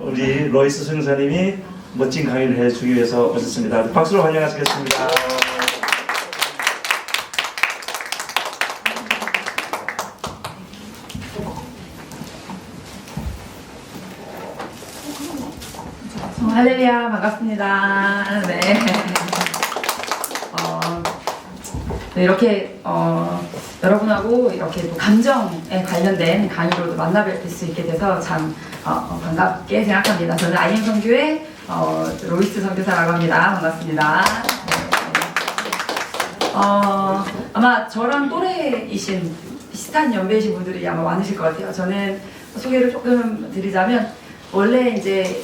우리 로이스 선생님이 멋진 강의를 해주기 위해서 오셨습니다. 박수로 환영하시겠습니다. 할렐루야, 반갑습니다. 네. 이렇게 여러분하고 이렇게 또 감정에 관련된 강의로 만나뵐 수 있게 돼서 참 반갑게 생각합니다. 저는 IM 선교의 로이스 선교사라고 합니다. 반갑습니다. 아마 저랑 또래이신 비슷한 연배이신 분들이 아마 많으실 것 같아요. 저는 소개를 조금 드리자면 원래 이제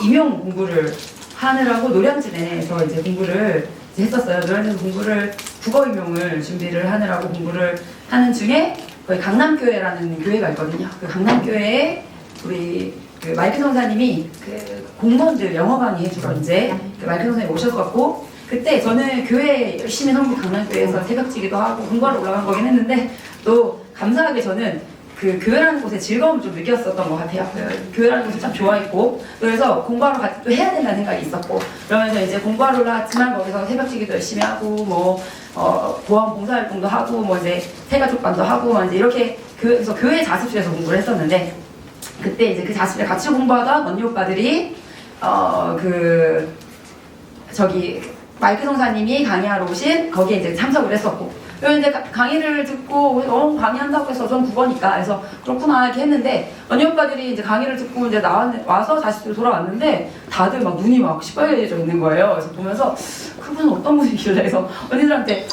임용 공부를 하느라고 노량진에서 이제 공부를 했었어요. 노량진 공부를 국어 임용을 준비를 하느라고 공부를 하는 중에 거기 강남교회라는 교회가 있거든요. 그 강남교회에 우리 그 마이크 선사님이 그 공무원들 영어 강의 해주러 이제 그 마이크 선사님 오셔서 그때 저는 교회 열심히 섬기 강남교회에서 새벽지기도 하고 공부하러 올라간 거긴 했는데 또 감사하게 저는 그 교회라는 곳에 즐거움을 좀 느꼈었던 것 같아요. 그 교회라는 곳을 참 좋아했고 그래서 공부하러 같이 또 해야 된다는 생각이 있었고 그러면서 이제 공부하러 올라왔지만 거기서 새벽지기도 열심히 하고 뭐 보험 봉사활동도 하고 뭐 이제 새가족반도 하고 이제 이렇게 그래서 교회 자습실에서 공부를 했었는데 그때 이제 그 자습실에 같이 공부하던 언니 오빠들이 저기 마이크 성사님이 강의하러 오신 거기에 이제 참석을 했었고 그래서 이제 강의를 듣고 강의한다고 해서 전 9번이니까 그래서 그렇구나 이렇게 했는데 언니 오빠들이 이제 강의를 듣고 이제 와서 자식들로 돌아왔는데 다들 막 눈이 막 시뻘개져 있는 거예요. 그래서 보면서 그분은 어떤 분이길래 해서 언니들한테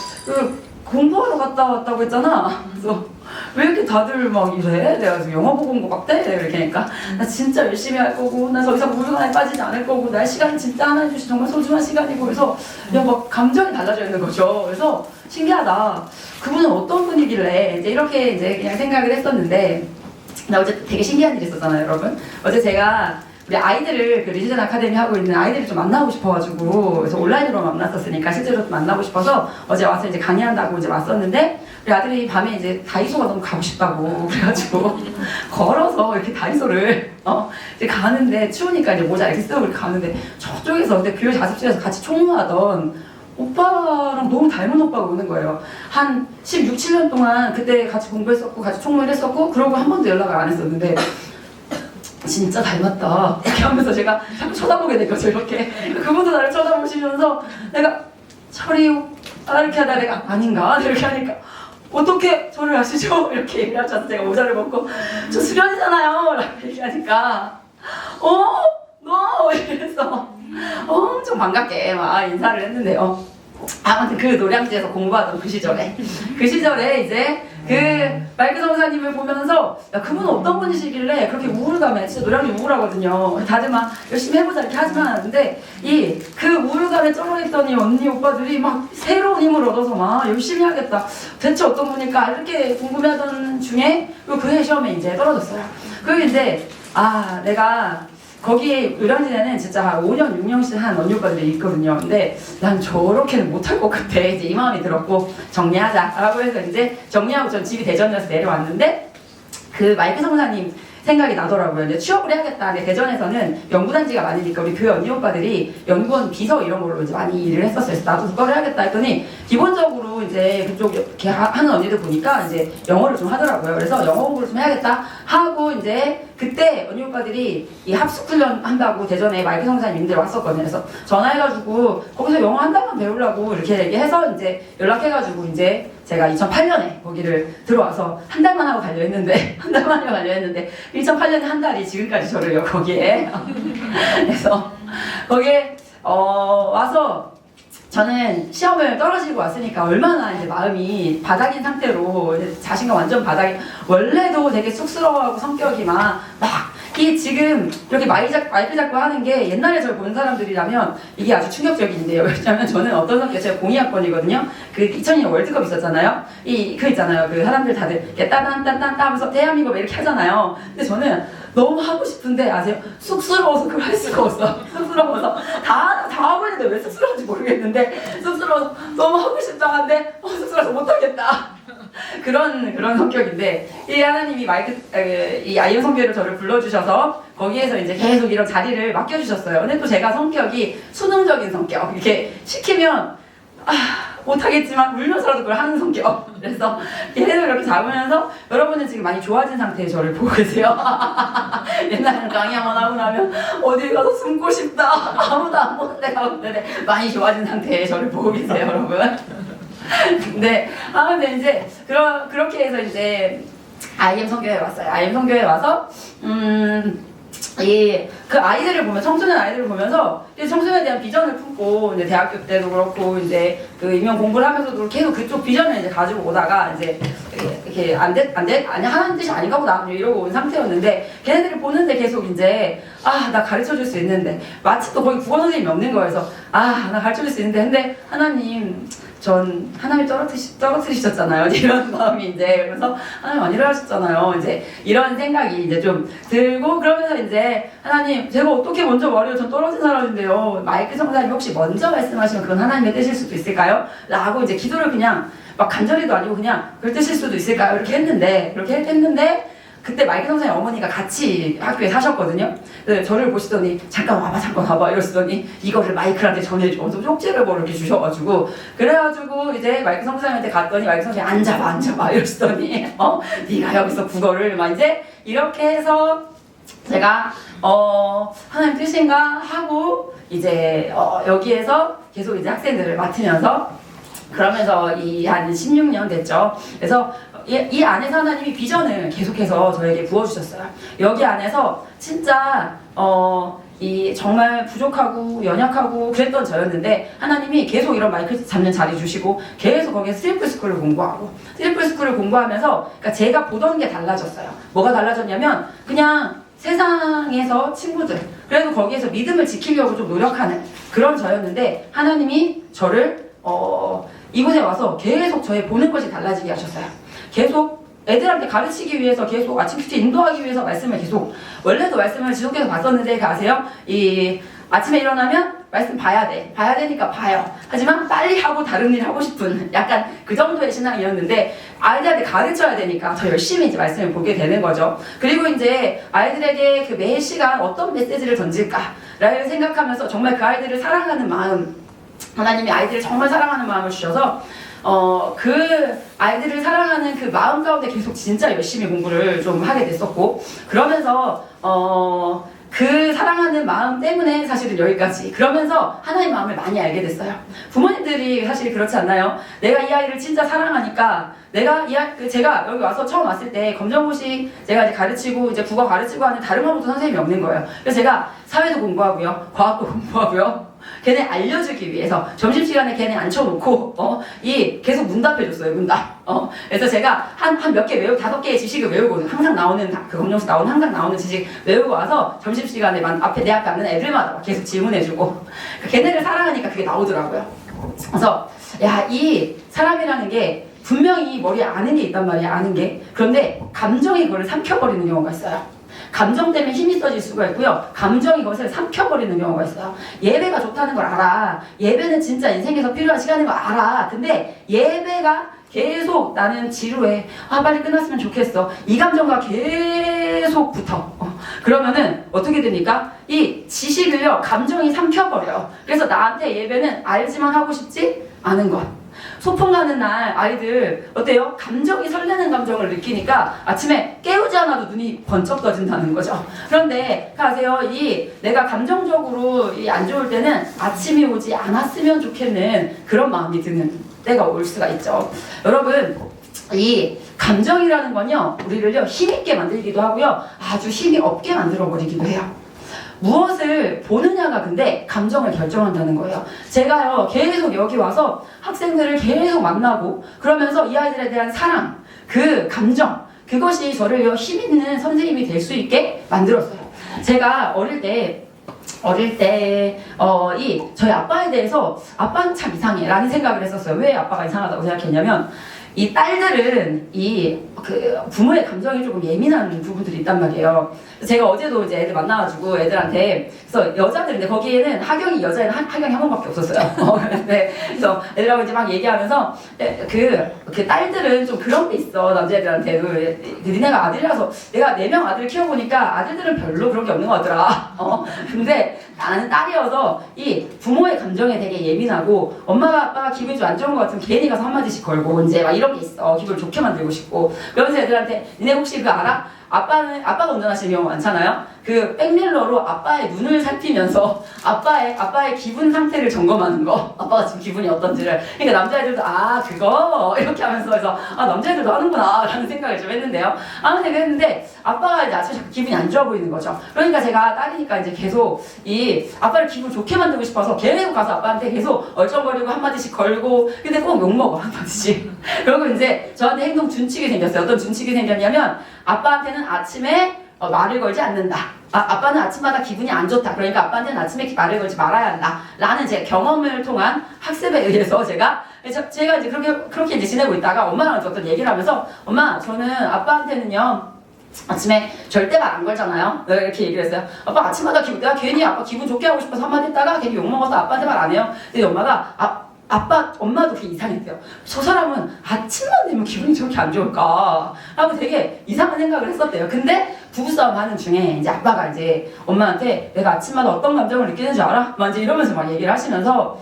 공부하러 갔다 왔다고 했잖아. 그래서 왜 이렇게 다들 막 이래? 내가 지금 영화 보고 온 거 같대? 이렇게 하니까 나 진짜 열심히 할 거고 나 저기서 무료관에 빠지지 않을 거고 날 시간 진짜 하나님 주신 정말 소중한 시간이고 그래서 그냥 막 감정이 달라져 있는 거죠. 그래서 신기하다. 그분은 어떤 분이길래 이제 이렇게 이제 그냥 생각을 했었는데 나 어제 되게 신기한 일이 있었잖아요, 여러분. 어제 제가 우리 아이들을 그 리즈전 아카데미 하고 있는 아이들을 좀 만나고 싶어가지고 그래서 온라인으로 만났었으니까 실제로 만나고 싶어서 어제 와서 이제 강의한다고 이제 왔었는데 우리 아들이 밤에 이제 다이소가 너무 가고 싶다고 그래가지고 걸어서 이렇게 다이소를 이제 가는데 추우니까 이제 모자 이렇게 쓰고 이렇게 가는데 저쪽에서 근데 교회 자습실에서 같이 총무하던 오빠랑 너무 닮은 오빠가 오는 거예요. 한 16, 17년 동안 그때 같이 공부했었고 같이 총무를 했었고 그러고 한 번도 연락을 안 했었는데 진짜 닮았다 이렇게 하면서 제가 자꾸 쳐다보게 된 거죠. 이렇게 그분도 나를 쳐다보시면서 내가 철이요 이렇게 하다 내가 아닌가 이렇게 하니까 어떻게 저를 아시죠? 이렇게 얘기하셔서 제가 모자를 벗고 저 수련이잖아요 라고 얘기하니까 너 이래서 엄청 반갑게 막 인사를 했는데요. 아무튼 그 노량진에서 공부하던 그 시절에 이제 그 마이크 성사님을 보면서 야 그분은 어떤 분이시길래 그렇게 우울감에 진짜 노량진 우울하거든요. 다들 막 열심히 해보자 이렇게 하지만 않는데 그 우울감에 쩔어있던 이 언니 오빠들이 막 새로운 힘을 얻어서 막 열심히 하겠다 대체 어떤 분일까 이렇게 궁금해하던 중에 그 해 시험에 이제 떨어졌어요. 그리고 이제 내가 거기 노량진에는 진짜 한 5년, 6년씩 한 언니 오빠들이 있거든요. 근데 난 저렇게는 못할 것 같아. 이제 이 마음이 들었고 정리하자 라고 해서 이제 정리하고 전 집이 대전이어서 내려왔는데 그 마이크 성사님 생각이 나더라고요. 이제 취업을 해야겠다. 근데 대전에서는 연구단지가 많으니까 우리 교회 언니 오빠들이 연구원 비서 이런 걸로 이제 많이 일을 했었어요. 그래서 나도 그걸 해야겠다 했더니 기본적으로 이제 그쪽 이렇게 하는 언니들 보니까 이제 영어를 좀 하더라고요. 그래서 영어 공부를 좀 해야겠다 하고 이제 그때 언니 오빠들이 이 합숙훈련 한다고 대전에 마이크 성사님들 왔었거든요. 그래서 전화해가지고 거기서 영어 한 달만 배우려고 이렇게 얘기해서 이제 연락해가지고 이제 제가 2008년에 거기를 들어와서 한 달만 하고 달려했는데 2008년에 한 달이 지금까지 저를요 거기에 그래서 거기에 와서 저는 시험을 떨어지고 왔으니까 얼마나 이제 마음이 바닥인 상태로 자신감 완전 바닥이 원래도 되게 쑥스러워하고 성격이 이 지금 이렇게 마이크 잡고 하는 게 옛날에 저를 보는 사람들이라면 이게 아주 충격적인데요. 왜냐면 저는 어떤 성격 제가 02학번이거든요. 그 2002년 월드컵 있었잖아요. 그 있잖아요. 그 사람들 다들 이렇게 따단딴딴 하면서 대한민국 이렇게 하잖아요. 근데 저는 너무 하고 싶은데 아세요? 쑥스러워서 그걸 할 수가 없어. 쑥스러워서 다 하고 있는데 왜 쑥스러운지 모르겠는데 쑥스러워서 너무 하고 싶다 한데 쑥스러워서 못하겠다. 그런 성격인데 이 하나님이 이 아이언 성교회로 저를 불러주셔서 거기에서 이제 계속 이런 자리를 맡겨주셨어요. 근데 또 제가 성격이 수능적인 성격, 이렇게 시키면 못하겠지만 울면서라도 그걸 하는 성격. 그래서 계속 이렇게 잡으면서 여러분은 지금 많이 좋아진 상태에 저를 보고 계세요. 옛날에는 강의 한번 하고 나면 어디 가서 숨고 싶다, 아무도 안 보는 데 가고 있는데 많이 좋아진 상태에 저를 보고 계세요, 여러분. 근데 이제 그렇게 해서 이제 IM 성교회에 왔어요. IM 성교회에 와서 그 아이들을 보면, 청소년 아이들을 보면서 청소년에 대한 비전을 품고, 이제 대학교 때도 그렇고, 이제 그 임용 공부를 하면서도 계속 그쪽 비전을 이제 가지고 오다가, 이제 이렇게 아니, 하는 뜻이 아닌가 보다, 이러고 온 상태였는데, 걔네들이 보는데 계속 이제, 나 가르쳐 줄 수 있는데, 마치 또 거기 국어 선생님이 없는 거예요. 그래서, 나 가르쳐 줄 수 있는데, 근데 하나님, 전 하나님 떨어뜨리셨잖아요. 이런 마음이 이제, 그래서 하나님 안 일어나셨잖아요. 이제 이런 생각이 이제 좀 들고, 그러면서 이제 하나님, 제가 어떻게 먼저 말해요? 전 떨어진 사람인데요. 마이크 성사님 혹시 먼저 말씀하시면 그건 하나님의 뜻일 수도 있을까요? 라고 이제 기도를 그냥 막 간절히도 아니고 그냥 그 뜻일 수도 있을까요? 이렇게 했는데 그때 마이크 성사님 어머니가 같이 학교에 사셨거든요. 저를 보시더니 잠깐 와봐 이러시더니 이거를 마이클한테 전해줘. 쪽지를 뭐 이렇게 주셔가지고, 그래가지고 이제 마이크 성사님한테 갔더니 마이크 성사님이 앉아봐 이러시더니 네가 여기서 국어를 막 이제 이렇게 해서 제가 하나님 뜻인가 하고 이제 여기에서 계속 이제 학생들을 맡으면서, 그러면서 한 16년 됐죠. 그래서 이 안에서 하나님이 비전을 계속해서 저에게 부어주셨어요. 여기 안에서 진짜 이 정말 부족하고 연약하고 그랬던 저였는데, 하나님이 계속 이런 마이크 잡는 자리 주시고 계속 거기에 트리플 스쿨을 공부하면서, 그러니까 제가 보던 게 달라졌어요. 뭐가 달라졌냐면, 그냥 세상에서 친구들, 그래도 거기에서 믿음을 지키려고 좀 노력하는 그런 저였는데, 하나님이 저를 이곳에 와서 계속 저의 보는 것이 달라지게 하셨어요. 계속 애들한테 가르치기 위해서, 계속 아침 큐티 인도하기 위해서 말씀을 계속, 원래도 말씀을 지속해서 봤었는데, 아세요? 이 아침에 일어나면 말씀 봐야 되니까 봐요. 하지만 빨리 하고 다른 일 하고 싶은 약간 그 정도의 신앙이었는데, 아이들한테 가르쳐야 되니까 더 열심히 이제 말씀을 보게 되는 거죠. 그리고 이제 아이들에게 그 매 시간 어떤 메시지를 던질까를 생각하면서, 정말 그 아이들을 사랑하는 마음, 하나님이 아이들을 정말 사랑하는 마음을 주셔서 그 아이들을 사랑하는 그 마음 가운데 계속 진짜 열심히 공부를 좀 하게 됐었고, 그러면서 그 사랑하는 마음 때문에 사실은 여기까지, 그러면서 하나님 마음을 많이 알게 됐어요. 부모님들이 사실 그렇지 않나요? 내가 이 아이를 진짜 사랑하니까, 제가 여기 와서 처음 왔을 때 검정고시 제가 이제 가르치고, 이제 국어 가르치고 하는 다른 아무도 선생님이 없는 거예요. 그래서 제가 사회도 공부하고요, 과학도 공부하고요, 걔네 알려주기 위해서 점심시간에 걔네 앉혀놓고 계속 문답해줬어요. 문답. 그래서 제가 한 몇 개 외우고, 5개의 지식을 외우고, 항상 나오는 그 검정수 항상 나오는 지식 외우고 와서 점심시간에 내 앞에 앉는 애들마다 계속 질문해주고, 걔네를 사랑하니까 그게 나오더라고요. 그래서 이 사람이라는 게 분명히 머리에 아는 게 있단 말이야, 아는 게. 그런데 감정이 그걸 삼켜버리는 경우가 있어요. 감정 때문에 힘이 써질 수가 있고요, 감정이 그것을 삼켜버리는 경우가 있어요. 예배가 좋다는 걸 알아. 예배는 진짜 인생에서 필요한 시간인 걸 알아. 근데 예배가 계속 나는 지루해, 빨리 끝났으면 좋겠어, 이 감정과 계속 붙어. 그러면은 어떻게 됩니까? 이 지식을요, 감정이 삼켜버려요. 그래서 나한테 예배는 알지만 하고 싶지 않은 것. 소풍 가는 날 아이들 어때요? 감정이 설레는 감정을 느끼니까 아침에 깨우지 않아도 눈이 번쩍 떠진다는 거죠. 그런데 아세요? 내가 감정적으로 안 좋을 때는 아침이 오지 않았으면 좋겠는 그런 마음이 드는 때가 올 수가 있죠. 여러분, 이 감정이라는 건요, 우리를요 힘있게 만들기도 하고요, 아주 힘이 없게 만들어버리기도 해요. 무엇을 보느냐가 근데 감정을 결정한다는 거예요. 제가요 계속 여기 와서 학생들을 계속 만나고, 그러면서 이 아이들에 대한 사랑, 그 감정, 그것이 저를 힘있는 선생님이 될 수 있게 만들었어요. 제가 어릴 때 저희 아빠에 대해서, 아빠는 참 이상해 라는 생각을 했었어요. 왜 아빠가 이상하다고 생각했냐면, 이 딸들은 그 부모의 감정이 조금 예민한 부분들이 있단 말이에요. 제가 어제도 이제 애들 만나가지고 애들한테, 그래서 여자들인데 거기에는 하경이, 여자애는 하경이 한 번밖에 없었어요. 네, 그래서 애들하고 이제 막 얘기하면서 그 딸들은 좀 그런 게 있어. 남자애들한테도 니네가 아들이라서, 내가 4명 아들을 키워보니까 아들들은 별로 그런 게 없는 것 같더라. 근데 나는 딸이어서 이 부모의 감정에 되게 예민하고, 엄마가 아빠가 기분이 좀 안 좋은 것 같으면 괜히 가서 한마디씩 걸고 이제 막 이런 게 있어. 기분을 좋게 만들고 싶고. 그러면서 애들한테 니네 혹시 그거 알아? 아빠가 운전하시는 경우 많잖아요. 그 백밀러로 아빠의 눈을 살피면서 아빠의 기분 상태를 점검하는 거. 아빠가 지금 기분이 어떤지를. 그러니까 남자애들도 그거 이렇게 하면서 해서 남자애들도 하는구나 라는 생각을 좀 했는데요. 아무튼 그랬는데 아빠가 이제 아침에 자꾸 기분이 안 좋아 보이는 거죠. 그러니까 제가 딸이니까 이제 계속 이 아빠를 기분 좋게 만들고 싶어서 계속 가서 아빠한테 계속 얼쩡거리고 한마디씩 걸고, 근데 꼭 욕먹어 한마디씩. 그리고 이제 저한테 행동 준칙이 생겼어요. 어떤 준칙이 생겼냐면 아빠한테는 아침에 말을 걸지 않는다. 아빠는 아침마다 기분이 안 좋다. 그러니까 아빠한테는 아침에 말을 걸지 말아야 한다. 라는 제 경험을 통한 학습에 의해서 제가 이제 그렇게 이제 지내고 있다가 엄마랑 어떤 얘기를 하면서, 엄마, 저는 아빠한테는요, 아침에 절대 말 안 걸잖아요. 내가 이렇게 얘기를 했어요. 아빠 아침마다 내가 괜히 아빠 기분 좋게 하고 싶어서 한마디 했다가 괜히 욕먹어서 아빠한테 말 안 해요. 근데 엄마가 엄마도 그게 이상했대요. 저 사람은 아침만 되면 기분이 저렇게 안 좋을까? 하고 되게 이상한 생각을 했었대요. 근데 부부싸움 하는 중에 이제 아빠가 이제 엄마한테 내가 아침마다 어떤 감정을 느끼는 줄 알아? 막 이제 이러면서 막 얘기를 하시면서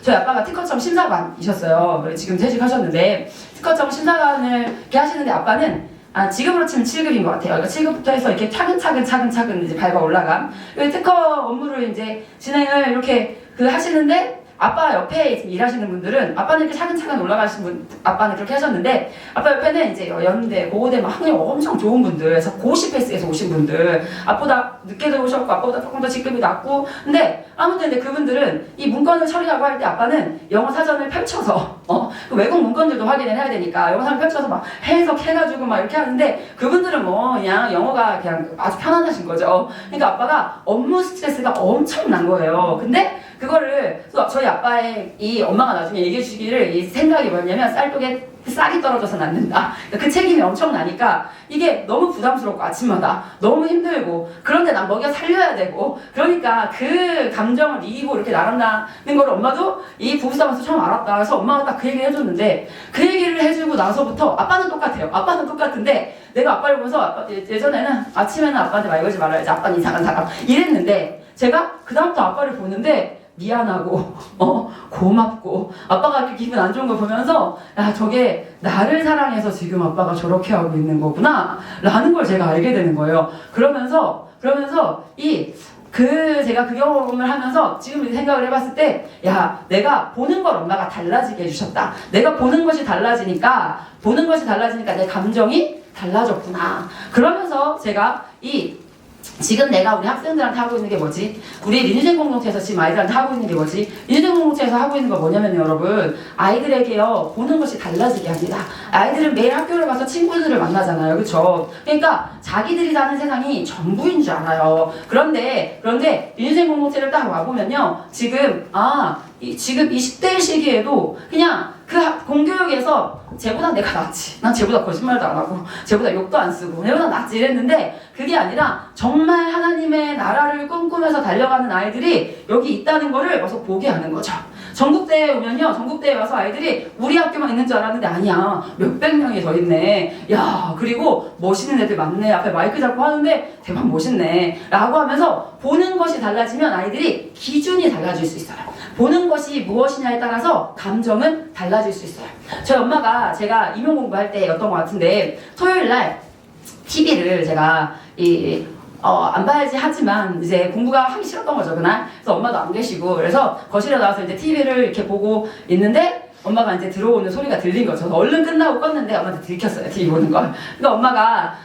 저희 아빠가 특허청 심사관이셨어요. 지금 퇴직하셨는데 특허청 심사관을 이렇게 하시는데 아빠는 지금으로 치면 7급인 것 같아요. 그러니까 7급부터 해서 이렇게 차근차근 이제 밟아 올라간 특허 업무를 이제 진행을 이렇게 하시는데, 아빠 옆에 일하시는 분들은, 아빠는 이렇게 차근차근 올라가신 분, 아빠는 그렇게 하셨는데, 아빠 옆에는 이제 연대, 고대, 막 학력 엄청 좋은 분들, 그래서 고시 패스에서 오신 분들, 아빠보다 늦게 들어오셨고, 아빠보다 조금 더 직급이 낮고, 근데 아무튼 근데 그분들은 이 문건을 처리하고 할 때 아빠는 영어 사전을 펼쳐서, 그 외국 문건들도 확인을 해야 되니까 영어 사전 펼쳐서 막 해석해가지고 막 이렇게 하는데, 그분들은 뭐 그냥 영어가 그냥 아주 편안하신 거죠. 그러니까 아빠가 업무 스트레스가 엄청난 거예요. 근데 그거를 저희 아빠의 이 엄마가 나중에 얘기해 주시기를, 이 생각이 뭐냐면 쌀독에 쌀이 떨어져서 낳는다. 그 책임이 엄청나니까 이게 너무 부담스럽고 아침마다 너무 힘들고, 그런데 난 먹여 살려야 되고, 그러니까 그 감정을 이기고 이렇게 나간다는 걸 엄마도 이 부부싸움에서 처음 알았다. 그래서 엄마가 딱 그 얘기를 해줬는데, 그 얘기를 해주고 나서부터 아빠는 똑같아요. 아빠는 똑같은데 내가 아빠를 보면서 예전에는 아침에는 아빠한테 말 걸지 말아야지, 아빠는 이상한 사람 이랬는데, 제가 그 다음부터 아빠를 보는데 미안하고 고맙고, 아빠가 이렇게 기분 안 좋은 걸 보면서 저게 나를 사랑해서 지금 아빠가 저렇게 하고 있는 거구나 라는 걸 제가 알게 되는 거예요. 그러면서 제가 그 경험을 하면서 지금 생각을 해봤을 때, 내가 보는 걸 엄마가 달라지게 해주셨다. 내가 보는 것이 달라지니까 내 감정이 달라졌구나. 그러면서 제가 지금 내가 우리 학생들한테 하고 있는 게 뭐지? 우리 리뉴젠 공동체에서 지금 아이들한테 하고 있는 게 뭐지? 리뉴젠 공동체에서 하고 있는 거 뭐냐면 여러분, 아이들에게요, 보는 것이 달라지게 합니다. 아이들은 매일 학교를 가서 친구들을 만나잖아요. 그쵸? 그러니까 자기들이 사는 세상이 전부인 줄 알아요. 그런데 리뉴젠 공동체를 딱 와보면요, 지금 이 10대 시기에도 그냥 그 공교육에서 쟤보다 내가 낫지, 난 쟤보다 거짓말도 안 하고 쟤보다 욕도 안 쓰고 쟤보다 낫지 이랬는데, 그게 아니라 정말 하나님의 나라를 꿈꾸면서 달려가는 아이들이 여기 있다는 거를 와서 보게 하는 거죠. 전국대회에 오면요, 전국대회에 와서 아이들이 우리 학교만 있는 줄 알았는데 아니야, 몇백 명이 더 있네. 그리고 멋있는 애들 많네. 앞에 마이크 잡고 하는데 대박 멋있네 라고 하면서 보는 것이 달라지면 아이들이 기준이 달라질 수 있어요. 보는 것이 무엇이냐에 따라서 감정은 달라질 수 있어요. 저희 엄마가, 제가 임용 공부할 때였던 것 같은데, 토요일날 TV를 제가 안 봐야지 하지만 이제 공부가 하기 싫었던 거죠, 그날. 그래서 엄마도 안 계시고, 그래서 거실에 나와서 이제 TV를 이렇게 보고 있는데, 엄마가 이제 들어오는 소리가 들린 거죠. 얼른 끝나고 껐는데 엄마한테 들켰어요, TV 보는 걸. 그러니까 엄마가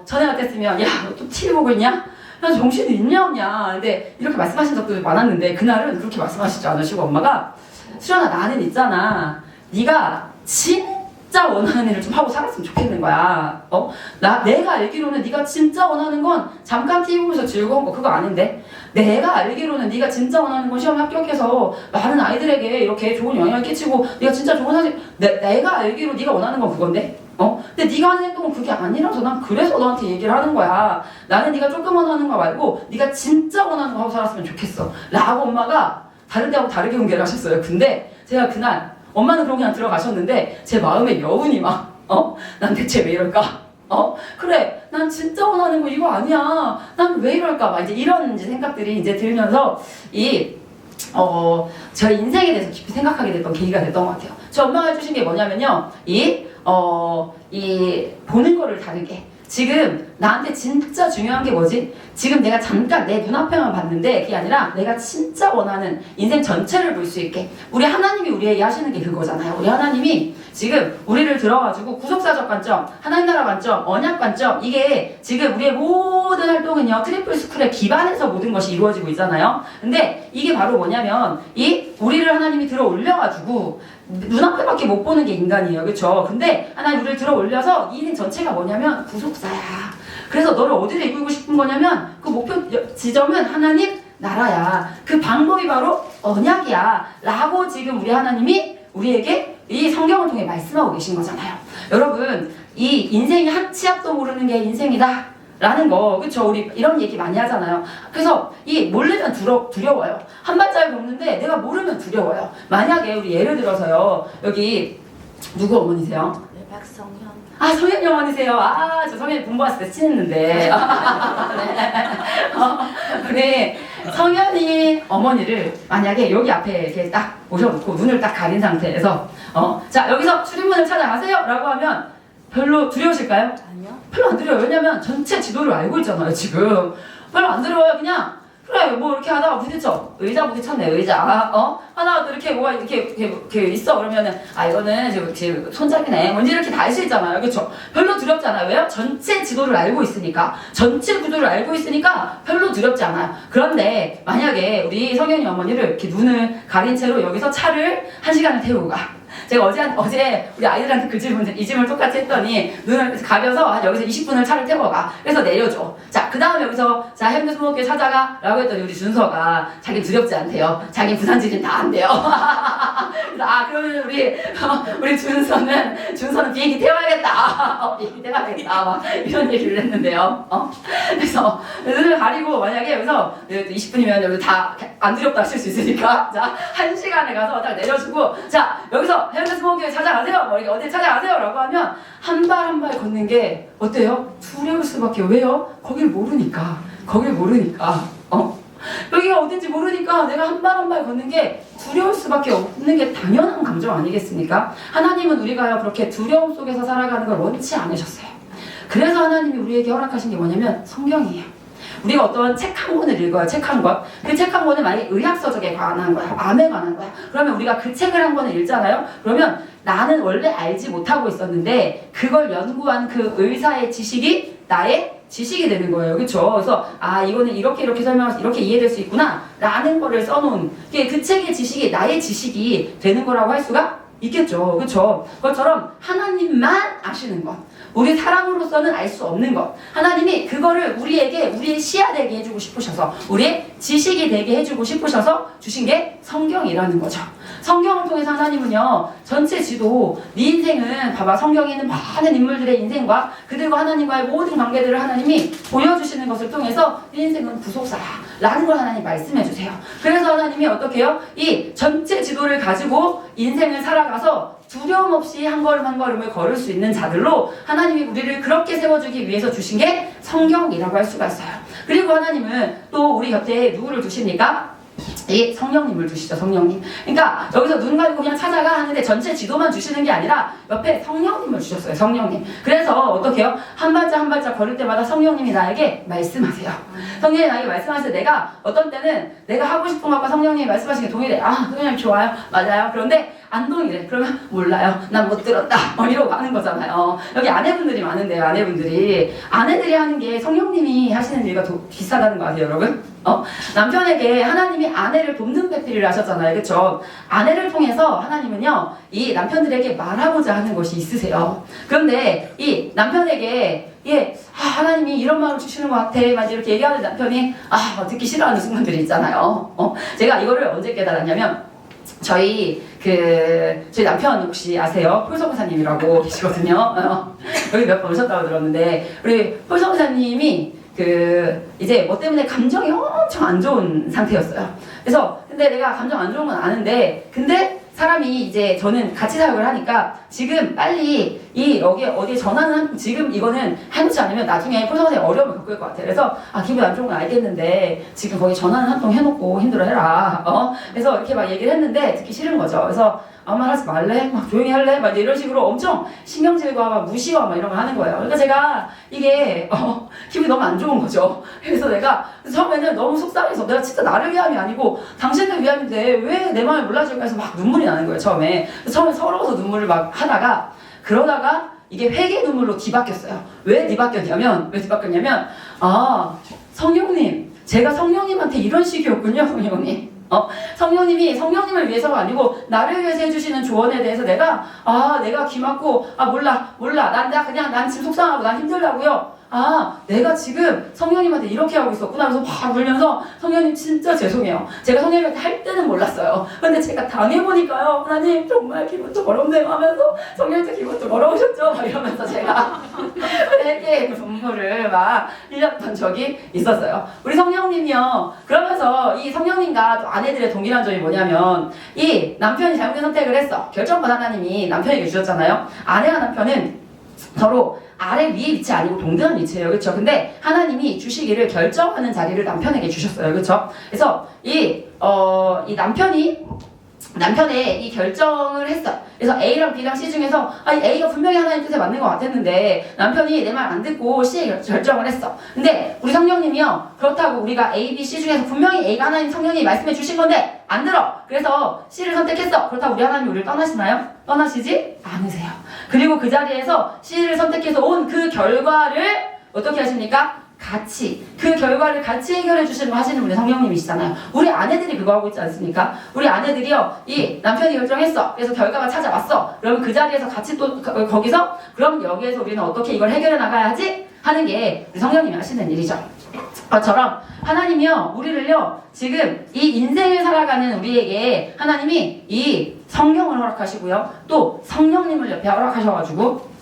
전에 같았으면, 너 또 TV 보고 있냐? 정신이 있냐 없냐? 근데 이렇게 말씀하신 적도 많았는데, 그날은 그렇게 말씀하시지 않으시고 엄마가, 수련아, 나는 있잖아, 네가 진짜 진짜 원하는 일을 좀 하고 살았으면 좋겠는 거야. 내가 알기로는 네가 진짜 원하는 건 잠깐 TV 보면서 즐거운 거 그거 아닌데, 내가 알기로는 네가 진짜 원하는 건 시험에 합격해서 많은 아이들에게 이렇게 좋은 영향을 끼치고 네가 진짜 좋은 사실, 내가 알기로 네가 원하는 건 그건데. 근데 네가 하는 행동은 그게 아니라서 난 그래서 너한테 얘기를 하는 거야. 나는 네가 조금 원하는 거 말고 네가 진짜 원하는 거 하고 살았으면 좋겠어 라고 엄마가 다른 때하고 다르게 공개를 하셨어요. 근데 제가 그날 엄마는 그러고 그냥 들어가셨는데 제 마음에 여운이 막 난 대체 왜 이럴까? 그래, 난 진짜 원하는 거 이거 아니야. 난 왜 이럴까? 막 이제 이런 이제 생각들이 이제 들면서 저희 인생에 대해서 깊이 생각하게 됐던 계기가 됐던 것 같아요. 저 엄마가 해주신 게 뭐냐면요, 이 보는 거를 다르게. 지금 나한테 진짜 중요한 게 뭐지? 지금 내가 잠깐 내 눈앞에만 봤는데 그게 아니라 내가 진짜 원하는 인생 전체를 볼 수 있게. 우리 하나님이 우리에게 하시는 게 그거잖아요. 우리 하나님이 지금 우리를 들어가지고 구속사적 관점, 하나님 나라 관점, 언약 관점, 이게 지금 우리의 모든 활동은요 트리플 스쿨에 기반해서 모든 것이 이루어지고 있잖아요. 근데 이게 바로 뭐냐면 우리를 하나님이 들어 올려가지고 눈앞에밖에 못 보는 게 인간이에요. 그쵸? 근데 하나님 우리를 들어 올려서 이 인생 전체가 뭐냐면 구속사야. 그래서 너를 어디로 이끌고 싶은 거냐면 그 목표 지점은 하나님 나라야. 그 방법이 바로 언약이야 라고 지금 우리 하나님이 우리에게 이 성경을 통해 말씀하고 계신 거잖아요. 여러분, 이 인생이 한 치 앞도 모르는 게 인생이다 라는 거, 그쵸? 우리 이런 얘기 많이 하잖아요. 그래서 모르면 두려워요. 한 발자국 걷는데 내가 모르면 두려워요. 만약에 우리 예를 들어서요, 여기 누구 어머니세요? 네, 박성현. 성현이 어머니세요. 저 성현이 공부했을 때 친했는데. 우리 성현이 어머니를 만약에 여기 앞에 이렇게 딱 모셔놓고 눈을 딱 가린 상태에서 자, 여기서 출입문을 찾아가세요 라고 하면 별로 두려우실까요? 아니요. 별로 안 두려워요. 왜냐면 전체 지도를 알고 있잖아요, 지금. 별로 안 두려워요. 그냥 그래, 뭐 이렇게 하다가 부딪혀. 의자 부딪혔네, 의자. 하다가 또 이렇게 뭐가 이렇게 있어. 그러면은 이거는 지금 손잡이네. 뭔지 이렇게 다 알 수 있잖아요. 그쵸? 별로 두렵지 않아요. 왜요? 전체 지도를 알고 있으니까. 전체 구조를 알고 있으니까 별로 두렵지 않아요. 그런데 만약에 우리 성현이 어머니를 이렇게 눈을 가린 채로 여기서 차를 1시간을 태우고 가. 제가 어제 우리 아이들한테 이 질문을 똑같이 했더니 눈을 가려서 여기서 20분을 차를 태워 가. 그래서 내려줘. 자, 그 다음에 여기서 자, 햄드 스모키에 찾아가 라고 했더니 우리 준서가 자기 두렵지 않대요. 자기 부산지진 다 안 돼요. 그래서 그러면 우리 준서는 비행기 태워야겠다. 비행기 태워야겠다. 막 이런 얘기를 했는데요. 그래서 눈을 가리고 만약에 여기서 20분이면 여기 다 안 두렵다 하실 수 있으니까 자, 1시간에 가서 딱 내려주고 자, 여기서 햄드 스모키에 찾아가세요. 뭐 어디 찾아가세요 라고 하면 한 발 한 발 걷는 게 어때요? 두려울 수밖에. 왜요? 거길 모르니까. 여기가 어딘지 모르니까 내가 한 발 한 발 걷는 게 두려울 수밖에 없는 게 당연한 감정 아니겠습니까? 하나님은 우리가요 그렇게 두려움 속에서 살아가는 걸 원치 않으셨어요. 그래서 하나님이 우리에게 허락하신 게 뭐냐면 성경이에요. 우리가 어떤 책 한 권을 읽어요. 책 한 권. 그 책 한 권은 만약에 의학서적에 관한 거야. 암에 관한 거야. 그러면 우리가 그 책을 한 권을 읽잖아요. 그러면 나는 원래 알지 못하고 있었는데 그걸 연구한 그 의사의 지식이 나의 지식이 되는 거예요. 그렇죠? 그래서 이거는 이렇게 설명해서 이렇게 이해될 수 있구나 라는 거를 써놓은 그 책의 지식이 나의 지식이 되는 거라고 할 수가 있겠죠. 그렇죠? 그것처럼 하나님만 아시는 것, 우리 사람으로서는 알 수 없는 것, 하나님이 그거를 우리의 시야 되게 해주고 싶으셔서 우리의 지식이 되게 해주고 싶으셔서 주신 게 성경이라는 거죠. 성경을 통해서 하나님은요 전체 지도, 네 인생은 봐봐, 성경에 있는 많은 인물들의 인생과 그들과 하나님과의 모든 관계들을 하나님이 보여주시는 것을 통해서 네 인생은 구속사야 라는 걸 하나님 말씀해 주세요. 그래서 하나님이 어떻게 해요? 이 전체 지도를 가지고 인생을 살아가서 두려움 없이 한 걸음 한 걸음을 걸을 수 있는 자들로 하나님이 우리를 그렇게 세워주기 위해서 주신 게 성경이라고 할 수가 있어요. 그리고 하나님은 또 우리 곁에 누구를 두십니까? 이 성령님을 두시죠. 성령님. 그러니까 여기서 눈 가리고 그냥 찾아가 하는데 전체 지도만 주시는 게 아니라 옆에 성령님을 주셨어요. 성령님. 그래서 어떻게 해요? 한 발짝 한 발짝 걸을 때마다 성령님이 나에게 말씀하세요. 성령님이 나에게 말씀하세요. 내가 어떤 때는 내가 하고 싶은 것과 성령님이 말씀하시는 게 동일해. 성령님 좋아요. 맞아요. 그런데 안동이래. 그러면 몰라요. 난 못 들었다. 이러고 하는 거잖아요. 여기 아내분들이 많은데요. 아내들이 하는 게 성령님이 하시는 일과 비슷하다는 거 아세요, 여러분? 남편에게 하나님이 아내를 돕는 배필을 하셨잖아요. 그쵸? 아내를 통해서 하나님은요, 이 남편들에게 말하고자 하는 것이 있으세요. 그런데 이 남편에게 하나님이 이런 마음을 주시는 것 같아. 막 이렇게 얘기하는 남편이 듣기 싫어하는 순간들이 있잖아요. 제가 이거를 언제 깨달았냐면, 저희 남편 혹시 아세요? 폴성사님이라고 계시거든요. 여기 몇 번 오셨다고 들었는데, 우리 폴성사님이 이제 뭐 때문에 감정이 엄청 안 좋은 상태였어요. 그래서, 근데 내가 감정 안 좋은 건 아는데, 근데 사람이 이제 저는 같이 사역을 하니까 지금 빨리 여기에 어디에 전화는 지금 이거는 해놓지 않으면 나중에 폴성사에 어려움을 겪을 것 같아. 그래서 기분 안 좋은 건 알겠는데 지금 거기 전화는 한 통 해놓고 힘들어해라. 그래서 이렇게 막 얘기를 했는데 듣기 싫은 거죠. 그래서 아무 말 하지 말래? 막 조용히 할래? 막 이런 식으로 엄청 신경질과 막 무시와 막 이런 걸 하는 거예요. 그러니까 제가 이게 기분이 너무 안 좋은 거죠. 그래서 내가 처음에는 너무 속상해서 내가 진짜 나를 위함이 아니고 당신들 위함인데 왜 내 마음을 몰라줄까 해서 막 눈물이 나는 거예요. 처음에 서러워서 눈물을 막 하다가 그러다가 이게 회개 눈물로 뒤바뀌었어요. 왜 뒤바뀌었냐면 성령님, 제가 성령님한테 이런 식이었군요. 성령님이 성령님을 위해서가 아니고 나를 위해서 해주시는 조언에 대해서 내가 귀 막고 몰라 난 지금 속상하고 난 힘들다고요. 내가 지금 성령님한테 이렇게 하고 있었구나. 그래서 막 울면서 성령님 진짜 죄송해요. 제가 성령님한테 할 때는 몰랐어요. 근데 제가 당해보니까요. 하나님 정말 기분도 더럽네요 하면서 성령님도 기분도 더러우셨죠? 막 이러면서 제가 되게 눈물을 막 흘렸던 적이 있었어요. 우리 성령님이요. 그러면서 이 성령님과 또 아내들의 동일한 점이 뭐냐면 이 남편이 잘못된 선택을 했어. 결정권 하나님이 남편에게 주셨잖아요. 아내와 남편은 서로 아래 위에 위치 아니고 동등한 위치예요. 그렇죠? 근데 하나님이 주시기를 결정하는 자리를 남편에게 주셨어요. 그렇죠? 그래서 이 남편의 이 결정을 했어. 그래서 A랑 B랑 C 중에서 A가 분명히 하나님 뜻에 맞는 것 같았는데 남편이 내 말 안 듣고 C에 결정을 했어. 근데 우리 성령님이요. 그렇다고 우리가 A, B, C 중에서 분명히 A가 하나님 성령님이 말씀해 주신 건데 안 들어. 그래서 C를 선택했어. 그렇다고 우리 하나님이 우리를 떠나시나요? 떠나시지 않으세요. 그리고 그 자리에서 C를 선택해서 온 그 결과를 어떻게 하십니까? 그 결과를 같이 해결해 하시는 분이 성령님이시잖아요. 우리 아내들이 그거 하고 있지 않습니까? 우리 아내들이요, 이 남편이 결정했어. 그래서 결과가 찾아왔어. 그럼 그 자리에서 같이 또 거기서 그럼 여기에서 우리는 어떻게 이걸 해결해 나가야지 하는 게 우리 성령님이 하시는 일이죠. 그것처럼 하나님이요, 우리를요, 지금 이 인생을 살아가는 우리에게 하나님이 이 성령을 허락하시고요, 또 성령님을 옆에 허락하셔가지고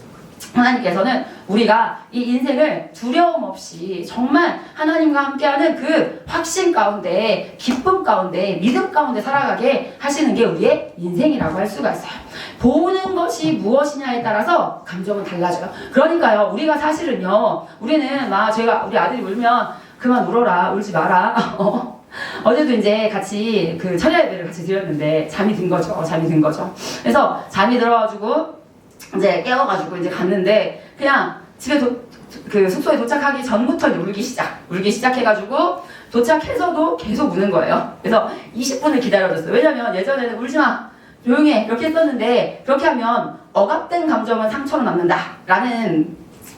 하나님께서는 우리가 이 인생을 두려움 없이 정말 하나님과 함께하는 그 확신 가운데, 기쁨 가운데, 믿음 가운데 살아가게 하시는 게 우리의 인생이라고 할 수가 있어요. 보는 것이 무엇이냐에 따라서 감정은 달라져요. 그러니까요, 우리가 사실은요, 우리는 우리 아들이 울면 그만 울어라, 울지 마라. 어제도 이제 같이 철야 예배를 같이 드렸는데 잠이 든 거죠. 그래서 잠이 들어가지고 이제 깨워가지고 이제 갔는데 그냥 집에 숙소에 도착하기 전부터 울기 시작해가지고 도착해서도 계속 우는 거예요. 그래서 20분을 기다려줬어요. 왜냐면 예전에는 울지마, 조용해 이렇게 했었는데 그렇게 하면 억압된 감정은 상처로 남는다라는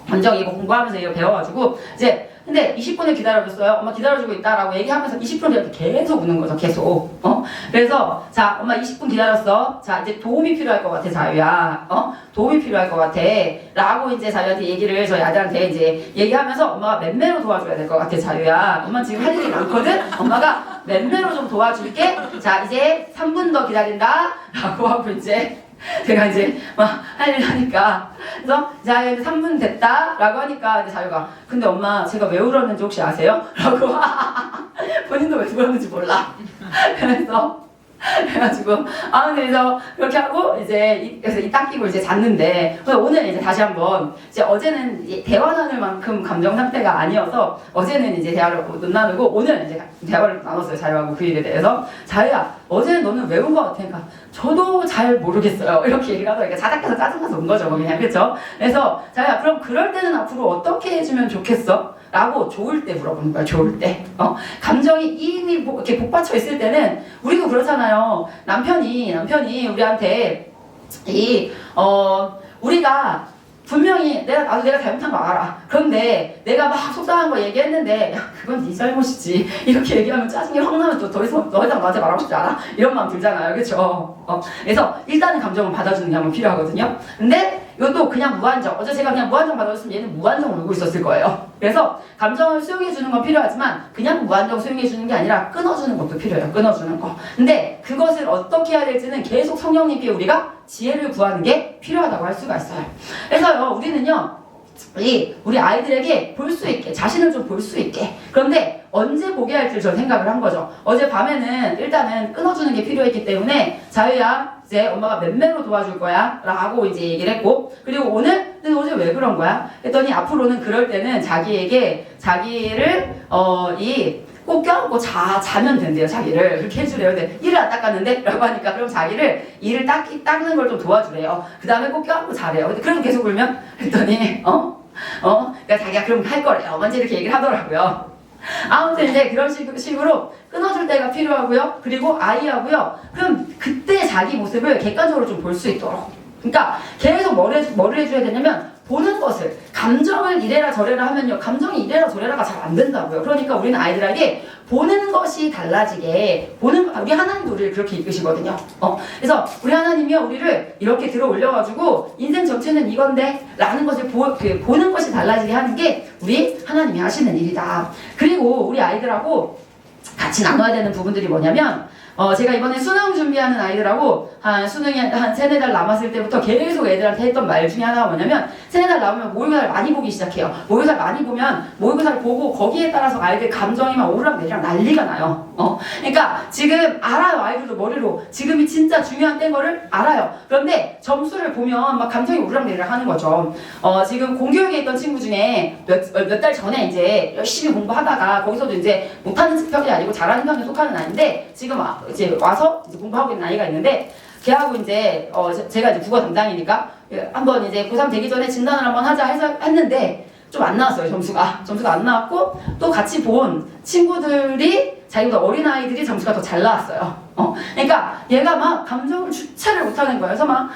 감정 이거 공부하면서 이거 배워가지고 이제 근데 20분을 기다려줬어요. 엄마 기다려주고 있다라고 얘기하면서 20분을 계속 우는 거죠. 계속. 그래서 자, 엄마 20분 기다렸어. 자, 이제 도움이 필요할 것 같아, 자유야. 도움이 필요할 것 같아. 라고 이제 자유한테 얘기를 저희 아들한테 이제 얘기하면서 엄마가 맴매로 도와줘야 될 것 같아, 자유야. 엄마 지금 할 일이 많거든? 엄마가 맴매로 좀 도와줄게. 자, 이제 3분 더 기다린다. 라고 하고 이제 제가 이제 막 할 일 하니까 그래서 자 이제 3분 됐다 라고 하니까 이제 자유가 근데 엄마 제가 왜 울었는지 혹시 아세요? 라고 본인도 왜 울었는지 몰라. 그래가지고 그래서 그렇게 하고 그래서 이 딱 끼고 이제 잤는데 오늘 이제 다시 한번 이제 어제는 대화 나눌 만큼 감정 상태가 아니어서 어제는 이제 대화를 못 나누고 오늘 이제 대화를 나눴어요. 자유하고 그 일에 대해서. 자유야, 어제는 너는 왜 운 것 같아? 그러니까 저도 잘 모르겠어요. 이렇게 얘기를 하더라고요. 자작해서 짜증나서 온 거죠, 그냥. 그렇죠? 그래서 자유야, 그럼 그럴 때는 앞으로 어떻게 해주면 좋겠어? 라고 좋을 때 물어보는 거야. 좋을 때. 감정이 이미 이렇게 복받쳐 있을 때는 우리도 그렇잖아요. 남편이 우리한테 우리가 분명히 나도 내가 잘못한 거 알아. 그런데 내가 막 속상한 거 얘기했는데 야 그건 네 잘못이지 이렇게 얘기하면 짜증이 확 나면 또 더 이상 너한테 말하고 싶지 않아? 이런 마음 들잖아요. 그렇죠? 그래서 일단은 감정을 받아주는 게 한번 필요하거든요. 근데 이것도 그냥 무한정. 어제 제가 그냥 무한정 받아줬으면 얘는 무한정 울고 있었을 거예요. 그래서 감정을 수용해주는 건 필요하지만 그냥 무한정 수용해주는 게 아니라 끊어주는 것도 필요해요. 끊어주는 거. 근데 그것을 어떻게 해야 될지는 계속 성령님께 우리가 지혜를 구하는 게 필요하다고 할 수가 있어요. 그래서요, 우리는요, 우리 아이들에게 볼 수 있게, 자신을 좀 볼 수 있게. 그런데 언제 보게 할지 저는 생각을 한 거죠. 어제 밤에는 일단은 끊어주는 게 필요했기 때문에 자유야, 이제 엄마가 맴매로 도와줄 거야 라고 이제 얘기를 했고, 그리고 오늘 왜 그런 거야? 했더니 앞으로는 그럴 때는 자기를 꼭 껴안고 자면 된대요. 자기를 그렇게 해주래요. 근데 이를 안 닦았는데? 라고 하니까 그럼 자기를 이를 닦는 걸 좀 도와주래요. 그 다음에 꼭 껴안고 자래요. 근데 그럼 계속 울면? 했더니 그러니까 자기가 그럼 할 거래요. 먼저 이렇게 얘기를 하더라고요. 아무튼 이제 그런 식으로 끊어줄 때가 필요하고요. 그리고 아이하고요. 그럼 그때 자기 모습을 객관적으로 좀 볼 수 있도록. 그러니까 계속 뭐를 해줘야 되냐면 보는 것을, 감정을 이래라 저래라 하면요, 감정이 이래라 저래라가 잘 안 된다고요. 그러니까 우리는 아이들에게 보는 것이 달라지게, 우리 하나님도 우리를 그렇게 이끄시거든요. 그래서 우리 하나님이요, 우리를 이렇게 들어 올려가지고 인생 전체는 이건데 라는 것을 보는 것이 달라지게 하는 게 우리 하나님이 하시는 일이다. 그리고 우리 아이들하고 같이 나눠야 되는 부분들이 뭐냐면, 제가 이번에 수능 준비하는 아이들하고 수능이 한 3-4달 남았을 때부터 계속 애들한테 했던 말 중에 하나가 뭐냐면 3-4달 남으면 모의고사를 많이 보기 시작해요. 모의고사를 많이 보면 모의고사를 보고 거기에 따라서 아이들 감정이 막 오르락내리락 난리가 나요. 그러니까 지금 알아요. 아이들도 머리로 지금이 진짜 중요한 때인 거를 알아요. 그런데 점수를 보면 막 감정이 오르락내리락 하는 거죠. 지금 공교육에 있던 친구 중에 몇 달 전에 이제 열심히 공부하다가 거기서도 이제 못하는 편이 아니고 잘하는 편에 속하는 아이인데 지금 이제 와서 이제 공부하고 있는 아이가 있는데 걔하고 이제 제가 이제 국어 담당이니까 한번 이제 고3 되기 전에 진단을 한번 하자 했는데 좀 안 나왔어요. 점수가 안 나왔고 또 같이 본 친구들이 자기보다 어린 아이들이 점수가 더 잘 나왔어요. 그러니까 얘가 막 감정을 주체를 못하는 거예요. 그래서 막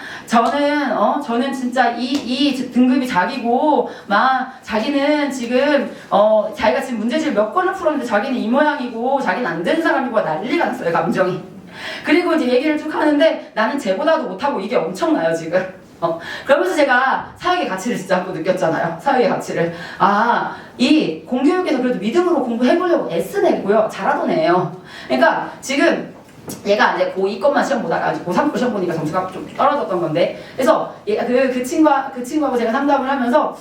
저는 진짜 이 등급이 자기고 막 자기는 지금 자기가 지금 문제집 몇 건을 풀었는데 자기는 이 모양이고 자기는 안 되는 사람이고 난리가 났어요. 감정이. 그리고 이제 얘기를 쭉 하는데 나는 쟤보다도 못하고 이게 엄청나요 지금. 그러면서 제가 사회의 가치를 진짜 한번 느꼈잖아요. 사회의 가치를. 이 공교육에서 그래도 믿음으로 공부해보려고 애쓰내고요. 잘하던 애예요. 그러니까 지금 얘가 이제 고2 것만 시험 보다가 고3 거 시험 보니까 점수가 좀 떨어졌던 건데, 그래서 그 친구하고 제가 상담을 하면서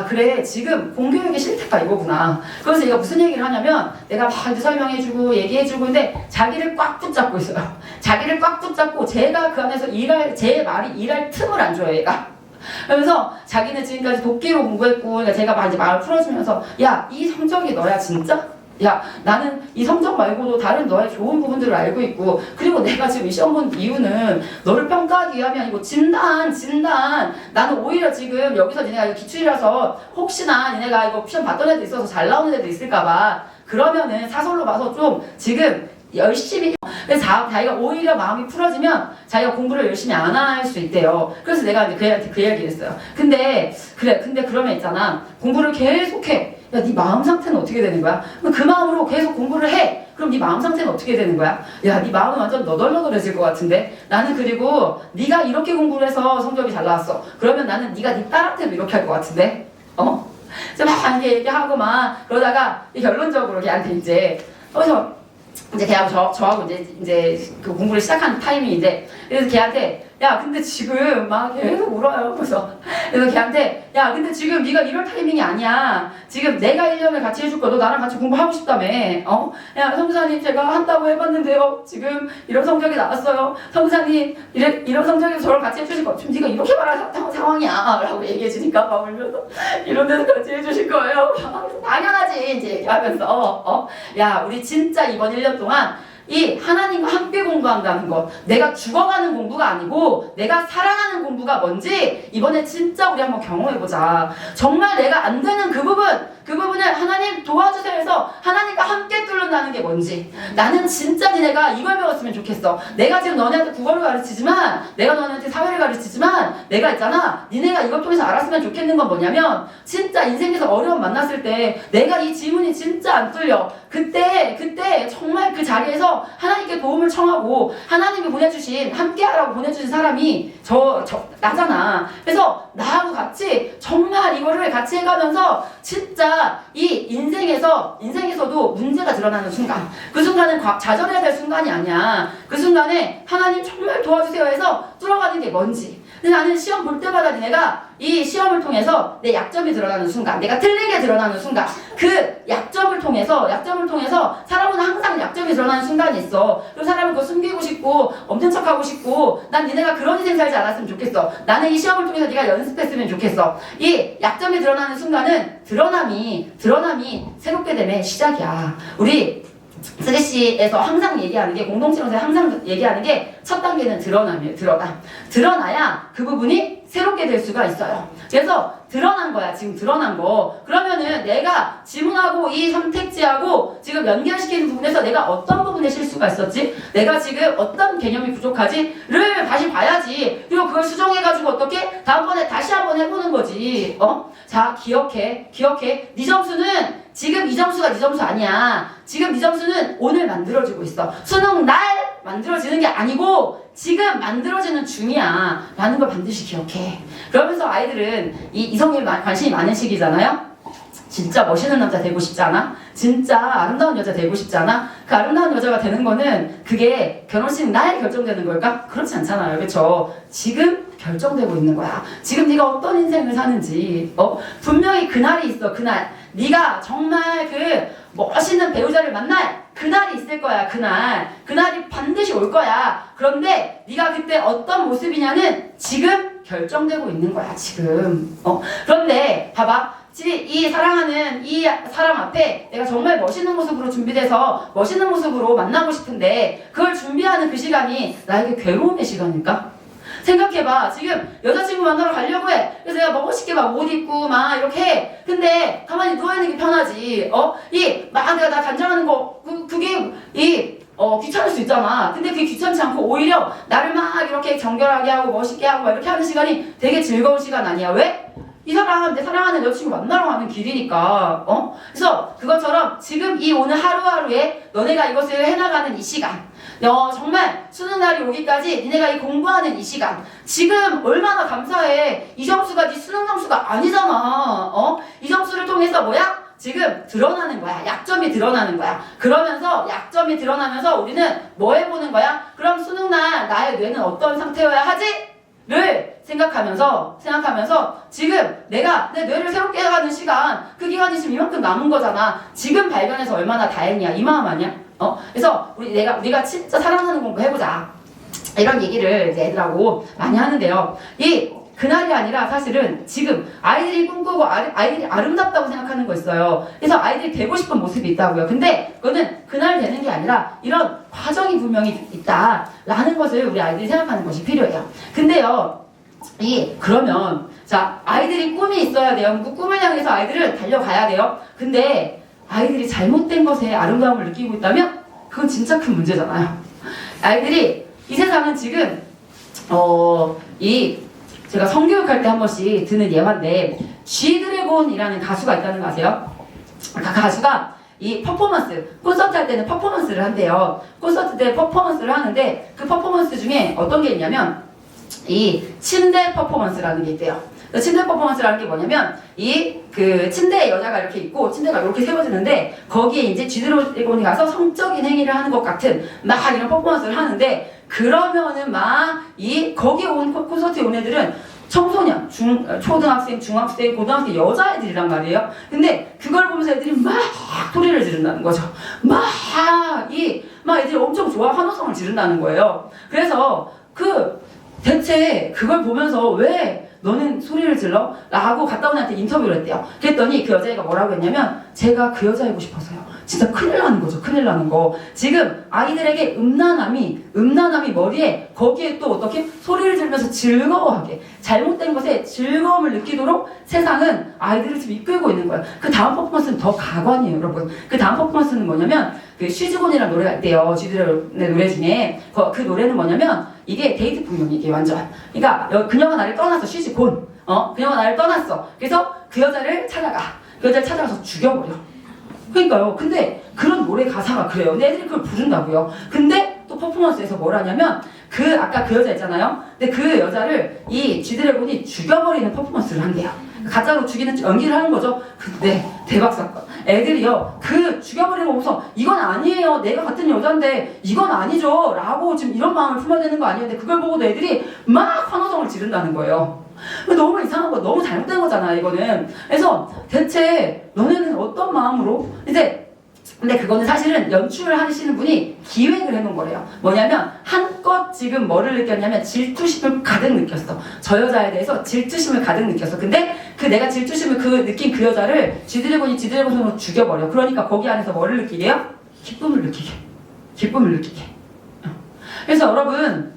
그래 지금 공교육의 실태가 이거구나. 그래서 얘가 무슨 얘기를 하냐면 내가 막 설명해주고 얘기해주고 근데 자기를 꽉 붙잡고 있어요. 자기를 꽉 붙잡고 제가 그 안에서 제 말이 일할 틈을 안 줘요 얘가. 그러면서 자기는 지금까지 독기로 공부했고, 그러니까 제가 막 이제 말을 풀어주면서 야 이 성적이 너야 진짜? 야 나는 이 성적 말고도 다른 너의 좋은 부분들을 알고 있고, 그리고 내가 지금 이 시험 본 이유는 너를 평가하기 위함이 아니고 진단. 나는 오히려 지금 여기서 니네가 이거 기출이라서 혹시나 니네가 이거 시험 봤던 애들 있어서 잘 나오는 애들 있을까봐 그러면은 사설로 봐서 좀 지금 열심히. 그래서 자기가 오히려 마음이 풀어지면 자기가 공부를 열심히 안 할 수 있대요. 그래서 내가 이제 그 애한테 그 얘기를 했어요. 근데 그러면 있잖아, 공부를 계속해. 야, 네 마음 상태는 어떻게 되는 거야? 그 마음으로 계속 공부를 해. 그럼 네 마음 상태는 어떻게 되는 거야? 야, 네 마음은 완전 너덜너덜해질 것 같은데? 나는 그리고 네가 이렇게 공부를 해서 성적이 잘 나왔어. 그러면 나는 네가 네 딸한테도 이렇게 할 것 같은데? 그래서 막 이렇게 얘기하고 막 그러다가 결론적으로 걔한테 이제 이제 걔하고 저하고 이제 그 공부를 시작한 타이밍인데, 그래서 걔한테 야 근데 지금 막 계속 울어요. 그래서 걔한테 야 근데 지금 네가 이럴 타이밍이 아니야. 지금 내가 1년을 같이 해줄 거 너 나랑 같이 공부하고 싶다며. 야 성사님 제가 한다고 해봤는데요 지금 이런 성적이 나왔어요. 성사님 이런 성적에서 저랑 같이 해주실 거 지금 네가 이렇게 말하는 상황이야 라고 얘기해주니까 막 울면서 이런 데서 같이 해주실 거예요. 당연하지 이제 얘기하면서 야 우리 진짜 이번 1년 동안 이 하나님과 함께 공부한다는 것, 내가 죽어가는 공부가 아니고 내가 살아가는 공부가 뭔지 이번에 진짜 우리 한번 경험해보자. 정말 내가 안 되는 그 부분을 하나님 도와주세요 해서 하나님과 함께 뚫는다는 게 뭔지. 나는 진짜 니네가 이걸 배웠으면 좋겠어. 내가 지금 너네한테 국어를 가르치지만, 내가 너네한테 사회를 가르치지만, 내가 있잖아, 니네가 이걸 통해서 알았으면 좋겠는 건 뭐냐면, 진짜 인생에서 어려움 만났을 때 내가 이 지문이 진짜 안 뚫려. 그때 정말 그 자리에서 하나님께 도움을 청하고 하나님이 보내주신, 함께하라고 보내주신 사람이 나잖아. 그래서 나하고 같이 정말 이거를 같이 해가면서 진짜 이 인생에서도 문제가 드러나는 순간, 그 순간은 좌절해야 될 순간이 아니야. 그 순간에 하나님 정말 도와주세요 해서 뚫어가는 게 뭔지. 근데 나는 시험 볼 때마다 니네가 이 시험을 통해서 내 약점이 드러나는 순간, 내가 틀린 게 드러나는 순간, 그 약점을 통해서 사람은 항상 약점이 드러나는 순간이 있어. 그리고 사람은 그거 숨기고 싶고 없는 척하고 싶고, 난 니네가 그런 인생 살지 않았으면 좋겠어. 나는 이 시험을 통해서 네가 연습했으면 좋겠어. 이 약점이 드러나는 순간은 드러남이 새롭게 됨의 시작이야. 우리 스레시에서 항상 얘기하는 게, 공동체에서 항상 얘기하는 게 첫 단계는 드러남이에요. 드러나야 그 부분이 새롭게 될 수가 있어요. 그래서 드러난 거야. 지금 드러난 거. 그러면은 내가 지문하고 이 선택지하고 지금 연결시키는 부분에서 내가 어떤 부분에 실수가 있었지? 내가 지금 어떤 개념이 부족하지?를 다시 봐야지. 그리고 그걸 수정해가지고 어떻게? 다음번에 다시 한번 해보는 거지. 자, 기억해. 네 점수는 지금 이 점수가 네 점수 아니야. 지금 네 점수는 오늘 만들어지고 있어. 수능 날 만들어지는 게 아니고 지금 만들어지는 중이야 라는 걸 반드시 기억해. 그러면서 아이들은 이 이성에 관심이 많은 시기잖아요. 진짜 멋있는 남자 되고 싶지 않아? 진짜 아름다운 여자 되고 싶지 않아? 그 아름다운 여자가 되는 거는 그게 결혼식 날 결정되는 걸까? 그렇지 않잖아요. 그렇죠? 지금 결정되고 있는 거야. 지금 네가 어떤 인생을 사는지. 분명히 그날이 있어. 그날 네가 정말 그 멋있는 배우자를 만날 그날이 있을 거야. 그날이 반드시 올 거야. 그런데 네가 그때 어떤 모습이냐는 지금 결정되고 있는 거야. 지금. 그런데 봐봐. 이 사랑하는 이 사람 앞에 내가 정말 멋있는 모습으로 준비돼서 멋있는 모습으로 만나고 싶은데 그걸 준비하는 그 시간이 나에게 괴로움의 시간일까? 생각해봐. 지금 여자친구 만나러 가려고 해. 그래서 내가 멋있게 막 옷 입고 막 이렇게 해. 근데 가만히 누워있는 게 편하지. 내가 나 단장하는 거 그게 귀찮을 수 있잖아. 근데 그게 귀찮지 않고 오히려 나를 막 이렇게 정결하게 하고 멋있게 하고 막 이렇게 하는 시간이 되게 즐거운 시간 아니야. 왜? 이 사람 내 사랑하는 여자친구 만나러 가는 길이니까. 그래서 그것처럼 지금 이 오늘 하루하루에 너네가 이것을 해나가는 이 시간, 정말 수능 날이 오기까지 니네가 이 공부하는 이 시간, 지금 얼마나 감사해. 이 점수가 네 수능 점수가 아니잖아. 이 점수를 통해서 뭐야? 지금 드러나는 거야. 약점이 드러나는 거야. 그러면서 약점이 드러나면서 우리는 뭐 해보는 거야? 그럼 수능날 나의 뇌는 어떤 상태여야 하지? 를 생각하면서 지금 내가 내 뇌를 새롭게 해가는 시간, 그 기간이 지금 이만큼 남은 거잖아. 지금 발견해서 얼마나 다행이야. 이 마음 아니야? 그래서 우리가 진짜 사랑하는 공부 해보자. 이런 얘기를 이제 애들하고 많이 하는데요. 그날이 아니라 사실은 지금 아이들이 꿈꾸고 아이들이 아름답다고 생각하는 거 있어요. 그래서 아이들이 되고 싶은 모습이 있다고요. 근데 그거는 그날 되는 게 아니라 이런 과정이 분명히 있다라는 것을 우리 아이들이 생각하는 것이 필요해요. 근데요, 그러면 자, 아이들이 꿈이 있어야 돼요. 그 꿈을 향해서 아이들은 달려가야 돼요. 근데 아이들이 잘못된 것에 아름다움을 느끼고 있다면 그건 진짜 큰 문제잖아요. 아이들이 이 세상은 지금 제가 성교육할 때 한 번씩 드는 예화인데, G드래곤이라는 가수가 있다는 거 아세요? 그 가수가 이 퍼포먼스, 콘서트 할 때는 퍼포먼스를 한대요. 콘서트 때 퍼포먼스를 하는데 그 퍼포먼스 중에 어떤 게 있냐면 이 침대 퍼포먼스라는 게 있대요. 그 침대 퍼포먼스라는 게 뭐냐면 그 침대에 여자가 이렇게 있고 침대가 이렇게 세워지는데 거기에 이제 G드래곤이 가서 성적인 행위를 하는 것 같은 막 이런 퍼포먼스를 하는데, 그러면은 거기에 온 콘서트에 온 애들은 청소년, 초등학생, 중학생, 고등학생 여자애들이란 말이에요. 근데 그걸 보면서 애들이 막 소리를 지른다는 거죠. 막 애들이 엄청 좋아 환호성을 지른다는 거예요. 그래서 대체 그걸 보면서 왜 너는 소리를 질러? 라고 갔다 온 애한테 인터뷰를 했대요. 그랬더니 그 여자애가 뭐라고 했냐면, 제가 그 여자이고 싶어서요. 진짜 큰일 나는 거죠. 큰일 나는 거. 지금 아이들에게 음란함이 머리에 거기에 또 어떻게 소리를 지르면서 즐거워하게 잘못된 것에 즐거움을 느끼도록 세상은 아이들을 지금 이끌고 있는 거예요. 그 다음 퍼포먼스는 더 가관이에요, 여러분. 그 다음 퍼포먼스는 뭐냐면 그 쉬즈곤이라는 노래가 있대요. 쥐들의 노래 중에 그 노래는 뭐냐면 이게 데이트 풍경이 이게 완전. 그러니까 그녀가 나를 떠났어. 쉬즈곤. 그녀가 나를 떠났어. 그래서 그 여자를 찾아가. 그 여자를 찾아가서 죽여버려. 그러니까요. 근데 그런 노래 가사가 그래요. 근데 애들이 그걸 부른다고요. 근데 또 퍼포먼스에서 뭘 하냐면 아까 그 여자 있잖아요. 근데 그 여자를 이 G드래곤이 죽여버리는 퍼포먼스를 한대요. 가짜로 죽이는 연기를 하는 거죠. 근데 대박 사건. 애들이요. 그 죽여버리는 거 보고서 이건 아니에요. 내가 같은 여잔데 이건 아니죠. 라고 지금 이런 마음을 품어야 되는 거 아니에요. 근데 그걸 보고도 애들이 막 환호성을 지른다는 거예요. 너무 이상한 거, 너무 잘못된 거잖아, 이거는. 그래서 대체 너네는 어떤 마음으로? 근데 그거는 사실은 연출을 하시는 분이 기획을 해놓은 거래요. 뭐냐면 한껏 지금 뭐를 느꼈냐면 질투심을 가득 느꼈어. 저 여자에 대해서 질투심을 가득 느꼈어. 근데 내가 질투심을 느낀 그 여자를 G드래곤이 손으로 죽여버려. 그러니까 거기 안에서 뭐를 느끼게요? 기쁨을 느끼게. 그래서 여러분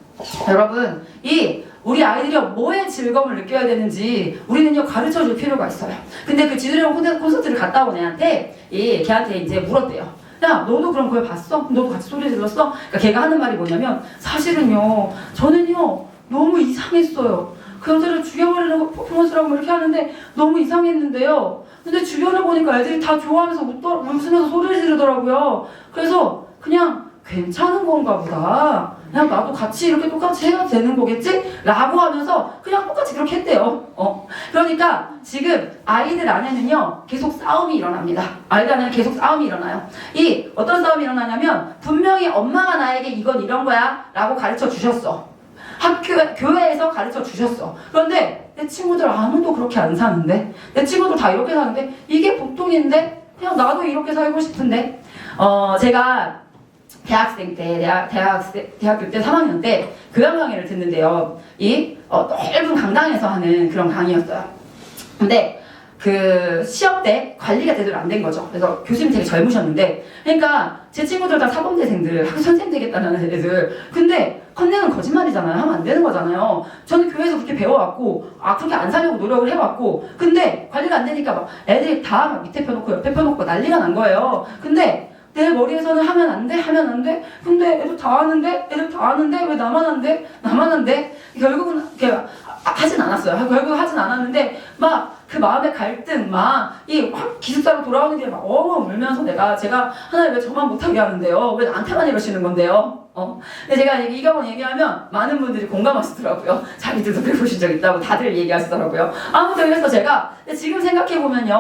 우리 아이들이 뭐에 즐거움을 느껴야 되는지 우리는요 가르쳐줄 필요가 있어요. 근데 그 G드래곤 콘서트를 갔다 온 애한테 걔한테 이제 물었대요. 야, 너도 그럼 그걸 봤어? 너도 같이 소리 질렀어? 그러니까 걔가 하는 말이 뭐냐면 사실은요 저는요 너무 이상했어요. 그 여자를 죽여버리는 퍼포먼스라고 이렇게 하는데 너무 이상했는데요. 근데 주변을 보니까 애들이 다 좋아하면서 웃으면서 소리를 지르더라고요. 그래서 그냥 괜찮은 건가 보다. 그냥 나도 같이 이렇게 똑같이 해야 되는 거겠지? 라고 하면서 그냥 똑같이 그렇게 했대요. 그러니까 지금 아이들 안에는요 계속 싸움이 일어납니다. 아이들 안에는 계속 싸움이 일어나요. 어떤 싸움이 일어나냐면 분명히 엄마가 나에게 이건 이런 거야 라고 가르쳐 주셨어. 교회에서 가르쳐 주셨어. 그런데 내 친구들 아무도 그렇게 안 사는데, 내 친구들 다 이렇게 사는데 이게 보통인데 그냥 나도 이렇게 살고 싶은데. 제가 대학생 때, 대학교 때 3학년 때 교양 강의를 듣는데요. 넓은 강당에서 하는 그런 강의였어요. 근데 그 시험 때 관리가 제대로 안 된 거죠. 그래서 교수님 되게 젊으셨는데, 그러니까 제 친구들 다 사범대생들, 학교 선생님 되겠다는 애들. 근데 컨닝은 거짓말이잖아요. 하면 안 되는 거잖아요. 저는 교회에서 그렇게 배워왔고, 그렇게 안 살려고 노력을 해왔고, 근데 관리가 안 되니까 막 애들이 다 막 밑에 펴놓고 옆에 펴놓고 난리가 난 거예요. 근데 내 머리에서는 하면 안 돼. 근데 애들 다 하는데 왜 나만 안 돼? 결국은 하진 않았어요. 결국 하진 않았는데 막 그 마음의 갈등, 확 기숙사로 돌아오는 길에 막 엉엉 울면서 제가 하나님 왜 저만 못하게 하는데요? 왜 나한테만 이러시는 건데요? 근데 제가 이거 얘기하면 많은 분들이 공감하시더라고요. 자기들도 그래보신 적 있다고 다들 얘기하시더라고요. 아무튼 그래서 제가 지금 생각해보면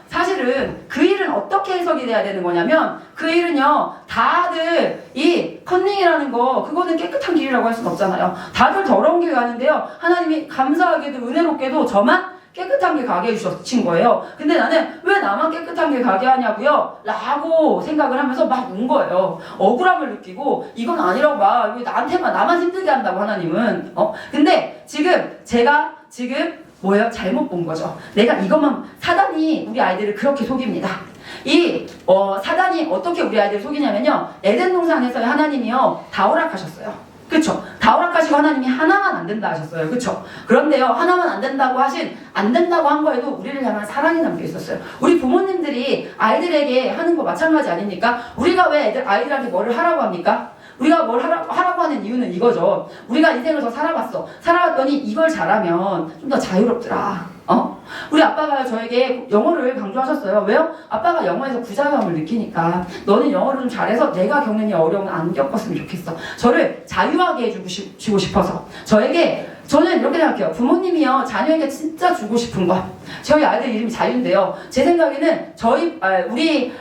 사실은 그 일은 어떻게 해석이 돼야 되는 거냐면, 그 일은요 다들 이 컨닝이라는 거 그거는 깨끗한 길이라고 할 수는 없잖아요. 다들 더러운 길 가는데요 하나님이 감사하게도 은혜롭게도 저만 깨끗한 길 가게 해주신 거예요. 근데 나는 왜 나만 깨끗한 길 가게 하냐고요? 라고 생각을 하면서 막 운 거예요. 억울함을 느끼고 이건 아니라고 봐. 왜 나만 힘들게 한다고 하나님은. 근데 제가 뭐예요? 잘못 본 거죠. 내가 이것만, 사단이 우리 아이들을 그렇게 속입니다. 사단이 어떻게 우리 아이들을 속이냐면요. 에덴 동산에서 하나님이요 다 허락하셨어요. 그쵸? 다 허락하시고 하나님이 하나만 안 된다 하셨어요. 그쵸? 그런데요, 하나만 안 된다고 한 거에도 우리를 향한 사랑이 담겨 있었어요. 우리 부모님들이 아이들에게 하는 거 마찬가지 아닙니까? 우리가 왜 아이들한테 뭐를 하라고 합니까? 우리가 뭘 하라고 하는 이유는 이거죠. 우리가 인생을 더 살아왔더니 이걸 잘하면 좀 더 자유롭더라. 우리 아빠가 저에게 영어를 강조하셨어요. 왜요? 아빠가 영어에서 부자감을 느끼니까 너는 영어를 좀 잘해서 내가 겪는 이 어려움을 안 겪었으면 좋겠어. 저를 자유하게 해주고 싶어서. 저는 이렇게 생각해요. 부모님이요 자녀에게 진짜 주고 싶은 것, 저희 아이들 이름이 자유인데요, 제 생각에는 우리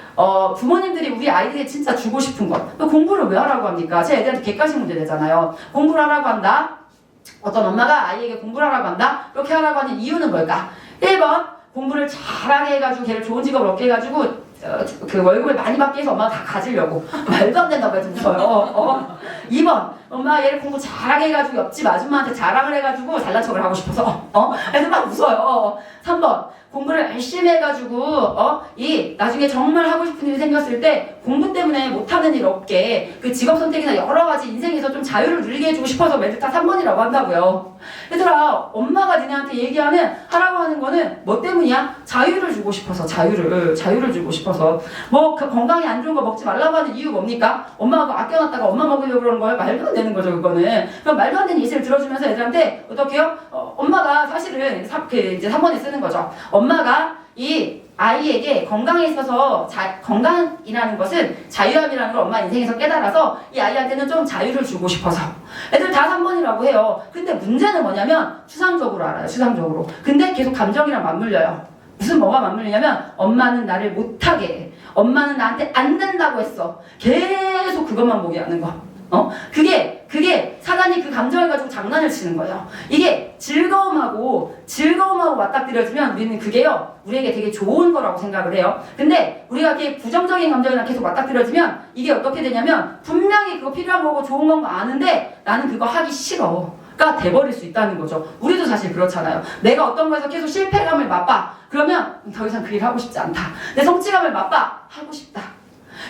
부모님들이 우리 아이들에게 진짜 주고 싶은 것. 공부를 왜 하라고 합니까? 제 애들한테 객관식 문제 내잖아요. 공부를 하라고 한다. 어떤 엄마가 아이에게 공부를 하라고 한다. 그렇게 하라고 하는 이유는 뭘까? 1번 공부를 잘하게 해가지고 걔를 좋은 직업을 얻게 해가지고 그 월급을 많이 받기 위해서 엄마가 다 가지려고. 말도 안 된다고 해서 웃어요. 2번, 엄마가 얘를 공부 잘하게 해가지고 옆집 아줌마한테 자랑을 해가지고 잘난 척을 하고 싶어서. 애들 막 웃어요. 3번, 공부를 열심히 해가지고 나중에 정말 하고 싶은 일이 생겼을 때 공부 때문에 못하는 일 없게 그 직업 선택이나 여러 가지 인생에서 좀 자유를 누리게 해주고 싶어서 애들 다 3번이라고 한다고요. 얘들아, 엄마가 니네한테 얘기하는 하라고 하는 거는 뭐 때문이야? 자유를 주고 싶어서. 자유를 주고 싶어서. 뭐 건강에 안 좋은 거 먹지 말라고 하는 이유 뭡니까? 엄마가 아껴놨다가 엄마 먹으려고 그러는 거예요? 말도 안 되는 거죠, 그거는. 그럼 말도 안 되는 예시를 들어주면서 애들한테 어떻게요? 엄마가 사실은 이제 3번에 쓰는 거죠. 엄마가 이 아이에게 건강에 있어서 건강이라는 것은 자유함이라는 걸 엄마 인생에서 깨달아서 이 아이한테는 좀 자유를 주고 싶어서. 애들 다 3번이라고 해요. 근데 문제는 뭐냐면 추상적으로 알아요. 추상적으로. 근데 계속 감정이랑 맞물려요. 무슨 뭐가 맞물리냐면 엄마는 나를 못하게 해. 엄마는 나한테 안 된다고 했어. 계속 그것만 보게 하는 거. 그게 사단이 그 감정을 가지고 장난을 치는 거예요. 이게 즐거움하고 맞닥뜨려지면 우리는 그게요, 우리에게 되게 좋은 거라고 생각을 해요. 근데 우리가 이렇게 부정적인 감정이랑 계속 맞닥뜨려지면 이게 어떻게 되냐면 분명히 그거 필요한 거고 좋은 건 거 아는데 나는 그거 하기 싫어. 가 돼버릴 수 있다는 거죠. 우리도 사실 그렇잖아요. 내가 어떤 거에서 계속 실패감을 맛봐. 그러면 더 이상 그 일 하고 싶지 않다. 내 성취감을 맛봐. 하고 싶다.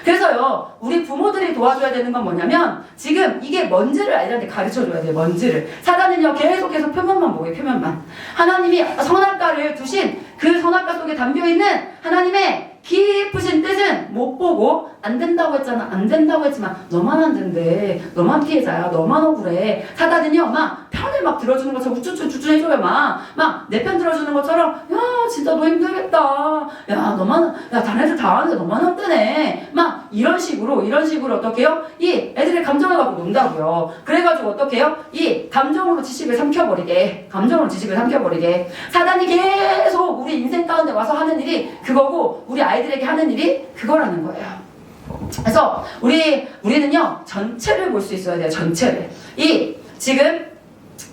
그래서요, 우리 부모들이 도와줘야 되는 건 뭐냐면 지금 이게 뭔지를 아이들한테 가르쳐줘야 돼요. 뭔지를. 사단은요, 계속 표면만 보게, 표면만. 하나님이 선악과를 두신 그 선악과 속에 담겨있는 하나님의 깊으신 뜻은 못 보고 안 된다고 했잖아. 안 된다고 했지만 너만 안 된대. 너만 피해자야. 너만 억울해. 사단은요, 막 편을 막 들어주는 것처럼 우쭈쭈쭈쭈 해줘요. 막 내 편 들어주는 것처럼 야 진짜 너 힘들겠다. 야 다른 애들 다 하는데 너만 힘드네. 막 이런 식으로 어떻게 해요? 이 애들의 감정을 갖고 논다고요. 그래가지고 어떻게 해요? 이 감정으로 지식을 삼켜버리게. 사단이 계속 우리 인생 가운데 와서 하는 일이 그거고 우리 아이들에게 하는 일이 그거라는 거예요. 그래서 우리는요, 전체를 볼 수 있어야 돼요. 전체를. 지금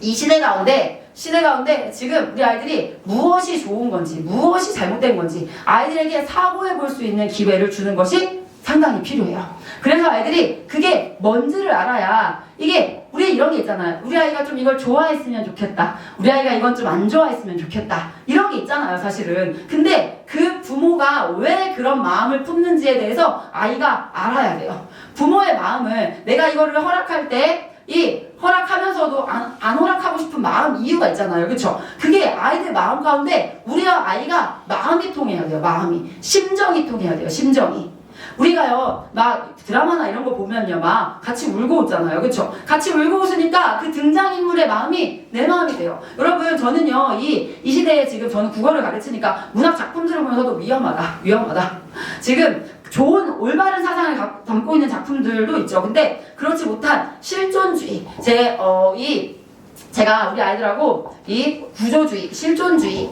이 시대 가운데 지금 우리 아이들이 무엇이 좋은 건지 무엇이 잘못된 건지 아이들에게 사고해 볼 수 있는 기회를 주는 것이 상당히 필요해요. 그래서 아이들이 그게 뭔지를 알아야 이게 우리 이런 게 있잖아요. 우리 아이가 좀 이걸 좋아했으면 좋겠다. 우리 아이가 이건 좀 안 좋아했으면 좋겠다. 이런 게 있잖아요, 사실은. 근데 그 부모가 왜 그런 마음을 품는지에 대해서 아이가 알아야 돼요. 부모의 마음을 내가 이거를 허락할 때 허락하면서도 안 허락하고 싶은 마음 이유가 있잖아요. 그쵸? 그게 아이들 마음 가운데 우리와 아이가 마음이 통해야 돼요. 심정이 통해야 돼요. 심정이. 우리가요, 막 드라마나 이런 거 보면요, 막 같이 울고 웃잖아요. 그쵸? 같이 울고 웃으니까 그 등장인물의 마음이 내 마음이 돼요. 여러분, 저는요, 이 시대에 지금 저는 국어를 가르치니까 문학 작품들을 보면서도 위험하다. 지금 좋은 올바른 사상을 담고 있는 작품들도 있죠. 근데 그렇지 못한 실존주의, 제가 우리 아이들하고 이 구조주의, 실존주의,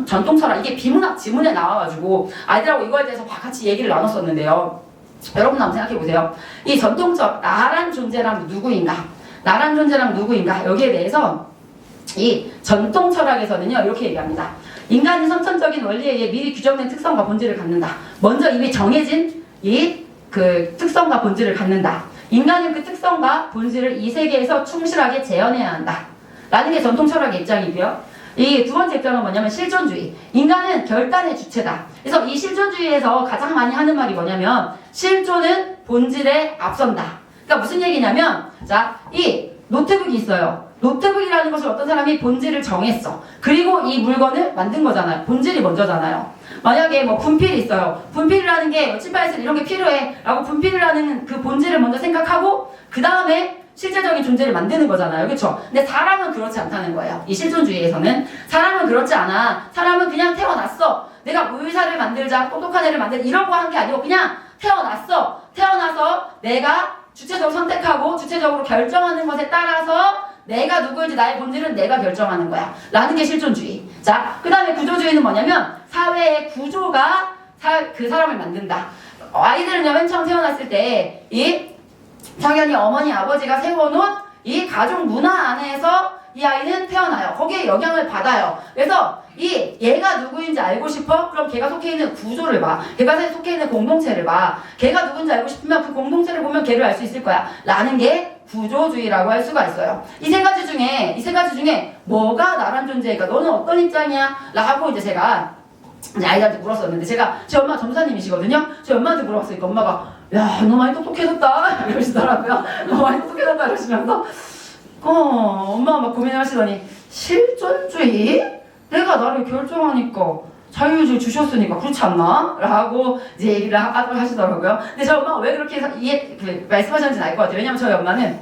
전통철학, 이게 비문학 지문에 나와가지고 아이들하고 이거에 대해서 같이 얘기를 나눴었는데요. 여러분 한번 생각해보세요. 이 전통적 나란 존재란 누구인가? 여기에 대해서 이 전통철학에서는요, 이렇게 얘기합니다. 인간은 선천적인 원리에 의해 미리 규정된 특성과 본질을 갖는다. 먼저 이미 정해진 그 특성과 본질을 갖는다. 인간은 그 특성과 본질을 이 세계에서 충실하게 재현해야 한다. 라는 게 전통철학의 입장이고요. 이 두 번째 입장은 뭐냐면 실존주의. 인간은 결단의 주체다. 그래서 이 실존주의에서 가장 많이 하는 말이 뭐냐면 실존은 본질에 앞선다. 그러니까 무슨 얘기냐면 이 노트북이 있어요. 노트북이라는 것을 어떤 사람이 본질을 정했어. 그리고 이 물건을 만든 거잖아요. 본질이 먼저잖아요. 만약에 뭐 분필이 있어요. 분필이라는 게 칠판에서 이런 게 필요해 라고 분필이라는 그 본질을 먼저 생각하고 그 다음에 실제적인 존재를 만드는 거잖아요. 그쵸? 근데 사람은 그렇지 않다는 거예요. 이 실존주의에서는. 사람은 그렇지 않아. 사람은 그냥 태어났어. 내가 의사를 만들자, 똑똑한 애를 만들자 이런 거 한 게 아니고 그냥 태어났어. 태어나서 내가 주체적으로 선택하고 주체적으로 결정하는 것에 따라서 내가 누구인지 나의 본질은 내가 결정하는 거야. 라는 게 실존주의. 자, 그 다음에 구조주의는 뭐냐면 사회의 구조가 그 사람을 만든다. 아이들은요, 맨 처음 태어났을 때 당연히 어머니, 아버지가 세워놓은 이 가족 문화 안에서 이 아이는 태어나요. 거기에 영향을 받아요. 그래서 얘가 누구인지 알고 싶어? 그럼 걔가 속해 있는 구조를 봐. 걔가 속해 있는 공동체를 봐. 걔가 누군지 알고 싶으면 그 공동체를 보면 걔를 알 수 있을 거야. 라는 게 구조주의라고 할 수가 있어요. 이 세 가지 중에 뭐가 나란 존재일까? 너는 어떤 입장이야? 라고 이제 제가 이제 아이들한테 물었었는데, 제 엄마 전도사님이시거든요. 제 엄마한테 물어봤으니까 엄마가 야, 너 많이 똑똑해졌다 이러시더라고요. 너 많이 똑똑해졌다 이러시면서 엄마가 막 고민을 하시더니, 실존주의? 내가 나를 결정하니까 자유주의 주셨으니까 그렇지 않나? 라고 이제 얘기를 하시더라고요. 근데 저희 엄마가 왜 그렇게 말씀하셨는지는 알 것 같아요. 왜냐면 저희 엄마는,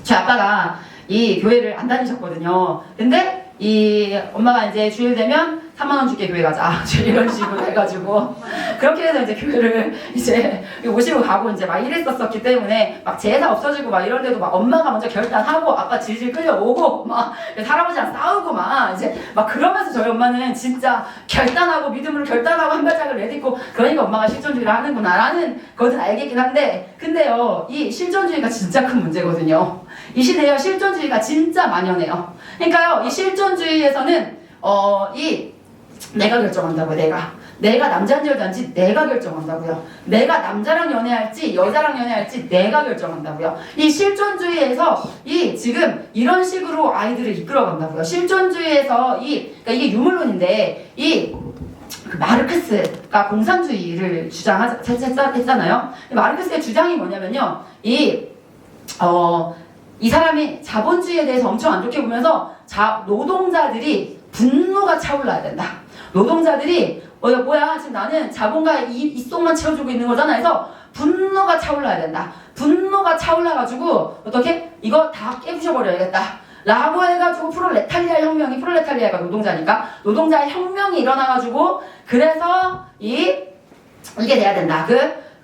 저희 아빠가 이 교회를 안 다니셨거든요. 근데 이 엄마가 이제 주일 되면 3만원 줄게 교회 가자. 이런 식으로 해가지고. 그렇게 해서 이제 교회를 이제 모시고 가고 이제 막 이랬었기 때문에 막 제사 없어지고 막 이런 데도 막 엄마가 먼저 결단하고 아빠 질질 끌려오고 막 할아버지랑 싸우고 막 이제 막 그러면서 저희 엄마는 진짜 결단하고 믿음으로 결단하고 한 발짝을 내딛고, 그러니까 엄마가 실존주의를 하는구나 라는 것은 알겠긴 한데, 근데요, 이 실존주의가 진짜 큰 문제거든요. 이 시대에 실존주의가 진짜 만연해요. 그러니까요, 이 실존주의에서는 내가 결정한다고요. 내가 남자인지 여자인지 내가 결정한다고요. 내가 남자랑 연애할지 여자랑 연애할지 내가 결정한다고요. 이 실존주의에서 지금 이런 식으로 아이들을 이끌어간다고요. 실존주의에서 그러니까 이게 유물론인데, 그 마르크스가 공산주의를 주장했잖아요. 마르크스의 주장이 뭐냐면요, 이 사람이 자본주의에 대해서 엄청 안 좋게 보면서 노동자들이 분노가 차올라야 된다. 노동자들이 뭐야 지금 나는 자본가의 이 속만 채워주고 있는 거잖아. 그래서 분노가 차올라야 된다. 분노가 차올라가지고 어떻게 이거 다 깨부셔버려야겠다 라고 해가지고 프롤레타리아가 노동자니까 노동자의 혁명이 일어나가지고, 그래서 이게 돼야 된다.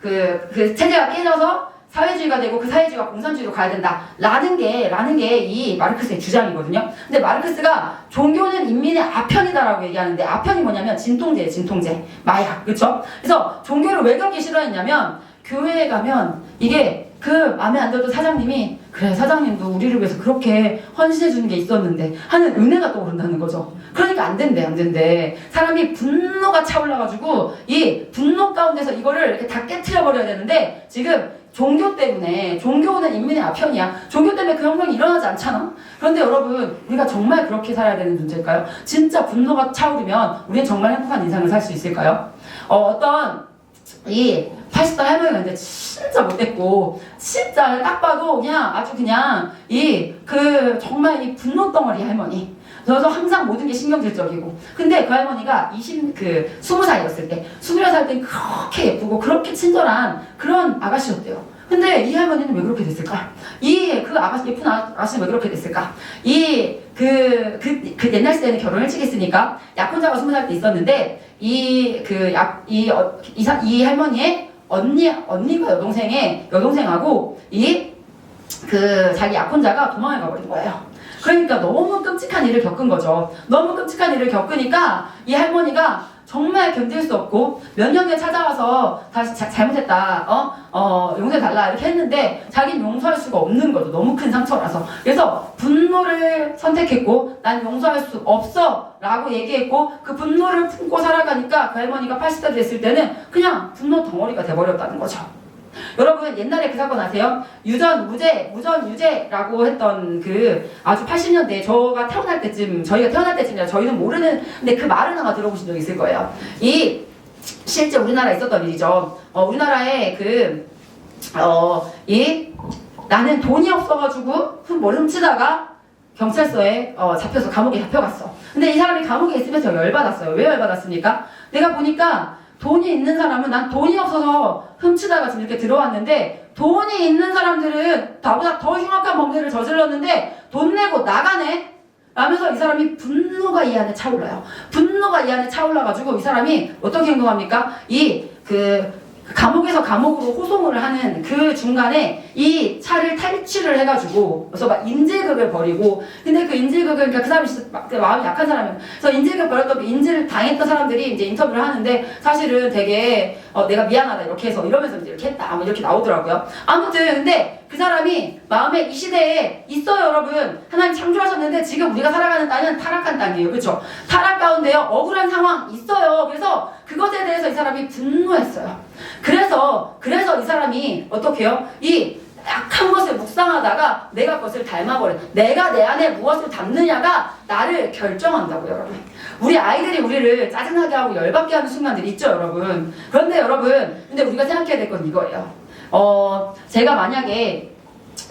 그 체제가 깨져서 사회주의가 되고 그 사회주의가 공산주의로 가야 된다 라는 게 이 마르크스의 주장이거든요. 근데 마르크스가 종교는 인민의 아편이다라고 얘기하는데, 아편이 뭐냐면 진통제예요. 진통제, 마약, 그쵸? 그래서 종교를 왜 그렇게 싫어했냐면, 교회에 가면 이게 마음에 안 들던 사장님이, 그래 사장님도 우리를 위해서 그렇게 헌신해 주는 게 있었는데 하는 은혜가 떠오른다는 거죠. 그러니까 안 된대. 사람이 분노가 차올라가지고 이 분노 가운데서 이거를 이렇게 다 깨트려 버려야 되는데, 지금 종교 때문에, 종교는 인민의 아편이야. 종교 때문에 그 혁명이 일어나지 않잖아. 그런데 여러분, 우리가 정말 그렇게 살아야 되는 존재일까요? 진짜 분노가 차오르면 우리는 정말 행복한 인생을 살 수 있을까요? 어떤 80대 할머니가 있는데 진짜 못됐고, 진짜 딱 봐도 아주 정말 이 분노 덩어리 할머니. 그래서 항상 모든 게 신경질적이고, 근데 그 할머니가 20살이었을 때, 26살 때 그렇게 예쁘고 그렇게 친절한 그런 아가씨였대요. 근데 이 할머니는 왜 그렇게 됐을까? 예쁜 아가씨는 왜 그렇게 됐을까? 옛날 시대에는 결혼을 일찍 했으니까 약혼자가 20살 때 있었는데, 이 할머니의 언니가 여동생하고 자기 약혼자가 도망을 가버린 거예요. 그러니까 너무 끔찍한 일을 겪은 거죠. 너무 끔찍한 일을 겪으니까 이 할머니가 정말 견딜 수 없고 몇 년 뒤에 찾아와서 다시 잘못했다, 용서해달라 이렇게 했는데 자기는 용서할 수가 없는 거죠. 너무 큰 상처라서. 그래서 분노를 선택했고, 난 용서할 수 없어 라고 얘기했고, 그 분노를 품고 살아가니까 그 할머니가 80대 됐을 때는 그냥 분노 덩어리가 돼버렸다는 거죠. 여러분, 옛날에 그 사건 아세요? 무전 유죄라고 했던 아주 80년대 저희가 태어날 때쯤이라 저희는 모르는, 근데 그 말은 아마 들어보신 적 있을 거예요. 실제 우리나라에 있었던 일이죠. 우리나라에 나는 돈이 없어가지고 뭘 훔치다가 경찰서에 잡혀서 감옥에 잡혀갔어. 근데 이 사람이 감옥에 있으면서 열받았어요. 왜 열받았습니까? 내가 보니까 돈이 있는 사람은, 난 돈이 없어서 훔치다가 지금 이렇게 들어왔는데, 돈이 있는 사람들은 나보다 더 흉악한 범죄를 저질렀는데 돈 내고 나가네? 라면서 이 사람이 분노가 이 안에 차올라요. 분노가 이 안에 차올라가지고 이 사람이 어떻게 행동합니까? 감옥에서 감옥으로 호송을 하는 그 중간에 이 차를 탈취를 해가지고, 그래서 막 인질극을 벌이고, 근데 그 인질극을, 그러니까 그 사람이 진짜 마음이 약한 사람이에요. 그래서 인질극 벌였던 인질을 당했던 사람들이 이제 인터뷰를 하는데, 사실은 되게, 내가 미안하다, 이렇게 해서, 이러면서 이제 이렇게 했다, 뭐 이렇게 나오더라고요. 아무튼, 근데 그 사람이 마음에 이 시대에 있어요, 여러분. 하나님 창조하셨는데 지금 우리가 살아가는 땅은 타락한 땅이에요. 그렇죠? 타락 가운데요. 억울한 상황 있어요. 그래서 그것에 대해서 이 사람이 분노했어요. 그래서 이 사람이 어떻게 해요? 이 약한 것을 묵상하다가 내가 그것을 닮아버려. 내가 내 안에 무엇을 담느냐가 나를 결정한다고요, 여러분. 우리 아이들이 우리를 짜증나게 하고 열받게 하는 순간들이 있죠, 여러분. 그런데 여러분, 근데 우리가 생각해야 될 건 이거예요. 제가 만약에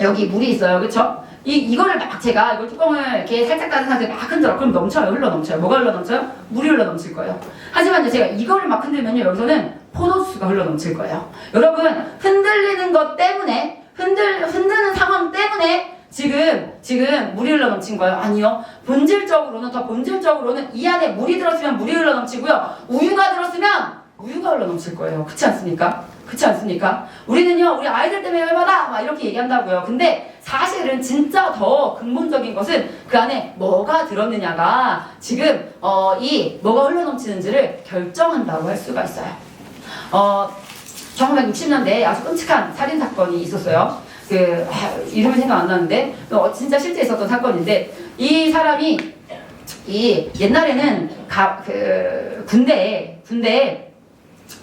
여기 물이 있어요, 그쵸? 이거를 막 제가 이걸 뚜껑을 이렇게 살짝 닫은 상태에 막 흔들어. 그럼 넘쳐요, 흘러 넘쳐요. 뭐가 흘러 넘쳐요? 물이 흘러 넘칠 거예요. 하지만 제가 이거를 막 흔들면요, 여기서는 포도주스가 흘러 넘칠 거예요. 여러분, 흔들리는 것 때문에 흔드는 상황 때문에 지금 물이 흘러 넘친 거예요? 아니요. 본질적으로는 이 안에 물이 들었으면 물이 흘러 넘치고요. 우유가 들었으면 우유가 흘러 넘칠 거예요. 그렇지 않습니까? 그렇지 않습니까? 우리는요, 우리 아이들 때문에 열받아! 막 이렇게 얘기한다고요. 근데 사실은 진짜 더 근본적인 것은 그 안에 뭐가 들었느냐가 지금 뭐가 흘러 넘치는지를 결정한다고 할 수가 있어요. 1960년대에 아주 끔찍한 살인사건이 있었어요. 이름이 생각 안 나는데, 진짜 실제 있었던 사건인데, 이 사람이, 옛날에는 군대에,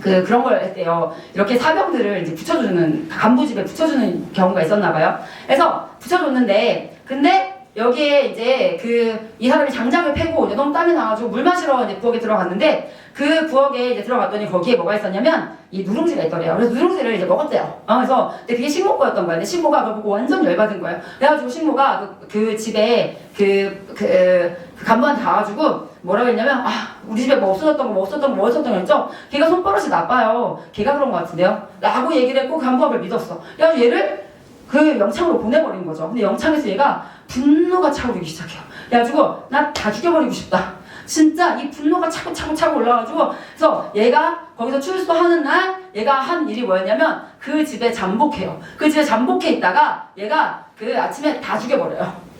그런 걸 했대요. 이렇게 사병들을 이제 붙여주는, 간부집에 붙여주는 경우가 있었나봐요. 그래서 붙여줬는데, 근데 여기에 이제 이 사람이 장작을 패고 이제 너무 땀이 나가지고 물 마시러 이제 부엌에 들어갔는데 그 부엌에 이제 들어갔더니 거기에 뭐가 있었냐면 이 누룽지가 있더래요. 그래서 누룽지를 이제 먹었대요. 그래서 근데 그게 식모과였던 거야. 근데 식모가 그걸 보고 완전 열받은 거예요. 그래가지고 식모가 그 집에 그 간부한테 가가지고 뭐라고 했냐면 우리 집에 뭐 없어졌던 거 했죠? 걔가 손버릇이 나빠요. 걔가 그런 거 같은데요? 라고 얘기를 했고 간부가 그걸 믿었어. 그래가지고 얘를 그 영창으로 보내버린 거죠. 근데 영창에서 얘가 분노가 차오르기 시작해요. 그래가지고 나 다 죽여버리고 싶다. 진짜 이 분노가 차고 올라가지고 그래서 얘가 거기서 출소하는 날 얘가 한 일이 뭐였냐면 그 집에 잠복해요. 그 집에 잠복해 있다가 얘가 그 아침에 다 죽여버려요.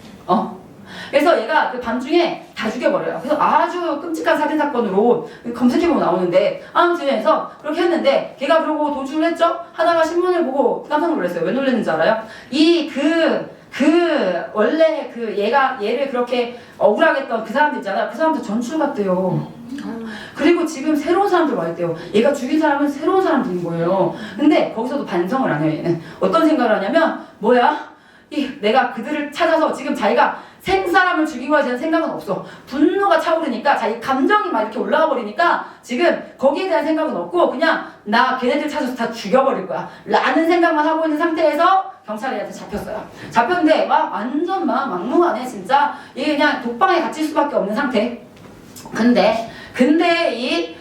그래서 얘가 그 밤중에 다 죽여버려요. 그래서 아주 끔찍한 살인사건으로 검색해보면 나오는데 아무튼 해서 그렇게 했는데 걔가 그러고 도주를 했죠? 하다가 신문을 보고 깜짝 놀랐어요. 왜 놀랐는지 알아요? 원래 얘를 그렇게 억울하게 했던 그 사람들 있잖아요. 그 사람들 전출 갔대요. 그리고 지금 새로운 사람들 와 있대요. 얘가 죽인 사람은 새로운 사람들인 거예요. 근데 거기서도 반성을 안 해요, 얘는. 어떤 생각을 하냐면, 내가 그들을 찾아서 지금 자기가 생사람을 죽인 거에 대한 생각은 없어. 분노가 차오르니까 자기 감정이 막 이렇게 올라와 버리니까 지금 거기에 대한 생각은 없고 그냥 나 걔네들 찾아서 다 죽여버릴 거야 라는 생각만 하고 있는 상태에서 경찰한테 잡혔어요. 잡혔는데 완전 막무가내 진짜 이게 그냥 독방에 갇힐 수밖에 없는 상태. 근데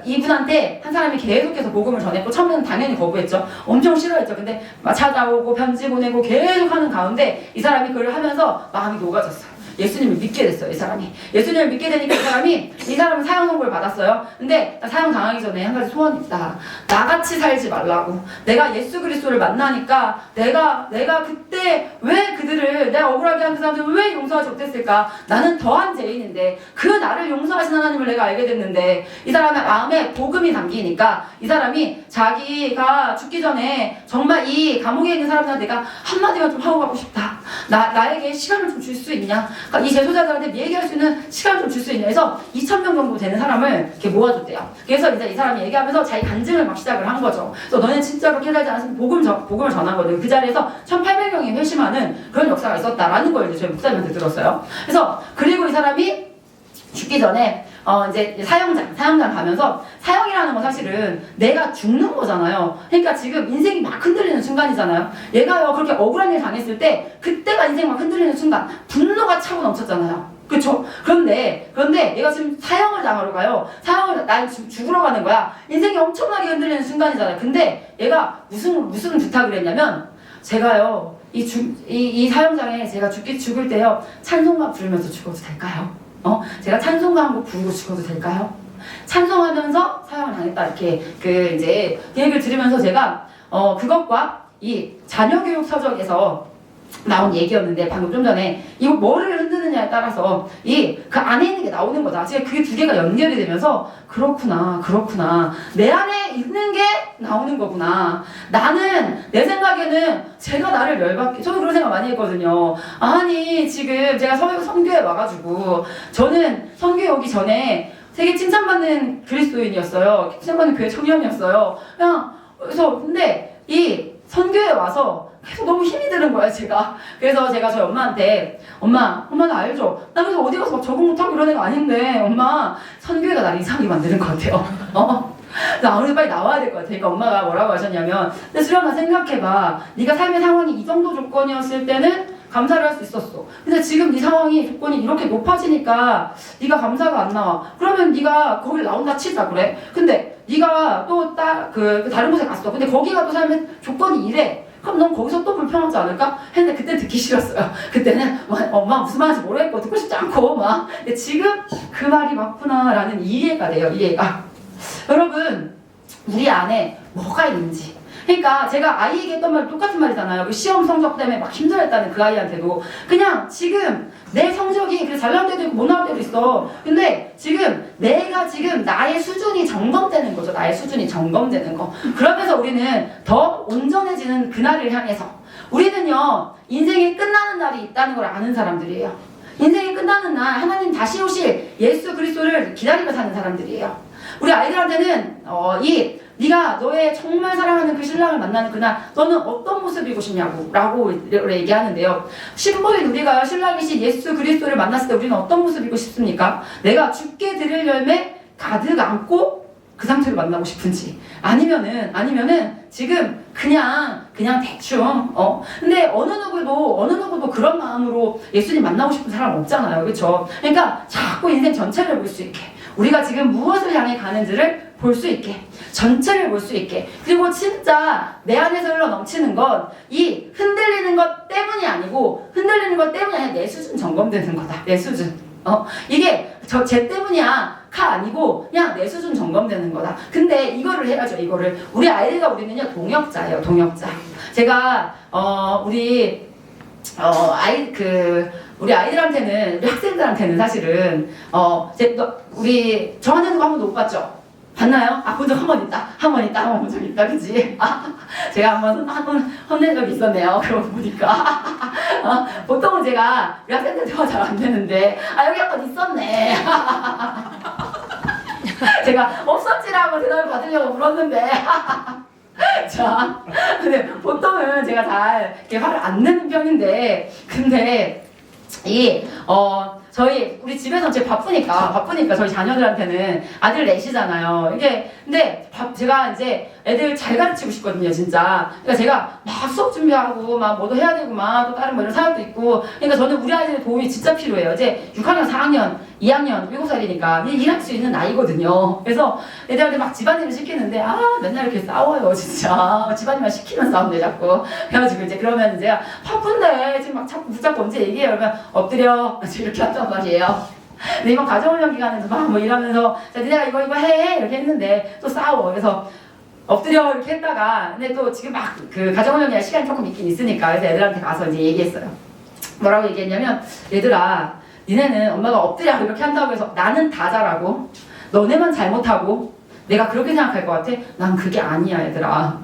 이분한테 한 사람이 계속해서 복음을 전했고 처음에는 당연히 거부했죠. 엄청 싫어했죠. 근데 찾아오고 편지 보내고 계속 하는 가운데 이 사람이 그걸 하면서 마음이 녹아졌어요. 예수님을 믿게 됐어요, 이 사람이. 예수님을 믿게 되니까 이 사람은 사형 선고를 받았어요. 근데 사형 당하기 전에 한 가지 소원이 있다. 나같이 살지 말라고. 내가 예수 그리스도를 만나니까 내가 그때 왜 내가 억울하게 한 그 사람들을 왜 용서하지 못했을까? 나는 더한 죄인인데 그 나를 용서하신 하나님을 내가 알게 됐는데 이 사람의 마음에 복음이 담기니까 이 사람이 자기가 죽기 전에 정말 이 감옥에 있는 사람들한테 내가 한마디만 좀 하고 가고 싶다. 나에게 시간을 좀 줄 수 있냐? 이 재소자들한테 얘기할 수 있는 시간을 좀 줄 수 있냐 해서 2,000명 정도 되는 사람을 이렇게 모아줬대요. 그래서 이제 이 사람이 얘기하면서 자기 간증을 막 시작을 한 거죠. 그래서 너네 진짜로 깨달지 않았으면 복음을 전하거든. 그 자리에서 1,800명이 회심하는 그런 역사가 있었다라는 걸 이제 저희 목사님한테 들었어요. 그리고 이 사람이 죽기 전에 이제 사형장 가면서 사형이라는 건 사실은 내가 죽는 거잖아요. 그러니까 지금 인생이 막 흔들리는 순간이잖아요. 얘가요 그렇게 억울한 일 당했을 때 그때가 인생 막 흔들리는 순간 분노가 차고 넘쳤잖아요. 그쵸? 그런데 얘가 지금 사형을 당하러 가요. 난 지금 죽으러 가는 거야. 인생이 엄청나게 흔들리는 순간이잖아요. 근데 얘가 무슨 부탁을 했냐면 제가요 이 사형장에 제가 죽을 때요 찬송가 부르면서 죽어도 될까요? 제가 찬송가 한 곡 부르고 죽어도 될까요? 찬송하면서 사형을 당했다 이렇게 이제 그 얘기를 들으면서 제가 그것과 이 자녀교육 서적에서 나온 얘기였는데 방금 좀 전에 이거 뭐를 흔드느냐 하느냐에 따라서 이 그 안에 있는 게 나오는 거다. 지금 그게 두 개가 연결이 되면서 그렇구나 내 안에 있는 게 나오는 거구나. 나는 내 생각에는 제가 나를 열받게, 저도 그런 생각 많이 했거든요. 아니 지금 제가 선교에 와가지고 저는 선교에 오기 전에 되게 칭찬받는 그리스도인이었어요. 칭찬받는 교회 청년이었어요. 그냥 그래서 근데 이 선교에 와서 계속 너무 힘이 드는 거야 제가. 그래서 제가 저희 엄마한테 엄마 나 알죠? 나 그래서 어디 가서 막 적응 못하고 이런 애가 아닌데 엄마 선교회가 나를 이상하게 만드는 것 같아요. 나 아무래도 빨리 나와야 될 것 같아. 그러니까 엄마가 뭐라고 하셨냐면 근데 수련아 생각해봐. 네가 삶의 상황이 이 정도 조건이었을 때는 감사를 할 수 있었어. 근데 지금 네 상황이 조건이 이렇게 높아지니까 네가 감사가 안 나와. 그러면 네가 거길 나온다 치자 그래. 근데 네가 또 다른 곳에 갔어. 근데 거기가 또 삶의 조건이 이래. 그럼 넌 거기서 또 불편하지 않을까? 했는데 그때 듣기 싫었어요. 그때는 엄마 무슨 말인지 모르겠고 듣고 싶지 않고 막. 근데 지금 그 말이 맞구나라는 이해가 돼요. 이해가. 여러분 우리 안에 뭐가 있는지. 그러니까 제가 아이에게 했던 말 똑같은 말이잖아요. 그 시험 성적 때문에 막 힘들어했다는 그 아이한테도 그냥 지금 내 성적이 그래 잘 나올 때도 있고 못 나올 때도 있어. 근데 지금 내가 지금 나의 수준이 점검되는 거죠. 나의 수준이 점검되는 거. 그러면서 우리는 더 온전해지는 그날을 향해서 우리는요 인생이 끝나는 날이 있다는 걸 아는 사람들이에요. 인생이 끝나는 날 하나님 다시 오실 예수 그리스도를 기다리며 사는 사람들이에요. 우리 아이들한테는 네가 너의 정말 사랑하는 그 신랑을 만나는 그날 너는 어떤 모습이고 싶냐고 라고 얘기하는데요. 신부인 우리가 신랑이신 예수 그리스도를 만났을 때 우리는 어떤 모습이고 싶습니까? 내가 죽게 드릴 열매 가득 안고 그 상태로 만나고 싶은지 아니면은 지금 그냥 대충 근데 어느 누구도 그런 마음으로 예수님 만나고 싶은 사람 없잖아요. 그렇죠? 그러니까 자꾸 인생 전체를 볼 수 있게 우리가 지금 무엇을 향해 가는지를 볼 수 있게 전체를 볼 수 있게 그리고 진짜 내 안에서 흘러 넘치는 건 이 흔들리는 것 때문이 아니고 내 수준 점검되는 거다. 내 수준 이게 쟤 때문이야 카 아니고 그냥 내 수준 점검되는 거다. 근데 이거를 해야죠. 이거를 우리 우리는요 동역자예요. 동역자. 제가 우리 아이들한테는 우리 학생들한테는 사실은 우리 정한혜 누가 한 번도 못 봤죠? 봤나요? 본 적 한 번 있다. 한 번 본 적 있다. 그치? 제가 한 번 혼낸 적이 있었네요. 그러고 보니까. 보통은 제가 우리 학생들 대화 잘 안 되는데, 여기 한 번 있었네. 제가 없었지라고 대답을 받으려고 물었는데. 자, 근데 보통은 제가 잘 이렇게 화를 안 내는 편인데, 근데, 우리 집에서 제가 바쁘니까 저희 자녀들한테는 아들 넷이잖아요. 근데 제가 이제 애들 잘 가르치고 싶거든요, 진짜. 그러니까 제가 막 수업 준비하고 막 뭐도 해야 되고 막 또 다른 뭐 이런 사역도 있고. 그러니까 저는 우리 아이들의 도움이 진짜 필요해요. 이제 6학년, 4학년, 2학년, 7살이니까 일할 수 있는 나이거든요. 그래서 애들한테 막 집안일을 시키는데 맨날 이렇게 싸워요, 진짜. 집안일만 시키면 싸운대 자꾸. 그래가지고 이제 그러면 제가 바쁜데 지금 막 자꾸 붙잡고 언제 얘기해요. 그러면 엎드려 이렇게 한단 말이에요. 근데 이번 가정훈련 기간에도 막 뭐 일하면서 자 니네가 이거 해 이렇게 했는데 또 싸워. 그래서 엎드려 이렇게 했다가 근데 또 지금 막 그 가정훈련 시간이 조금 있긴 있으니까 그래서 애들한테 가서 이제 얘기했어요. 뭐라고 얘기했냐면 얘들아 니네는 엄마가 엎드려 이렇게 한다고 해서 나는 다 잘하고 너네만 잘못하고 내가 그렇게 생각할 것 같아? 난 그게 아니야 얘들아.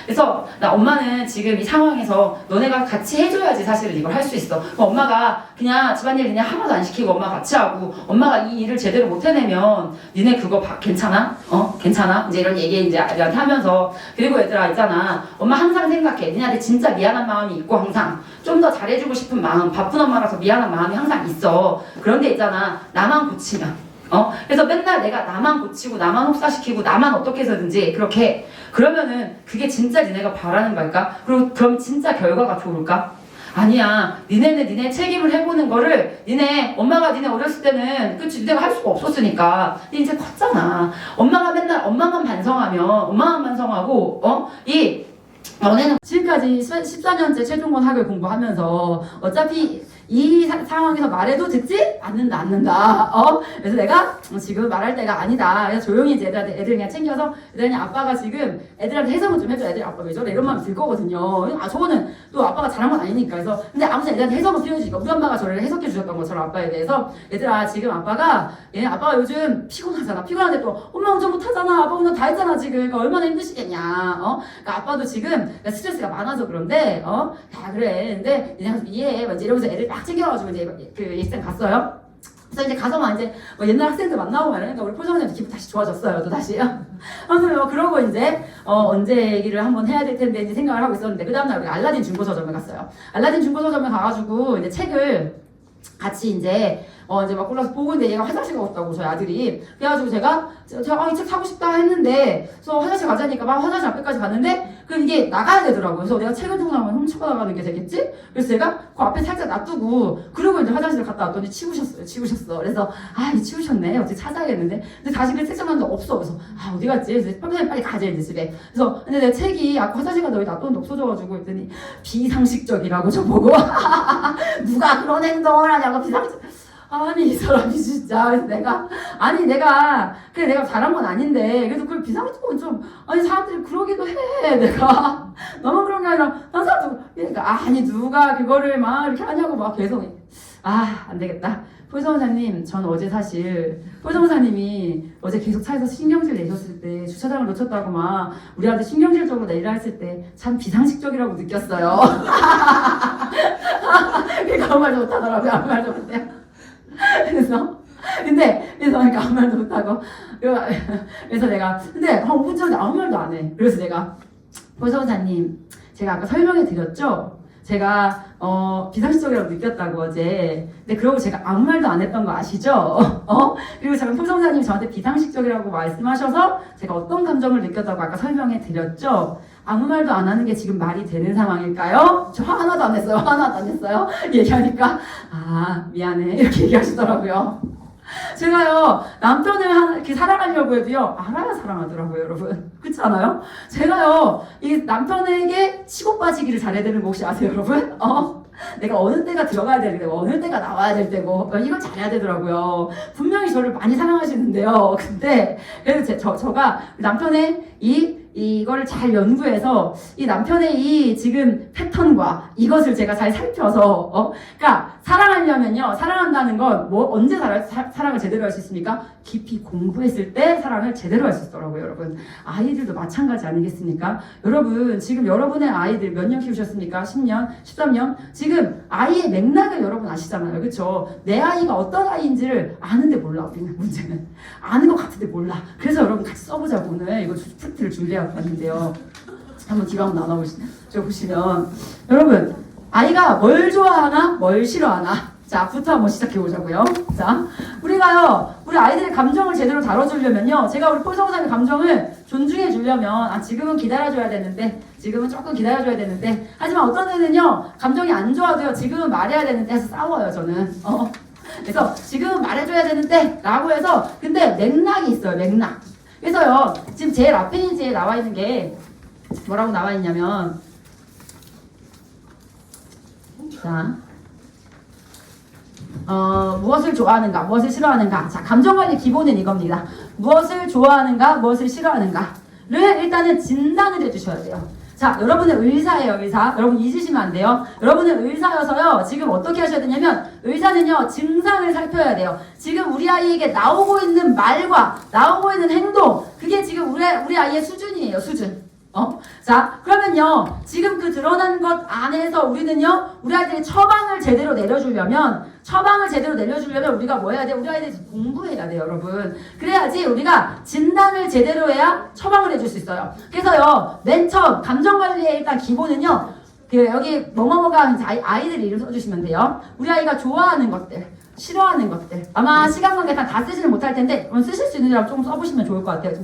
그래서 나 엄마는 지금 이 상황에서 너네가 같이 해줘야지 사실은 이걸 할 수 있어. 엄마가 그냥 집안일 그냥 하나도 안 시키고 엄마 같이 하고 엄마가 이 일을 제대로 못 해내면 니네 그거 괜찮아? 괜찮아? 이제 이런 얘기 이제 아이한테 하면서 그리고 얘들아 있잖아. 엄마 항상 생각해. 니네한테 진짜 미안한 마음이 있고 항상 좀 더 잘해주고 싶은 마음 바쁜 엄마라서 미안한 마음이 항상 있어. 그런데 있잖아. 나만 고치면 그래서 맨날 내가 나만 고치고 나만 혹사시키고 나만 어떻게 해서든지 그렇게 그러면은 그게 진짜 니네가 바라는 걸까? 그럼 진짜 결과가 좋을까? 아니야. 니네는 니네 책임을 해보는 거를 엄마가 니네 어렸을 때는 그치 니네가 할 수가 없었으니까 이제 컸잖아. 엄마가 맨날 엄마만 반성하고 너네는 지금까지 14년째 최종권 학을 공부하면서 어차피 이 상황에서 말해도 듣지 않는다. 그래서 내가 지금 말할 때가 아니다. 그래서 조용히 이제 애들 그냥 챙겨서 애들이 아빠가 지금 애들한테 해석을 좀 해줘. 애들이 아빠 왜 저래? 이런 마음이 들 거거든요. 저거는 또 아빠가 잘한 건 아니니까. 그래서 근데 아무튼 애들한테 해석을 필요해주니까 우리 엄마가 저를 해석해 주셨던 것처럼 아빠에 대해서 얘들아 지금 아빠가 요즘 피곤하잖아. 피곤한데 또 엄마 운전 못하잖아. 아빠 운전 다 했잖아 지금. 그러니까 얼마나 힘드시겠냐. 그러니까 아빠도 지금 스트레스가 많아서 그런데 야 그래. 근데 그냥 이해해. 이제 이러면서 애들 막 챙겨가지고 이제 그 일생 갔어요. 그래서 이제 가서만 이제 옛날 학생들 만나고 말하니까 우리 포정선생님 기분 다시 좋아졌어요. 또 다시. 아무튼 그러고 이제 언제 얘기를 한번 해야 될 텐데 이제 생각을 하고 있었는데 그 다음날 우리 알라딘 중고서점에 갔어요. 알라딘 중고서점에 가가지고 이제 책을 같이 이제 막 골라서 보고 있는데 얘가 화장실 갔다고 저희 아들이. 그래가지고 제가 이 책 사고 싶다 했는데 그래서 화장실 가자니까 막 화장실 앞에까지 갔는데 그 이게 나가야 되더라고요. 그래서 내가 책을 두고 나면 훔치고 나가는 게 되겠지? 그래서 제가 그 앞에 살짝 놔두고 그리고 이제 화장실을 갔다 왔더니 치우셨어. 그래서 이 치우셨네. 어떻게 찾아야겠는데. 근데 다시 그 책 찾았는데 없어. 그래서 어디 갔지? 그래서 선생님 빨리 가자 이제 집에. 그래서 근데 내 책이 아까 화장실 갔다 여기 놔뒀는데 없어져가지고 했더니 비상식적이라고 저보고 누가 그런 행동을 하냐고 비상식. 아니 이 사람이 진짜. 그래서 내가 그래 내가 잘한 건 아닌데 그래도 그걸 비상식적은 좀 사람들이 그러기도 해. 내가 너무 그런 게 아니라 난 사람도 그러니까 아니 누가 그거를 막 이렇게 하냐고 막 계속 안 되겠다. 폴성사님, 전 어제 사실 폴성사님이 어제 계속 차에서 신경질 내셨을 때 주차장을 놓쳤다고 막 우리 아들 신경질적으로 내리라 했을 때 참 비상식적이라고 느꼈어요. 그러니까 아무 말도 못하더라고요. 아무 말도 못해요. 그래서 그러니까 아무 말도 못하고 그래서 내가 근데 한 5분 전에 아무 말도 안 해. 그래서 내가 폴성사님 제가 아까 설명해 드렸죠? 제가 비상식적이라고 느꼈다고 어제. 근데 그러고 제가 아무 말도 안 했던 거 아시죠? 그리고 제가 포성사님이 저한테 비상식적이라고 말씀하셔서 제가 어떤 감정을 느꼈다고 아까 설명해 드렸죠? 아무 말도 안 하는 게 지금 말이 되는 상황일까요? 저 하나도 안 했어요. 얘기하니까 미안해 이렇게 얘기하시더라고요. 제가요 남편을 이렇게 사랑하려고 해도요 알아야 사랑하더라고요 여러분. 그렇지 않아요? 제가요 이 남편에게 치고 빠지기를 잘해야 되는 거 혹시 아세요 여러분? 내가 어느 때가 들어가야 될 때고 어느 때가 나와야 될 때고 이걸 잘해야 되더라고요. 분명히 저를 많이 사랑하시는데요. 근데 그래서 저가 남편의 이거를 잘 연구해서 이 남편의 이 지금 패턴과 이것을 제가 잘 살펴서 그러니까 사랑하려면요 사랑한다는 건 언제 사랑을 제대로 할 수 있습니까? 깊이 공부했을 때 사랑을 제대로 할 수 있더라고요 여러분. 아이들도 마찬가지 아니겠습니까? 여러분 지금 여러분의 아이들 몇 년 키우셨습니까? 10년? 13년? 지금 아이의 맥락을 여러분 아시잖아요. 그렇죠? 내 아이가 어떤 아이인지를 아는데 몰라. 우리는 문제는 아는 것 같은데 몰라. 그래서 여러분 같이 써보자고 오늘 이거 프로젝트를 준비하고 왔는데요. 한번 뒤로 한번 나눠보시면 여러분 아이가 뭘 좋아하나 뭘 싫어하나 자부터 한번 시작해보자고요. 자 우리가요 우리 아이들의 감정을 제대로 다뤄주려면요 제가 우리 폴성사의 감정을 존중해주려면 지금은 기다려줘야 되는데 지금은 조금 기다려줘야 되는데 하지만 어떤 애는요 감정이 안 좋아도요 지금은 말해야 되는데 해서 싸워요 저는. 그래서 지금은 말해줘야 되는데 라고 해서 근데 맥락이 있어요. 맥락. 그래서요 지금 제일 앞에 페이지에 나와 있는 게 뭐라고 나와 있냐면 자 무엇을 좋아하는가, 무엇을 싫어하는가. 자, 감정관리 기본은 이겁니다. 무엇을 좋아하는가, 무엇을 싫어하는가를 일단은 진단을 해주셔야 돼요. 자, 여러분은 의사예요, 의사. 여러분 잊으시면 안 돼요. 여러분은 의사여서요, 지금 어떻게 하셔야 되냐면, 의사는요, 증상을 살펴야 돼요. 지금 우리 아이에게 나오고 있는 말과 나오고 있는 행동, 그게 지금 우리 아이의 수준이에요, 수준. 자, 그러면요, 지금 그 드러난 것 안에서 우리는요, 우리 아이들의 처방을 제대로 내려주려면 우리가 뭐 해야 돼요? 우리 아이들이 공부해야 돼요, 여러분. 그래야지 우리가 진단을 제대로 해야 처방을 해줄 수 있어요. 그래서요, 맨 처음, 감정관리의 일단 기본은요, 여기 뭐뭐뭐가 아이들 이름 써주시면 돼요. 우리 아이가 좋아하는 것들, 싫어하는 것들. 아마 시간 관계상 다 쓰지는 못할 텐데, 쓰실 수 있는 대로 조금 써보시면 좋을 것 같아요.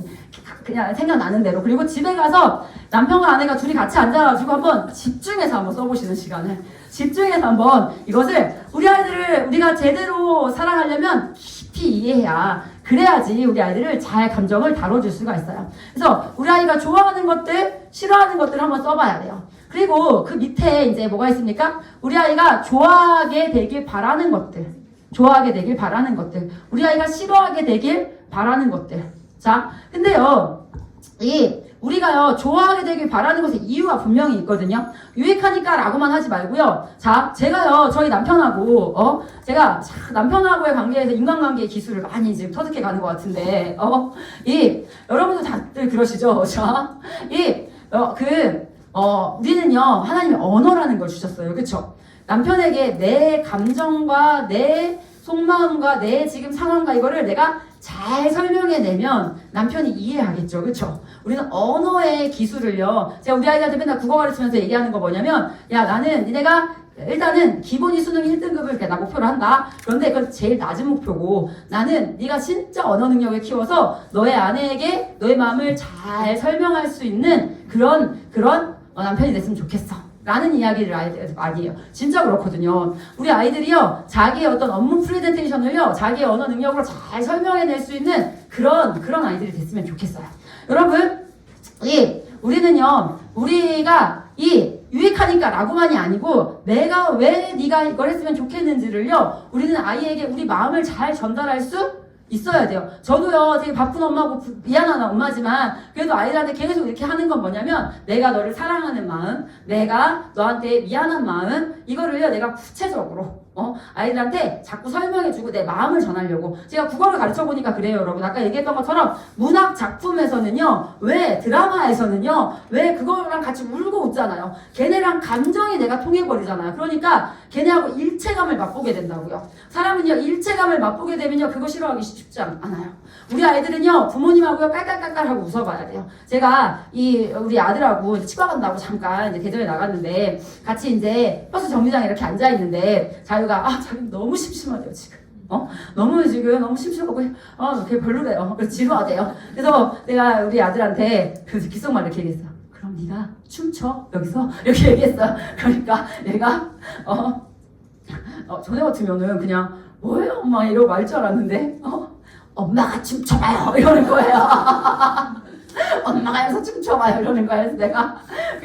그냥 생각나는 대로. 그리고 집에 가서 남편과 아내가 둘이 같이 앉아가지고 한번 집중해서 한번 써보시는 시간을. 집중해서 한번 이것을 우리 아이들을 우리가 제대로 사랑하려면 깊이 이해해야 그래야지 우리 아이들을 잘 감정을 다뤄줄 수가 있어요. 그래서 우리 아이가 좋아하는 것들, 싫어하는 것들을 한번 써봐야 돼요. 그리고 그 밑에 이제 뭐가 있습니까? 우리 아이가 좋아하게 되길 바라는 것들. 좋아하게 되길 바라는 것들. 우리 아이가 싫어하게 되길 바라는 것들. 자, 근데요, 우리가요, 좋아하게 되길 바라는 것에 이유가 분명히 있거든요. 유익하니까 라고만 하지 말고요. 자, 제가요, 저희 남편하고, 제가 남편하고의 관계에서 인간관계의 기술을 많이 지금 터득해 가는 것 같은데, 여러분도 다들 그러시죠? 자, 우리는요, 하나님이 언어라는 걸 주셨어요. 그쵸? 남편에게 내 감정과 내 속마음과 내 지금 상황과 이거를 내가 잘 설명해내면 남편이 이해하겠죠. 그쵸? 우리는 언어의 기술을요. 제가 우리 아이들한테 맨날 국어 가르치면서 얘기하는 거 뭐냐면, 야, 나는 니네가 일단은 기본이 수능 1등급을 이렇게 나 목표로 한다. 그런데 그건 제일 낮은 목표고, 나는 네가 진짜 언어 능력을 키워서 너의 아내에게 너의 마음을 잘 설명할 수 있는 그런 남편이 됐으면 좋겠어. 라는 이야기를 아이들한테 많이 해요. 진짜 그렇거든요. 우리 아이들이요, 자기의 어떤 업무 프레젠테이션을요, 자기의 언어 능력으로 잘 설명해낼 수 있는 그런 아이들이 됐으면 좋겠어요. 여러분, 우리는요, 우리가 유익하니까 라고만이 아니고, 내가 왜 네가 이걸 했으면 좋겠는지를요, 우리는 아이에게 우리 마음을 잘 전달할 수 있어야 돼요. 저도요, 되게 바쁜 엄마고 미안한 엄마지만 그래도 아이들한테 계속 이렇게 하는 건 뭐냐면, 내가 너를 사랑하는 마음, 내가 너한테 미안한 마음, 이거를요 내가 구체적으로 아이들한테 자꾸 설명해주고 내 마음을 전하려고. 제가 국어를 가르쳐보니까 그래요, 여러분. 아까 얘기했던 것처럼 문학 작품에서는요, 왜 드라마에서는요, 왜 그거랑 같이 울고 웃잖아요. 걔네랑 감정이 내가 통해버리잖아요. 그러니까 걔네하고 일체감을 맛보게 된다고요. 사람은요, 일체감을 맛보게 되면요, 그거 싫어하기 쉽지 않아요. 우리 아이들은요, 부모님하고요, 깔깔깔깔하고 웃어봐야 돼요. 제가 우리 아들하고 이제 치과 간다고 잠깐 이제 대전에 나갔는데, 같이 이제 버스 정류장에 이렇게 앉아있는데, 자유가, 자기 너무 심심하대요, 지금. 너무 심심하고, 그게 별로래요. 그래서 지루하대요. 그래서 내가 우리 아들한테 그 귓속말 이렇게 얘기했어. 그럼 네가 춤춰? 여기서? 이렇게 얘기했어. 그러니까 얘가, 전에 같으면은 그냥, 뭐예요, 엄마? 이러고 말 줄 알았는데, 엄마가 춤춰봐요. 이러는 거예요. 엄마가 여기서 춤춰봐요. 이러는 거예요. 그래서 내가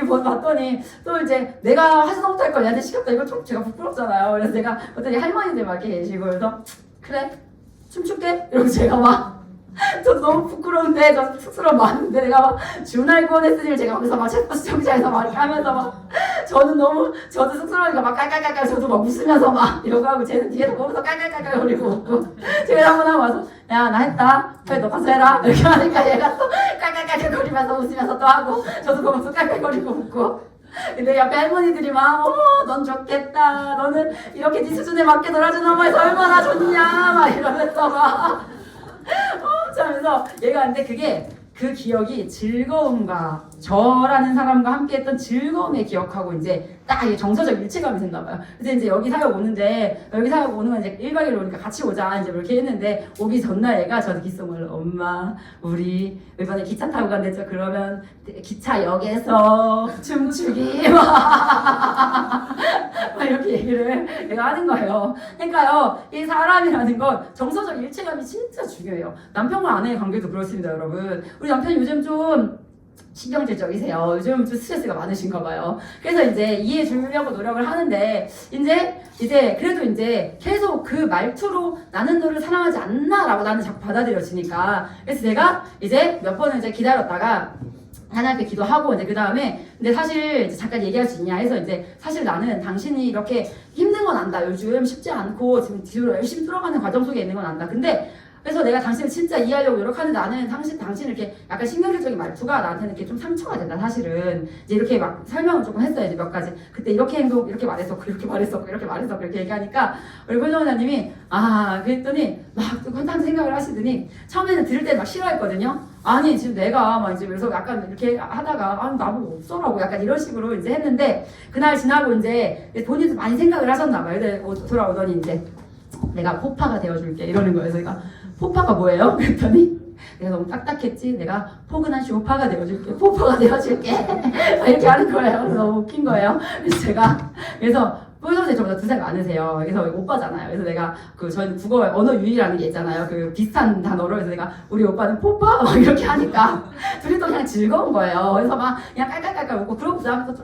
봤더니 또 이제 내가 하지도 못할 걸 얘한테 시켰다. 이거 좀 제가 부끄럽잖아요. 그래서 제가 봤더니 할머니들 막 이렇게 계시고, 그래서 그래, 춤출게. 이러고 제가 막, 저도 너무 부끄러운데, 저 쑥스러운 마음인데, 내가 막 준할 구원했으니 제가 거기서 막 챗버스 정차에서 막 이렇게 하면서 막, 저도 쑥스러우니까 막 깔깔깔깔 저도 막 웃으면서 막 이러고 하고, 쟤는 뒤에서 보면서 깔깔깔깔 거리고 웃고, 제가 한번 하고 와서, 야, 나 했다. 그래, 너 가서 해라. 이렇게 하니까 얘가 또 깔깔깔깔 거리면서 웃으면서 또 하고, 저도 보면서 깔깔거리고 웃고. 근데 옆에 할머니들이 막, 넌 좋겠다. 너는 이렇게 네 수준에 맞게 놀아주는 엄마에서 얼마나 좋냐. 막 이러면서 막. 하면서 얘가 근데 그 기억이 즐거움과 저라는 사람과 함께 했던 즐거움의 기억하고 이제 딱 정서적 일체감이 됐나 봐요. 그래서 이제 여기 사역 오는데, 여기 사역 오는 건 이제 1박 2일 오니까 같이 오자 이제 이렇게 했는데, 오기 전날 얘가 저한테 귓속말로, 엄마, 우리 이번에 기차 타고 간댔죠. 그러면 기차역에서 춤추기 막 이렇게 얘기를 얘가 하는 거예요. 그러니까요, 이 사람이라는 건 정서적 일체감이 진짜 중요해요. 남편과 아내의 관계도 그렇습니다, 여러분. 우리 남편이 요즘 좀 신경질적이세요. 요즘 좀 스트레스가 많으신가 봐요. 그래서 이제 이해해 주려고 노력을 하는데, 이제 그래도 이제 계속 그 말투로 나는 너를 사랑하지 않나? 라고 나는 자꾸 받아들여지니까. 그래서 제가 이제 몇 번을 이제 기다렸다가 하나님께 기도하고, 이제 그 다음에, 근데 사실 이제 잠깐 얘기할 수 있냐 해서, 이제 사실 나는 당신이 이렇게 힘든 건 안다. 요즘 쉽지 않고 지금 뒤로 열심히 뚫어가는 과정 속에 있는 건 안다. 근데 그래서 내가 당신을 진짜 이해하려고 노력하는데, 나는 당신 이렇게 약간 신경질적인 말투가 나한테는 이렇게 좀 상처가 된다, 사실은. 이제 이렇게 막 설명을 조금 했어요, 이제 몇 가지. 그때 이렇게 이렇게 말했었고, 이렇게 말했었고, 이렇게 말했었고, 이렇게 얘기하니까, 우리 홀정원장님이, 그랬더니, 막 또 한참 생각을 하시더니, 처음에는 들을 때 막 싫어했거든요. 아니, 지금 내가 막 이제 그래서 약간 이렇게 하다가, 나보고 없어라고 약간 이런 식으로 이제 했는데, 그날 지나고 이제 본인도 많이 생각을 하셨나봐요. 근데 돌아오더니 이제, 내가 포파가 되어줄게. 이러는 거예요. 그래서 제가, 포파가 뭐예요? 그랬더니 내가 너무 딱딱했지? 내가 포근한 쇼파가 되어줄게. 포파가 되어줄게. 이렇게 하는 거예요. 그래서 너무 웃긴 거예요. 그래서 제가 뽀소제 저보다 2살 많으세요. 그래서 오빠잖아요. 그래서 내가 저희는 국어 언어 유희라는 게 있잖아요. 그 비슷한 단어로. 그래서 내가 우리 오빠는 뽀빠 막 이렇게 하니까 둘이 또 그냥 즐거운 거예요. 그래서 막 그냥 깔깔깔깔 웃고 그러고 그다음에 또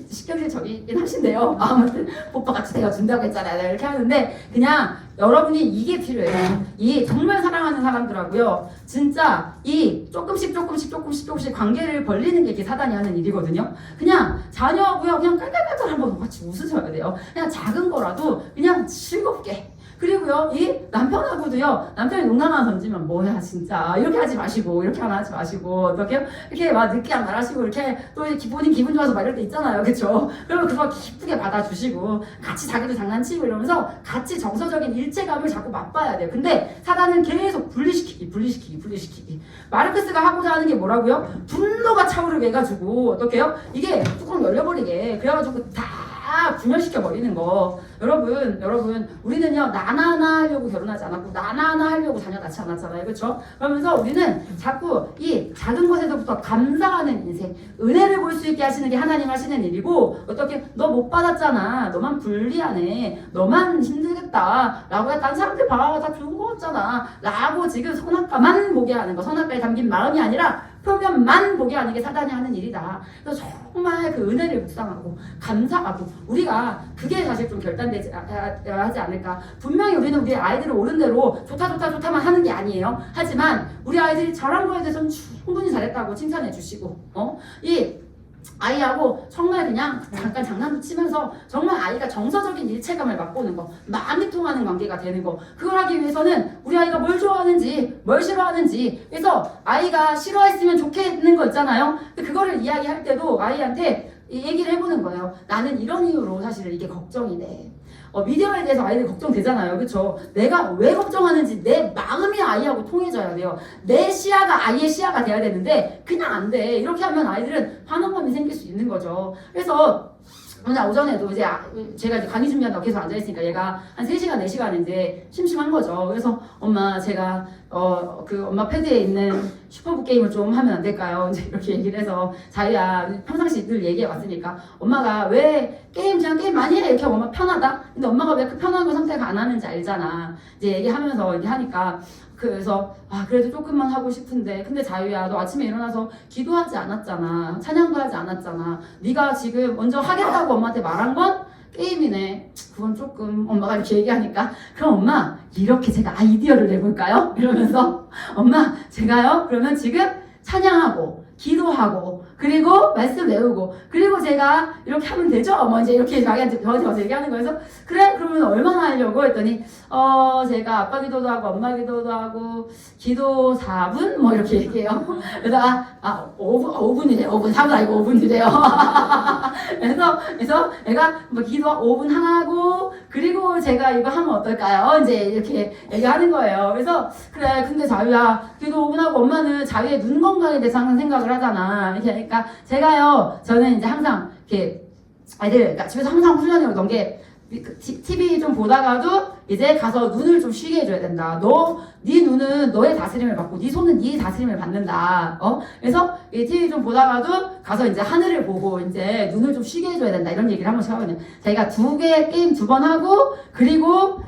신경질적이긴 하신데요. 아무튼 뽀빠 같이 내가 준다고 했잖아요. 내가 이렇게 하는데 그냥 여러분이 이게 필요해요. 이 정말 사랑하는 사람들하고요. 진짜 이 조금씩 관계를 벌리는 게 이게 사단이 하는 일이거든요. 그냥 자녀하고요. 그냥 깔깔깔깔 한번 같이 웃으셔야 돼요. 그냥 작은 거라도 그냥 즐겁게. 그리고요, 이 남편하고도요, 남편이 농담 하나 던지면, 뭐야, 진짜. 이렇게 하지 마시고, 이렇게 하나 하지 마시고, 어떻게요? 이렇게 막 느끼한 말 하시고, 이렇게 또 본인 기분 좋아서 막 이럴 때 있잖아요. 그쵸? 그러면 그거 기쁘게 받아주시고, 같이 자기도 장난치고 이러면서 같이 정서적인 일체감을 자꾸 맛봐야 돼요. 근데 사단은 계속 분리시키기. 마르크스가 하고자 하는 게 뭐라고요? 분노가 차오르게 해가지고, 어떻게요? 이게 뚜껑 열려버리게. 그래가지고 다 분열시켜 버리는 거. 여러분, 우리는요, 나나나 하려고 결혼하지 않았고, 나나나 하려고 자녀 낳지 않았잖아요. 그렇죠? 그러면서 우리는 자꾸 이 작은 것에서부터 감사하는 인생, 은혜를 볼 수 있게 하시는 게 하나님 하시는 일이고, 어떻게, 너 못 받았잖아. 너만 불리하네. 너만 힘들겠다. 라고 해. 딴 사람들 봐. 다 좋은 거 같잖아. 라고 지금 선악과만 보게 하는 거. 선악과에 담긴 마음이 아니라, 표면만 보게 하는 게 사단이 하는 일이다. 그래서 정말 그 은혜를 묵상하고 감사하고 우리가 그게 사실 좀 결단되지 하지 않을까. 분명히 우리는 우리 아이들을 옳은 대로 좋다만 하는 게 아니에요. 하지만 우리 아이들이 잘한 거에 대해서는 충분히 잘했다고 칭찬해 주시고 이 아이하고 정말 그냥 잠깐 장난도 치면서 정말 아이가 정서적인 일체감을 맛보는 거, 마음이 통하는 관계가 되는 거, 그걸 하기 위해서는 우리 아이가 뭘 좋아하는지 뭘 싫어하는지, 그래서 아이가 싫어했으면 좋겠는 거 있잖아요. 그거를 이야기할 때도 아이한테 얘기를 해보는 거예요. 나는 이런 이유로 사실 이게 걱정이 돼. 미디어에 대해서 아이들 걱정되잖아요. 그쵸? 내가 왜 걱정하는지 내 마음이 아이하고 통해져야 돼요. 내 시야가 아이의 시야가 돼야 되는데 그냥 안 돼. 이렇게 하면 아이들은 반응감이 생길 수 있는 거죠. 그래서 오늘 오전에도 이제 제가 이제 강의 준비한다고 계속 앉아있으니까 얘가 한 3시간, 4시간 이제 심심한 거죠. 그래서 엄마 제가 엄마 패드에 있는 슈퍼북 게임을 좀 하면 안 될까요? 이제 이렇게 얘기를 해서 자기야 평상시 늘 얘기해 왔으니까 엄마가 왜 그냥 게임 많이 해 이렇게 하면 엄마 편하다? 근데 엄마가 왜 그 편한 거 선택 안 하는지 알잖아. 이제 얘기하면서 얘기하니까 그래서 그래도 조금만 하고 싶은데 근데 자유야 너 아침에 일어나서 기도하지 않았잖아. 찬양도 하지 않았잖아. 네가 지금 먼저 하겠다고 엄마한테 말한 건 게임이네. 그건 조금 엄마가 이렇게 얘기하니까 그럼 엄마 이렇게 제가 아이디어를 내볼까요? 이러면서 엄마 제가요 그러면 지금 찬양하고 기도하고 그리고 말씀 외우고 그리고 제가 이렇게 하면 되죠? 뭐 이제 이렇게 자기한테 저한테 와서 얘기하는 거여서 그래 그러면 얼마나 하려고 했더니 제가 아빠 기도도 하고 엄마 기도도 하고 기도 4분 뭐 이렇게 얘기해요. 그래서 5분이래 5분 4분 아니고 5분이래요. 그래서 내가 뭐 기도 5분 하고 그리고 제가 이거 하면 어떨까요? 이제 이렇게 얘기하는 거예요. 그래서 그래 근데 자유야 기도 5분 하고 엄마는 자유의 눈 건강에 대해서 항상 생각을 하잖아. 그러니까 제가요 저는 이제 항상 이렇게 아이들 그러니까 집에서 항상 훈련해 오던 게 TV 좀 보다가도 이제 가서 눈을 좀 쉬게 해줘야 된다. 네 눈은 너의 다스림을 받고 네 손은 네 다스림을 받는다. 그래서 이 TV 좀 보다가도 가서 이제 하늘을 보고 이제 눈을 좀 쉬게 해줘야 된다. 이런 얘기를 한 번씩 하거든요. 자기가 2개 게임 2번 하고 그리고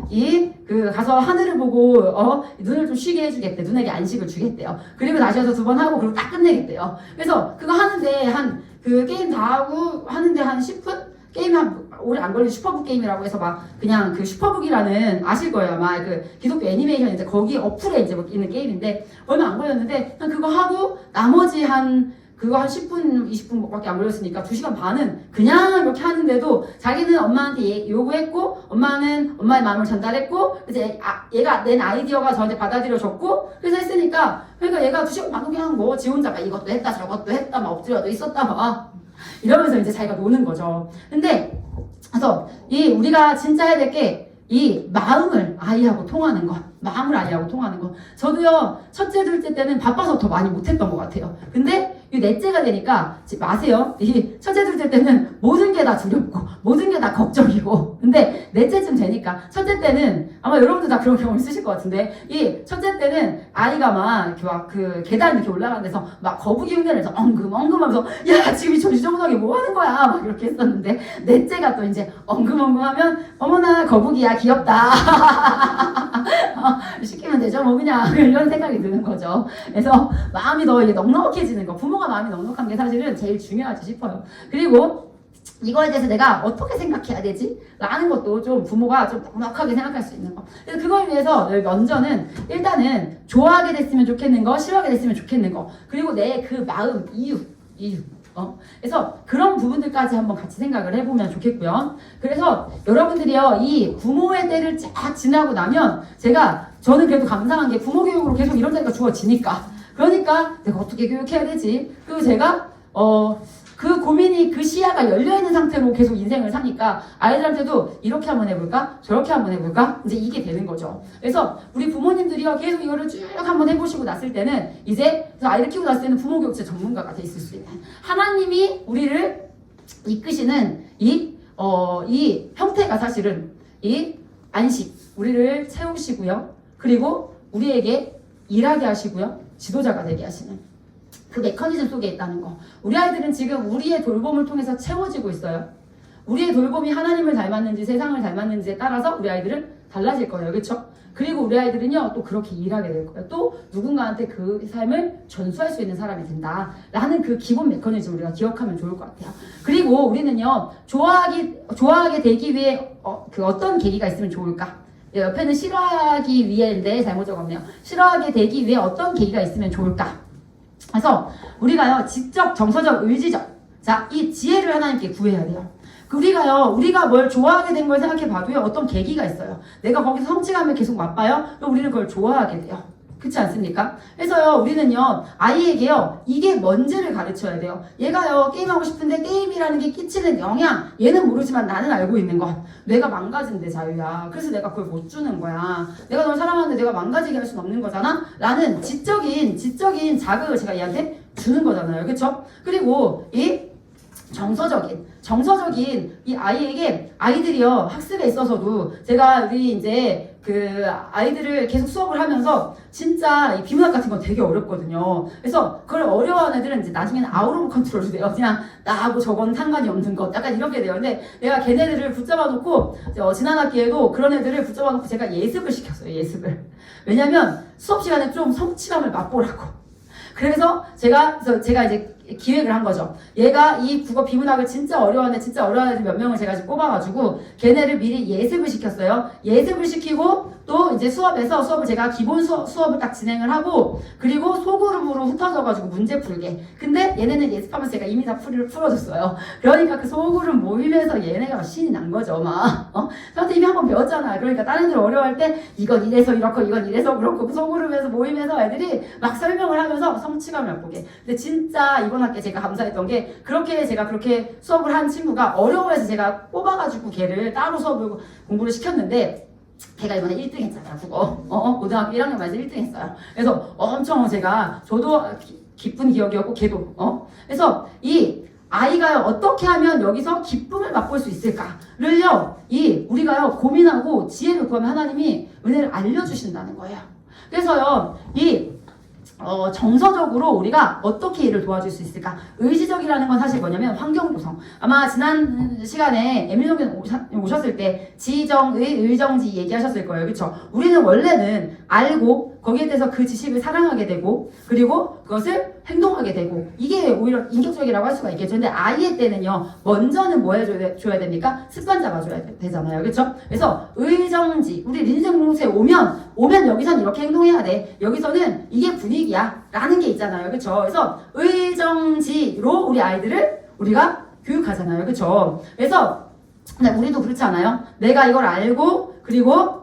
가서 하늘을 보고 눈을 좀 쉬게 해주겠대. 눈에게 안식을 주겠대요. 그리고 다시 와서 2번 하고 그리고 딱 끝내겠대요. 그래서 그거 하는데 그 게임 다 하고 하는데 한 10분? 게임이 오래 안 걸린 슈퍼북 게임이라고 해서 막 그냥 그 슈퍼북이라는 아실 거예요. 아마 그 기독교 애니메이션 이제 거기 어플에 이제 있는 게임인데 얼마 안 걸렸는데 그냥 그거 하고 나머지 그거 한 10분, 20분 밖에 안 걸렸으니까 2시간 반은 그냥 이렇게 하는데도 자기는 엄마한테 요구했고 엄마는 엄마의 마음을 전달했고 이제 얘가 낸 아이디어가 저한테 받아들여졌고 그래서 했으니까 그러니까 얘가 2시간 반 동안 한 거 지 혼자 막 이것도 했다 저것도 했다 막 엎드려도 있었다 막 이러면서 이제 자기가 노는 거죠. 근데 그래서 우리가 진짜 해야 될 게 이 마음을 아이하고 통하는 것, 마음을 아이하고 통하는 것. 저도요 첫째 둘째 때는 바빠서 더 많이 못했던 것 같아요. 근데 이 넷째가 되니까 마세요. 이 첫째, 둘째 때는 모든 게 다 두렵고 모든 게 다 걱정이고 근데 넷째쯤 되니까 첫째 때는 아마 여러분들 다 그런 경험 있으실 것 같은데 이 첫째 때는 아이가 막 이렇게 막 그 계단 이렇게 올라가는 데서 막 거북이 흉내를 내서 엉금엉금하면서 야 지금 이 저지저분하게 뭐 하는 거야 막 이렇게 했었는데 넷째가 또 이제 엉금엉금하면 어머나 거북이야 귀엽다 시키면 되죠 뭐 그냥 이런 생각이 드는 거죠. 그래서 마음이 더 이게 넉넉해지는 거 부모가 마음이 넉넉한 게 사실은 제일 중요하지 싶어요. 그리고 이거에 대해서 내가 어떻게 생각해야 되지? 라는 것도 좀 부모가 좀 넉넉하게 생각할 수 있는 거. 그래서 그걸 위해서 먼저는 일단은 좋아하게 됐으면 좋겠는 거, 싫어하게 됐으면 좋겠는 거, 그리고 내 그 마음, 이유. 그래서 그런 부분들까지 한번 같이 생각을 해보면 좋겠고요. 그래서 여러분들이요, 이 부모의 때를 쫙 지나고 나면 저는 그래도 감사한 게 부모 교육으로 계속 이런 자리가 주어지니까. 그러니까 내가 어떻게 교육해야 되지? 그리고 제가, 그 고민이 그 시야가 열려있는 상태로 계속 인생을 사니까 아이들한테도 이렇게 한번 해볼까? 저렇게 한번 해볼까? 이제 이게 되는 거죠. 그래서 우리 부모님들이요 계속 이거를 쭉 한번 해보시고 났을 때는 이제 아이를 키우고 났을 때는 부모 교육자 전문가가 돼 있을 수 있는 하나님이 우리를 이끄시는 이 형태가 사실은 이 안식 우리를 채우시고요. 그리고 우리에게 일하게 하시고요. 지도자가 되게 하시는 그 메커니즘 속에 있다는 거. 우리 아이들은 지금 우리의 돌봄을 통해서 채워지고 있어요. 우리의 돌봄이 하나님을 닮았는지 세상을 닮았는지에 따라서 우리 아이들은 달라질 거예요. 그렇죠? 그리고 우리 아이들은요 또 그렇게 일하게 될 거예요. 또 누군가한테 그 삶을 전수할 수 있는 사람이 된다 라는 그 기본 메커니즘 우리가 기억하면 좋을 것 같아요. 그리고 우리는요 좋아하게 되기 위해 어떤 계기가 있으면 좋을까? 옆에는 싫어하기 위해인데 잘못 적었네요. 싫어하게 되기 위해 어떤 계기가 있으면 좋을까? 그래서 우리가요 지적, 정서적, 의지적 이 지혜를 하나님께 구해야 돼요. 우리가 뭘 좋아하게 된 걸 생각해 봐도요 어떤 계기가 있어요. 내가 거기서 성취감을 계속 맛봐요. 그럼 우리는 그걸 좋아하게 돼요. 그렇지 않습니까? 그래서요 우리는요 아이에게요 이게 뭔지를 가르쳐야 돼요. 얘가요 게임하고 싶은데 게임이라는 게 끼치는 영향 얘는 모르지만 나는 알고 있는 것. 내가 망가진 데 자유야. 그래서 내가 그걸 못 주는 거야. 내가 널 사랑하는데 내가 망가지게 할 수는 없는 거잖아 라는 지적인 자극을 제가 얘한테 주는 거잖아요. 그쵸? 그리고 이 정서적인 이 아이에게 아이들이요 학습에 있어서도 제가 우리 이제 그 아이들을 계속 수업을 하면서 진짜 이 비문학 같은 건 되게 어렵거든요. 그래서 그걸 어려워하는 애들은 이제 나중에는 아웃 오브 컨트롤이 돼요. 그냥 나하고 저건 상관이 없는 것 약간 이렇게 돼요. 근데 내가 걔네들을 붙잡아 놓고 지난 학기에도 그런 애들을 붙잡아 놓고 제가 예습을 시켰어요. 예습을. 왜냐면 수업 시간에 좀 성취감을 맛보라고. 그래서 제가 이제 기획을 한 거죠. 얘가 이 국어 비문학을 진짜 어려워하는 몇 명을 제가 지금 뽑아가지고 걔네를 미리 예습을 시켰어요. 예습을 시키고 또 이제 수업을 제가 기본 수업을 딱 진행을 하고 그리고 소그룹으로 흩어져가지고 문제 풀게. 근데 얘네는 예습하면서 제가 이미 다 풀어줬어요. 그러니까 그 소그룹 모임에서 얘네가 신이 난 거죠. 저한테 이미 한번 배웠잖아. 그러니까 다른 애들 어려워할 때 이건 이래서 이렇고 이건 이래서 그렇고 그 소그룹에서 모임에서 애들이 막 설명을 하면서 성취감을 맛보게. 근데 진짜 이번 학기에 제가 감사했던 게 그렇게 수업을 한 친구가 어려워해서 제가 뽑아가지고 걔를 따로 공부를 시켰는데 걔가 이번에 1등 했잖아, 국어. 고등학교 1학년 말에서 1등 했어요. 그래서 엄청 저도 기쁜 기억이었고, 걔도. 그래서 이 아이가요, 어떻게 하면 여기서 기쁨을 맛볼 수 있을까를요, 우리가요, 고민하고 지혜를 구하면 하나님이 은혜를 알려주신다는 거예요. 그래서요, 정서적으로 우리가 어떻게 이를 도와줄 수 있을까? 의지적이라는 건 사실 뭐냐면 환경 조성. 아마 지난 시간에 에밀 선생님 오셨을 때 지정의, 의정지 얘기하셨을 거예요. 그쵸? 우리는 원래는 알고 거기에 대해서 그 지식을 사랑하게 되고 그리고 그것을 행동하게 되고 이게 오히려 인격적이라고 할 수가 있겠죠. 근데 아이의 때는요. 먼저는 뭐 해줘야 됩니까? 습관 잡아줘야 되잖아요. 그쵸? 그래서 의정지 우리 린생 공부에 오면 여기선 이렇게 행동해야 돼. 여기서는 이게 분위기야 라는 게 있잖아요. 그쵸? 그래서 의정지로 우리 아이들을 우리가 교육하잖아요. 그쵸? 그래서 우리도 그렇지 않아요? 내가 이걸 알고 그리고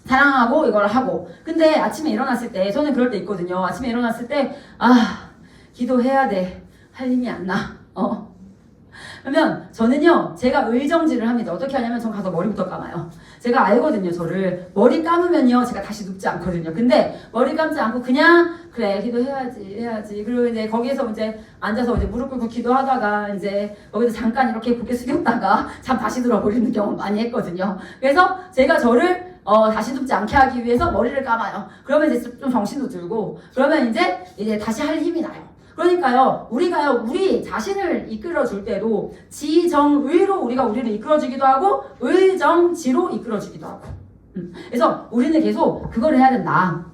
사랑하고 이걸 하고 근데 아침에 일어났을 때 저는 그럴 때 있거든요. 아침에 일어났을 때 기도해야 돼. 할 힘이 안 나. 그러면 저는요, 제가 의정지를 합니다. 어떻게 하냐면 전 가서 머리부터 감아요. 제가 알거든요, 저를. 머리 감으면요, 제가 다시 눕지 않거든요. 근데 머리 감지 않고 그냥 그래, 기도해야지. 그리고 이제 거기에서 이제 앉아서 이제 무릎 꿇고 기도하다가 이제 거기서 잠깐 이렇게 고개 숙였다가 잠 다시 들어버리는 경험 많이 했거든요. 그래서 제가 저를 다시 눕지 않게 하기 위해서 머리를 감아요. 그러면 이제 좀 정신도 들고, 그러면 이제 다시 할 힘이 나요. 그러니까요, 우리가요, 우리 자신을 이끌어줄 때도 지정의로 우리가 우리를 이끌어주기도 하고, 의정지로 이끌어주기도 하고. 그래서 우리는 계속 그걸 해야 된다.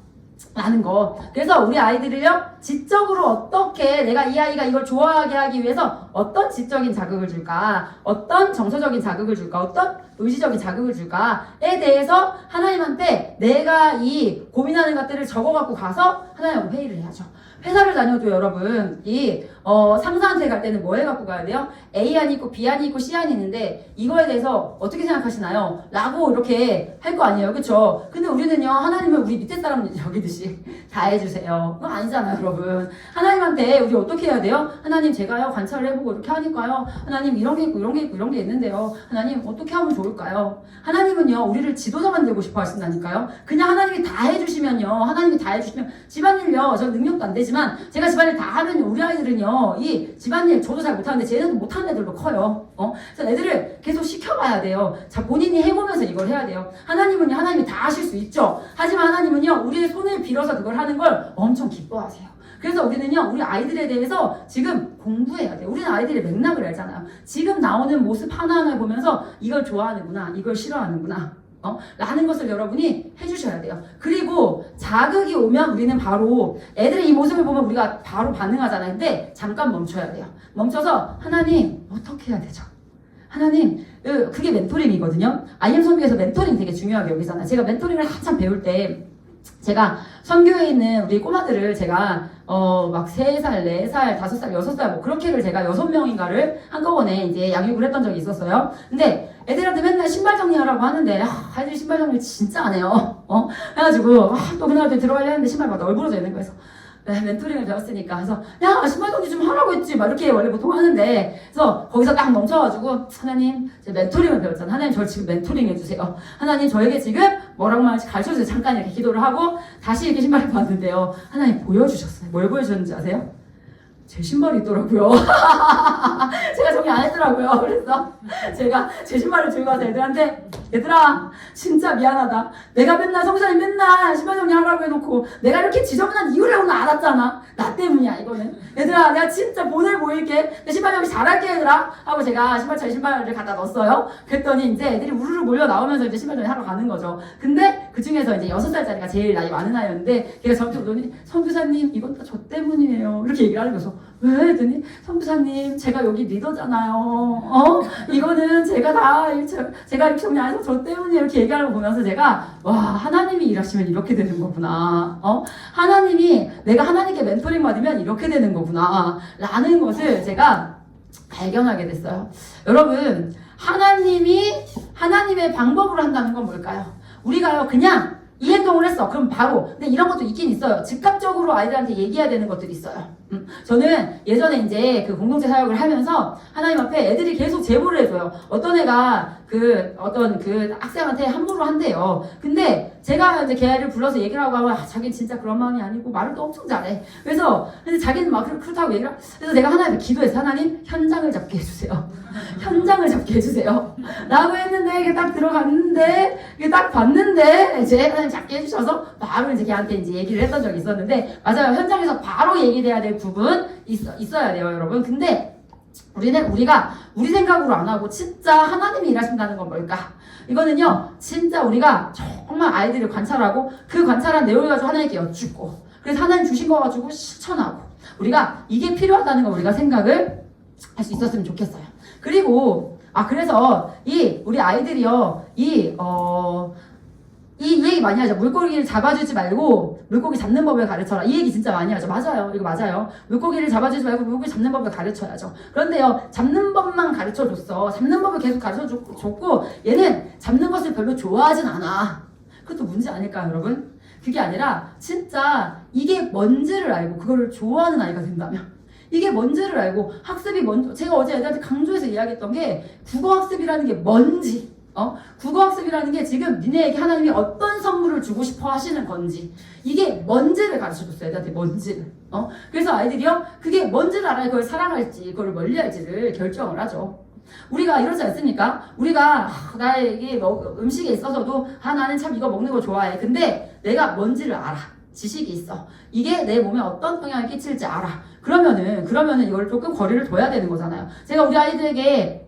라는 거. 그래서 우리 아이들을요, 지적으로 어떻게 내가 이 아이가 이걸 좋아하게 하기 위해서 어떤 지적인 자극을 줄까, 어떤 정서적인 자극을 줄까, 어떤 의지적인 자극을 줄까에 대해서 하나님한테 내가 이 고민하는 것들을 적어갖고 가서 하나님하고 회의를 해야죠. 회사를 다녀도 여러분, 상사한테 갈 때는 뭐 해갖고 가야 돼요? A안이 있고 B안이 있고 C안이 있는데 이거에 대해서 어떻게 생각하시나요? 라고 이렇게 할 거 아니에요. 그쵸? 근데 우리는요, 하나님은 우리 밑에 사람 여기듯이 다 해주세요. 그거 아니잖아요, 여러분. 하나님한테 우리 어떻게 해야 돼요? 하나님, 제가요, 관찰을 해보고 이렇게 하니까요. 하나님, 이런 게 있고, 이런 게 있고, 이런 게 있는데요. 하나님, 어떻게 하면 좋을까요? 하나님은요, 우리를 지도자 만들고 싶어 하신다니까요. 그냥 하나님이 다 해주시면요. 하나님이 다 해주시면 집안일요, 저 능력도 안 되지만 제가 집안일 다 하면 우리 아이들은요, 이 집안일 저도 잘 못하는데 쟤네도 못하는 애들도 커요. 그래서 애들을 계속 시켜봐야 돼요. 자, 본인이 해보면서 이걸 해야 돼요. 하나님은요, 하나님이 다 하실 수 있죠. 하지만 하나님은요, 우리의 손을 빌어서 그걸 하는 걸 엄청 기뻐하세요. 그래서 우리는요, 우리 아이들에 대해서 지금 공부해야 돼요. 우리는 아이들의 맥락을 알잖아요. 지금 나오는 모습 하나하나 보면서 이걸 좋아하는구나, 이걸 싫어하는구나, 라는 것을 여러분이 해주셔야 돼요. 그리고 자극이 오면 우리는 바로 애들의 이 모습을 보면 우리가 바로 반응하잖아요. 근데 잠깐 멈춰야 돼요. 멈춰서 하나님, 어떻게 해야 되죠? 하나님, 그게 멘토링이거든요. IM 선교에서 멘토링 되게 중요하게 여기잖아요. 제가 멘토링을 한참 배울 때 제가 선교에 있는 우리 꼬마들을 제가 막 3살, 4살, 5살, 6살 뭐 그렇게를 제가 6명인가를 한꺼번에 이제 양육을 했던 적이 있었어요. 근데 애들한테 맨날 신발 정리하라고 하는데 아이들이 신발 정리를 진짜 안 해요. 그래가지고 또 그날 들어가려 했는데 신발 막 널브러져 있는 거예요. 그래서 멘토링을 배웠으니까 그래서 야, 신발 정리 좀 하라고 했지 막 이렇게 원래 보통 하는데, 그래서 거기서 딱 멈춰가지고 하나님, 제가 멘토링을 배웠잖아요. 하나님, 저를 지금 멘토링 해주세요. 하나님, 저에게 지금 뭐라고 말할지 가르쳐주세요. 잠깐 이렇게 기도를 하고 다시 이렇게 신발을 봤는데요, 하나님 보여주셨어요. 뭘 보여주셨는지 아세요? 제 신발이 있더라고요. 제가 정리 안 했더라고요. 그래서 제가 제 신발을 들고 가서 애들한테, 얘들아, 진짜 미안하다. 내가 맨날 성사님 맨날 신발 정리하라고 해놓고 내가 이렇게 지저분한 이유를 오늘 알았잖아. 나 때문이야, 이거는. 얘들아, 내가 진짜 보낼 보일게. 내 신발 정리 잘할게, 얘들아. 하고 제가 제 신발을 갖다 넣었어요. 그랬더니 이제 애들이 우르르 몰려 나오면서 이제 신발 정리 하러 가는 거죠. 근데 그 중에서 이제 6살짜리가 제일 나이 많은 아이였는데, 걔가 저한테 오더니, 선교사님, 이건 다 저 때문이에요. 이렇게 얘기를 하는 거죠. 왜? 했더니, 선교사님, 제가 여기 리더잖아요. 이거는 제가 이렇게 정리 안 해서 저 때문에 이렇게 얘기하는 거 보면서 제가, 와, 하나님이 일하시면 이렇게 되는 거구나. 하나님이, 내가 하나님께 멘토링 받으면 이렇게 되는 거구나. 라는 것을 제가 발견하게 됐어요. 여러분, 하나님의 방법으로 한다는 건 뭘까요? 우리가요, 그냥 이 행동을 했어. 그럼 바로. 근데 이런 것도 있긴 있어요. 즉각적으로 아이들한테 얘기해야 되는 것들이 있어요. 저는 예전에 이제 그 공동체 사역을 하면서 하나님 앞에 애들이 계속 제보를 해줘요. 어떤 애가 어떤 학생한테 함부로 한대요. 근데 제가 이제 걔를 불러서 얘기를 하고 하면, 자기는 진짜 그런 마음이 아니고 말을 또 엄청 잘해. 근데 자기는 막 그렇다고 얘기를 그래서 내가 하나님께 기도해서, 하나님, 현장을 잡게 해주세요. 현장을 잡게 해주세요. 라고 했는데, 이게 딱 들어갔는데, 이게 딱 봤는데, 이제 하나님 잡게 해주셔서, 바로 이제 걔한테 이제 얘기를 했던 적이 있었는데, 맞아요. 현장에서 바로 얘기해야 될 부분 있어야 돼요, 여러분. 근데, 우리가 우리 생각으로 안 하고 진짜 하나님이 일하신다는 건 뭘까? 이거는요, 진짜 우리가 정말 아이들을 관찰하고 그 관찰한 내용을 가지고 하나님께 여쭙고, 그래서 하나님 주신 거 가지고 실천하고, 우리가 이게 필요하다는 거 우리가 생각을 할 수 있었으면 좋겠어요. 그리고 그래서 우리 아이들이요, 이 얘기 많이 하죠. 물고기를 잡아주지 말고 물고기 잡는 법을 가르쳐라. 이 얘기 진짜 많이 하죠. 맞아요. 이거 맞아요. 물고기를 잡아주지 말고 물고기 잡는 법을 가르쳐야죠. 그런데요, 잡는 법만 가르쳐줬어. 잡는 법을 계속 가르쳐줬고, 얘는 잡는 것을 별로 좋아하진 않아. 그것도 문제 아닐까요, 여러분? 그게 아니라 진짜 이게 뭔지를 알고 그거를 좋아하는 아이가 된다면, 이게 뭔지를 알고 학습이 뭔지 제가 어제 애들한테 강조해서 이야기했던 게 국어학습이라는 게 뭔지 국어학습이라는 게 지금 니네에게 하나님이 어떤 선물을 주고 싶어 하시는 건지 이게 뭔지를 가르쳐줬어요. 애들한테 뭔지를 그래서 아이들이요 그게 뭔지를 알아야 그걸 사랑할지 그걸 멀리할지를 결정을 하죠. 우리가 이러지 않습니까? 우리가 나에게 음식에 있어서도 나는 참 이거 먹는 거 좋아해. 근데 내가 뭔지를 알아. 지식이 있어. 이게 내 몸에 어떤 영향을 끼칠지 알아. 그러면은 이걸 조금 거리를 둬야 되는 거잖아요. 제가 우리 아이들에게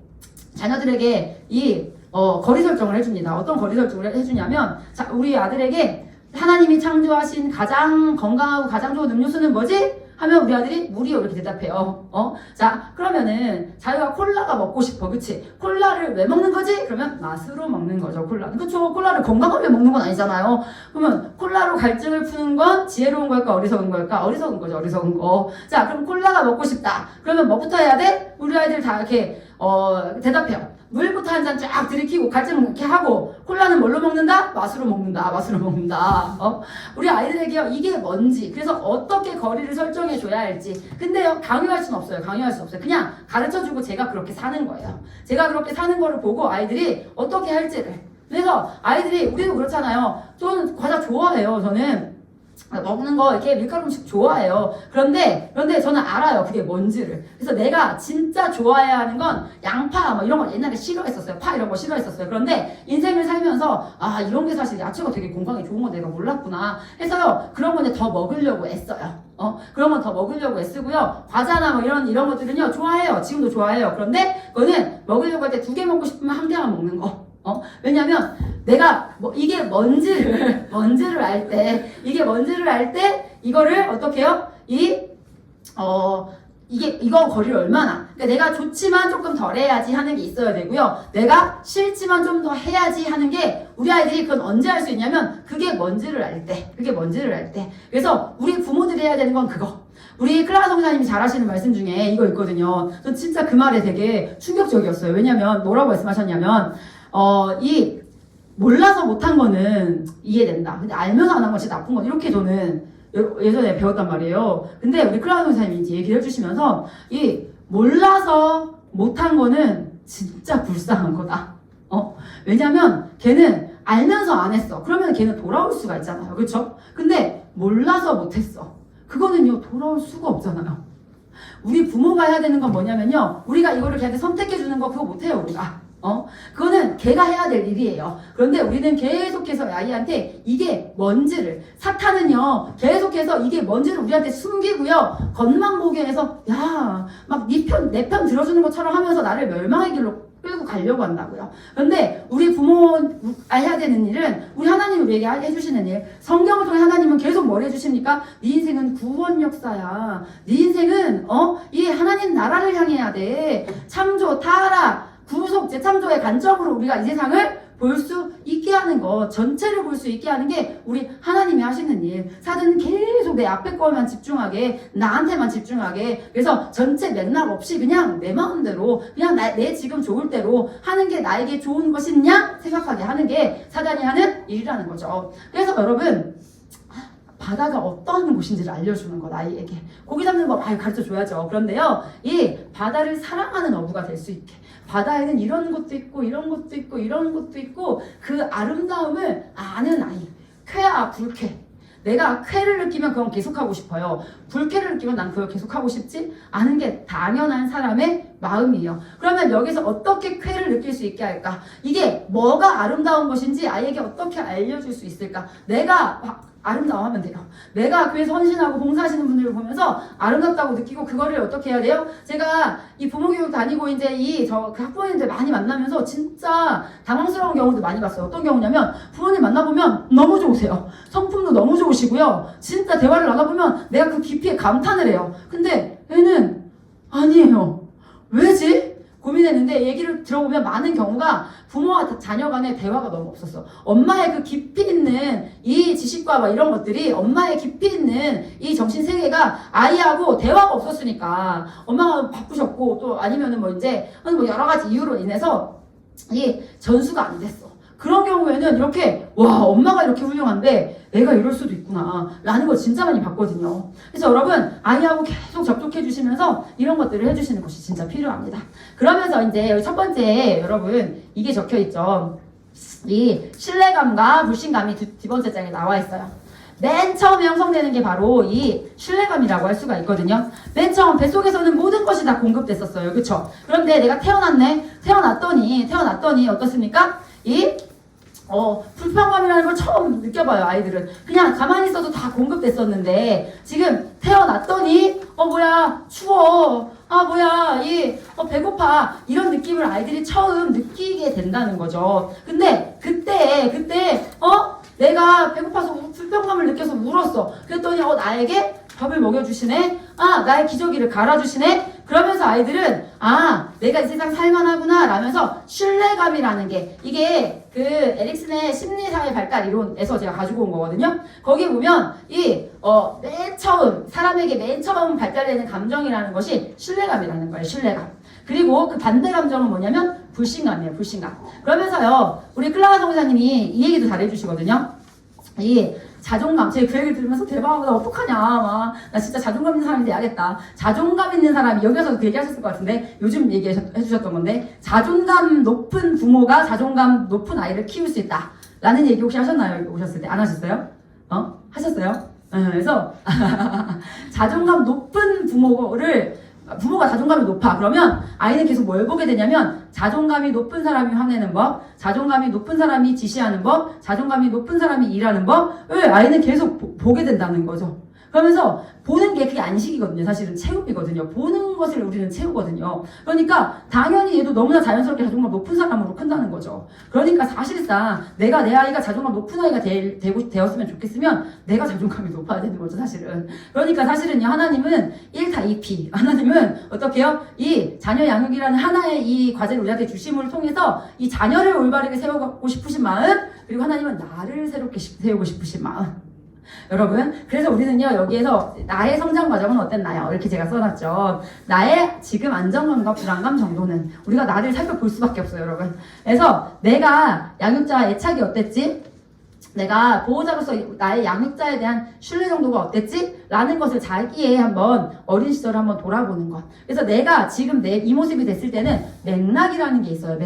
자녀들에게 이 거리 설정을 해줍니다. 어떤 거리 설정을 해주냐면 자, 우리 아들에게 하나님이 창조하신 가장 건강하고 가장 좋은 음료수는 뭐지? 하면 우리 아들이 물이요 이렇게 대답해요. 자 그러면은 자기가 콜라가 먹고 싶어, 그치? 콜라를 왜 먹는 거지? 그러면 맛으로 먹는 거죠, 콜라는. 그쵸? 콜라를 건강하게 먹는 건 아니잖아요. 그러면 콜라로 갈증을 푸는 건 지혜로운 걸까, 어리석은 걸까? 어리석은 거죠, 어리석은 거. 자 그럼 콜라가 먹고 싶다. 그러면 뭐부터 해야 돼? 우리 아이들 다 이렇게 대답해요. 물부터 한 잔 쫙 들이키고 갈증 이렇게 하고 콜라는 뭘로 먹는다? 맛으로 먹는다. 맛으로 먹는다. 우리 아이들에게요 이게 뭔지 그래서 어떻게 거리를 설정해 줘야 할지 근데요 강요할 수는 없어요. 강요할 수 없어요. 그냥 가르쳐주고 제가 그렇게 사는 거예요. 제가 그렇게 사는 거를 보고 아이들이 어떻게 할지를 그래서 아이들이 우리도 그렇잖아요. 저는 과자 좋아해요. 저는 먹는 거 이렇게 밀가루 음식 좋아해요. 그런데 저는 알아요. 그게 뭔지를. 그래서 내가 진짜 좋아해야 하는 건 양파 뭐 이런 거 옛날에 싫어했었어요. 파 이런 거 싫어했었어요. 그런데 인생을 살면서 이런 게 사실 야채가 되게 건강에 좋은 건 내가 몰랐구나 해서요. 그런 건 이제 더 먹으려고 애써요. 그런 건 더 먹으려고 애쓰고요. 과자나 뭐 이런 것들은요 좋아해요. 지금도 좋아해요. 그런데 그거는 먹으려고 할 때 2개 먹고 싶으면 1개만 먹는 거. 왜냐면 내가 이게 뭔지를 알 때 이거를 어떻게 해요? 이거 거리를 얼마나 그러니까 내가 좋지만 조금 덜 해야지 하는 게 있어야 되고요. 내가 싫지만 좀 더 해야지 하는 게 우리 아이들이 그건 언제 할 수 있냐면 그게 뭔지를 알 때 그래서 우리 부모들이 해야 되는 건 그거. 우리 클라라 성사님이 잘 하시는 말씀 중에 이거 있거든요. 전 진짜 그 말에 되게 충격적이었어요. 왜냐면 뭐라고 말씀하셨냐면 이 몰라서 못한 거는 이해된다. 근데 알면서 안 한 건 진짜 나쁜 건 이렇게 저는 예전에 배웠단 말이에요. 근데 우리 클라우드 선생님이 이제 얘기를 해주시면서 이 몰라서 못한 거는 진짜 불쌍한 거다. 왜냐면 걔는 알면서 안 했어. 그러면 걔는 돌아올 수가 있잖아요. 그쵸? 근데 몰라서 못했어. 그거는요 돌아올 수가 없잖아요. 우리 부모가 해야 되는 건 뭐냐면요 우리가 이거를 걔한테 선택해주는 거 그거 못해요 우리가. 그거는 걔가 해야 될 일이에요. 그런데 우리는 계속해서 아이한테 이게 뭔지를 사탄은요 계속해서 이게 뭔지를 우리한테 숨기고요 겉만 보게 해서 야 막 내 편 들어주는 것처럼 하면서 나를 멸망의 길로 끌고 가려고 한다고요. 그런데 우리 부모가 해야 되는 일은 우리 하나님이 우리에게 해주시는 일 성경을 통해 하나님은 계속 뭘 해주십니까? 네 인생은 구원 역사야. 네 인생은 이 하나님 나라를 향해야 돼. 창조 타락 구속 재창조의 관점으로 우리가 이 세상을 볼 수 있게 하는 것 전체를 볼 수 있게 하는 게 우리 하나님이 하시는 일. 사단은 계속 내 앞에 거만 집중하게 나한테만 집중하게 그래서 전체 맥락 없이 그냥 내 마음대로 그냥 내 지금 좋을 대로 하는 게 나에게 좋은 것이냐 생각하게 하는 게 사단이 하는 일이라는 거죠. 그래서 여러분 바다가 어떤 곳인지를 알려주는 것 아이에게 고기 잡는 법 가르쳐줘야죠. 그런데요 이 바다를 사랑하는 어부가 될 수 있게 바다에는 이런 것도 있고 이런 것도 있고 이런 것도 있고 그 아름다움을 아는 아이. 쾌와 불쾌. 내가 쾌를 느끼면 그건 계속하고 싶어요. 불쾌를 느끼면 난 그걸 계속하고 싶지 않은 게 당연한 사람의 마음이에요. 그러면 여기서 어떻게 쾌를 느낄 수 있게 할까? 이게 뭐가 아름다운 것인지 아이에게 어떻게 알려줄 수 있을까? 내가 아름다워하면 돼요. 내가 교회에서 헌신하고 봉사하시는 분들을 보면서 아름답다고 느끼고 그거를 어떻게 해야 돼요? 제가 이 부모교육 다니고 이제 그 학부모님들 많이 만나면서 진짜 당황스러운 경우도 많이 봤어요. 어떤 경우냐면 부모님 만나보면 너무 좋으세요. 성품도 너무 좋으시고요. 진짜 대화를 나눠보면 내가 그 깊이에 감탄을 해요. 근데 얘는 아니에요. 왜지? 고민했는데 얘기를 들어보면 많은 경우가 부모와 자녀 간의 대화가 너무 없었어. 엄마의 그 깊이 있는 이 지식과 막 이런 것들이 엄마의 깊이 있는 이 정신 세계가 아이하고 대화가 없었으니까 엄마가 바쁘셨고 또 아니면은 뭐 이제 뭐 여러 가지 이유로 인해서 이 전수가 안 됐어. 그런 경우에는 이렇게 와 엄마가 이렇게 훌륭한데 애가 이럴 수도 있구나 라는 걸 진짜 많이 봤거든요. 그래서 여러분 아이하고 계속 접촉해 주시면서 이런 것들을 해주시는 것이 진짜 필요합니다. 그러면서 이제 여기 첫 번째 여러분 이게 적혀 있죠. 이 신뢰감과 불신감이 두 번째 장에 나와 있어요. 맨 처음에 형성되는 게 바로 이 신뢰감이라고 할 수가 있거든요. 맨 처음 뱃속에서는 모든 것이 다 공급됐었어요. 그쵸? 그런데 내가 태어났더니 어떻습니까? 불편감이라는 걸 처음 느껴봐요, 아이들은. 그냥 가만히 있어도 다 공급됐었는데, 지금 태어났더니, 뭐야, 추워. 뭐야, 배고파. 이런 느낌을 아이들이 처음 느끼게 된다는 거죠. 근데, 그때, 내가 배고파서 불편감을 느껴서 울었어. 그랬더니, 나에게 밥을 먹여주시네? 나의 기저귀를 갈아주시네? 그러면서 아이들은, 내가 이 세상 살만하구나, 라면서 신뢰감이라는 게, 이게 그 에릭슨의 심리사회 발달 이론에서 제가 가지고 온 거거든요. 거기 보면, 사람에게 맨 처음 발달되는 감정이라는 것이 신뢰감이라는 거예요, 신뢰감. 그리고 그 반대 감정은 뭐냐면, 불신감이에요, 불신감. 그러면서요, 우리 클라라 성사님이 이 얘기도 잘해주시거든요. 이 자존감, 제가 그 얘기를 들으면서 대박, 나 어떡하냐, 나 진짜 자존감 있는 사람이 돼야겠다. 자존감 있는 사람이, 여기서 그 얘기 하셨을 것 같은데, 요즘 얘기해주셨던 건데, 자존감 높은 부모가 자존감 높은 아이를 키울 수 있다. 라는 얘기 혹시 하셨나요? 여기 오셨을 때? 안 하셨어요? 하셨어요? 그래서, 자존감 높은 부모가 자존감이 높아. 그러면 아이는 계속 뭘 보게 되냐면 자존감이 높은 사람이 화내는 법, 자존감이 높은 사람이 지시하는 법, 자존감이 높은 사람이 일하는 법을 아이는 계속 보게 된다는 거죠. 그러면서 보는 게 그게 안식이거든요. 사실은 체육이거든요. 보는 것을 우리는 채우거든요. 그러니까 당연히 얘도 너무나 자연스럽게 자존감 높은 사람으로 큰다는 거죠. 그러니까 사실상 내 아이가 자존감 높은 아이가 되었으면 좋겠으면 내가 자존감이 높아야 되는 거죠. 사실은. 그러니까 사실은요. 하나님은 1타 2피. 하나님은 어떻게 해요? 이 자녀 양육이라는 하나의 이 과제를 우리한테 주심을 통해서 이 자녀를 올바르게 세우고 싶으신 마음, 그리고 하나님은 나를 새롭게 세우고 싶으신 마음. 여러분, 그래서 우리는요, 여기에서 나의 성장 과정은 어땠나요? 이렇게 제가 써놨죠. 나의 지금 안정감과 불안감 정도는 우리가 나를 살펴볼 수밖에 없어요, 여러분. 그래서 내가 양육자 애착이 어땠지? 내가 보호자로서 나의 양육자에 대한 신뢰 정도가 어땠지? 라는 것을 자기의 한번 어린 시절을 한번 돌아보는 것. 그래서 내가 지금 이 모습이 됐을 때는 맥락이라는 게 있어요.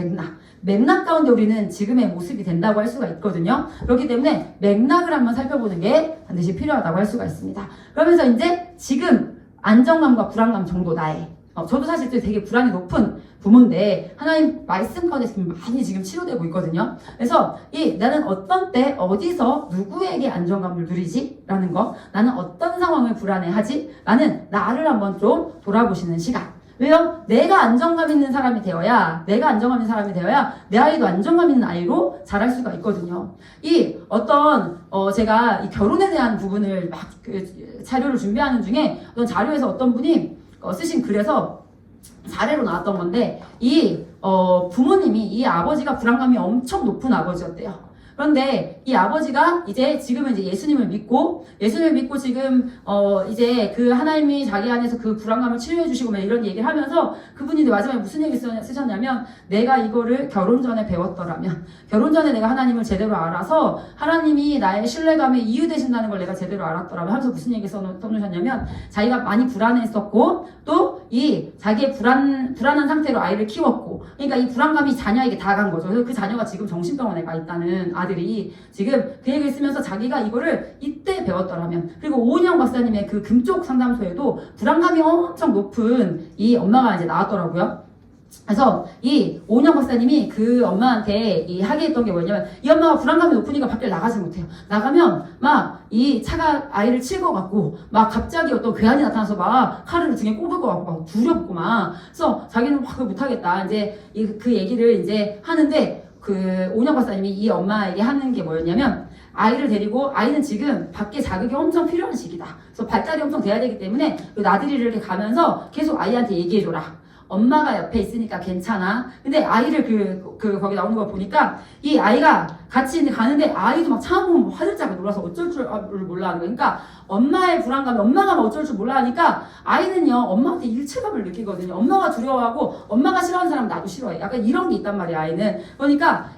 맥락 가운데 우리는 지금의 모습이 된다고 할 수가 있거든요. 그렇기 때문에 맥락을 한번 살펴보는 게 반드시 필요하다고 할 수가 있습니다. 그러면서 이제 지금 안정감과 불안감 정도 나의 저도 사실 되게 불안이 높은 부모인데 하나님 말씀 가운데 많이 지금 치료되고 있거든요. 그래서 나는 어떤 때 어디서 누구에게 안정감을 누리지? 라는 거, 나는 어떤 상황을 불안해하지? 라는 나를 한번 좀 돌아보시는 시간. 왜요? 내가 안정감 있는 사람이 되어야 내 아이도 안정감 있는 아이로 자랄 수가 있거든요. 제가 이 결혼에 대한 부분을 막 자료를 준비하는 중에 어떤 자료에서 어떤 분이 쓰신 글에서 사례로 나왔던 건데 부모님이 이 아버지가 불안감이 엄청 높은 아버지였대요. 그런데 이 아버지가 지금은 예수님을 믿고 지금 이제 그 하나님이 자기 안에서 그 불안감을 치료해 주시고 막 이런 얘기를 하면서 그분이 마지막에 무슨 얘기 쓰셨냐면 내가 이거를 결혼 전에 배웠더라면 결혼 전에 내가 하나님을 제대로 알아서 하나님이 나의 신뢰감의 이유 되신다는 걸 내가 제대로 알았더라면 하면서 무슨 얘기 써놓으셨냐면 자기가 많이 불안했었고 또 자기의 불안한 상태로 아이를 키웠고 그러니까 이 불안감이 자녀에게 다 간 거죠. 그래서 그 자녀가 지금 정신병원에 가 있다는 아들이 지금 그 얘기를 쓰면서 자기가 이거를 이때 배웠더라면 그리고 오은영 박사님의 그 금쪽 상담소에도 불안감이 엄청 높은 이 엄마가 이제 나왔더라고요. 그래서 이 오은영 박사님이 그 엄마한테 하게 했던 게 뭐냐면 이 엄마가 불안감이 높으니까 밖에 나가지 못해요. 나가면 막 이 차가 아이를 칠 것 같고 막 갑자기 어떤 괴한이 나타나서 막 칼을 등에 꼽을 것 같고 막 두렵고 막 그래서 자기는 막 못하겠다 이제 그 얘기를 이제 하는데 그 오은영 박사님이 이 엄마에게 하는 게 뭐였냐면 아이를 데리고 아이는 지금 밖에 자극이 엄청 필요한 시기다. 그래서 발달이 엄청 돼야 되기 때문에 나들이를 이렇게 가면서 계속 아이한테 얘기해줘라. 엄마가 옆에 있으니까 괜찮아. 근데 아이를 거기 나오는 거 보니까 이 아이가 같이 가는데 아이도 막 참으면 화들짝 놀라서 어쩔 줄 몰라 하는 거예요. 그러니까 엄마의 불안감이 엄마가 막 어쩔 줄 몰라 하니까 아이는요 엄마한테 일체감을 느끼거든요. 엄마가 두려워하고 엄마가 싫어하는 사람 나도 싫어해. 약간 이런 게 있단 말이야 아이는. 그러니까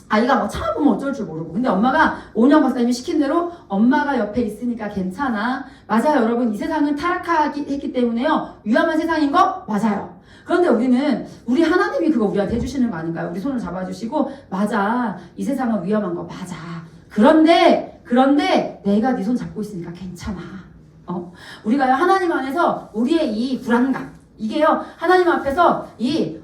아이가 뭐 참아보면 어쩔 줄 모르고. 근데 엄마가 오은영 박사님이 시킨 대로 엄마가 옆에 있으니까 괜찮아. 맞아요, 여러분. 이 세상은 타락했기 때문에요. 위험한 세상인 거 맞아요. 그런데 우리는 우리 하나님이 그거 우리한테 해주시는 거 아닌가요? 우리 손을 잡아주시고 맞아. 이 세상은 위험한 거 맞아. 그런데 내가 네 손 잡고 있으니까 괜찮아. 우리가요 하나님 안에서 우리의 이 불안감 이게요 하나님 앞에서 이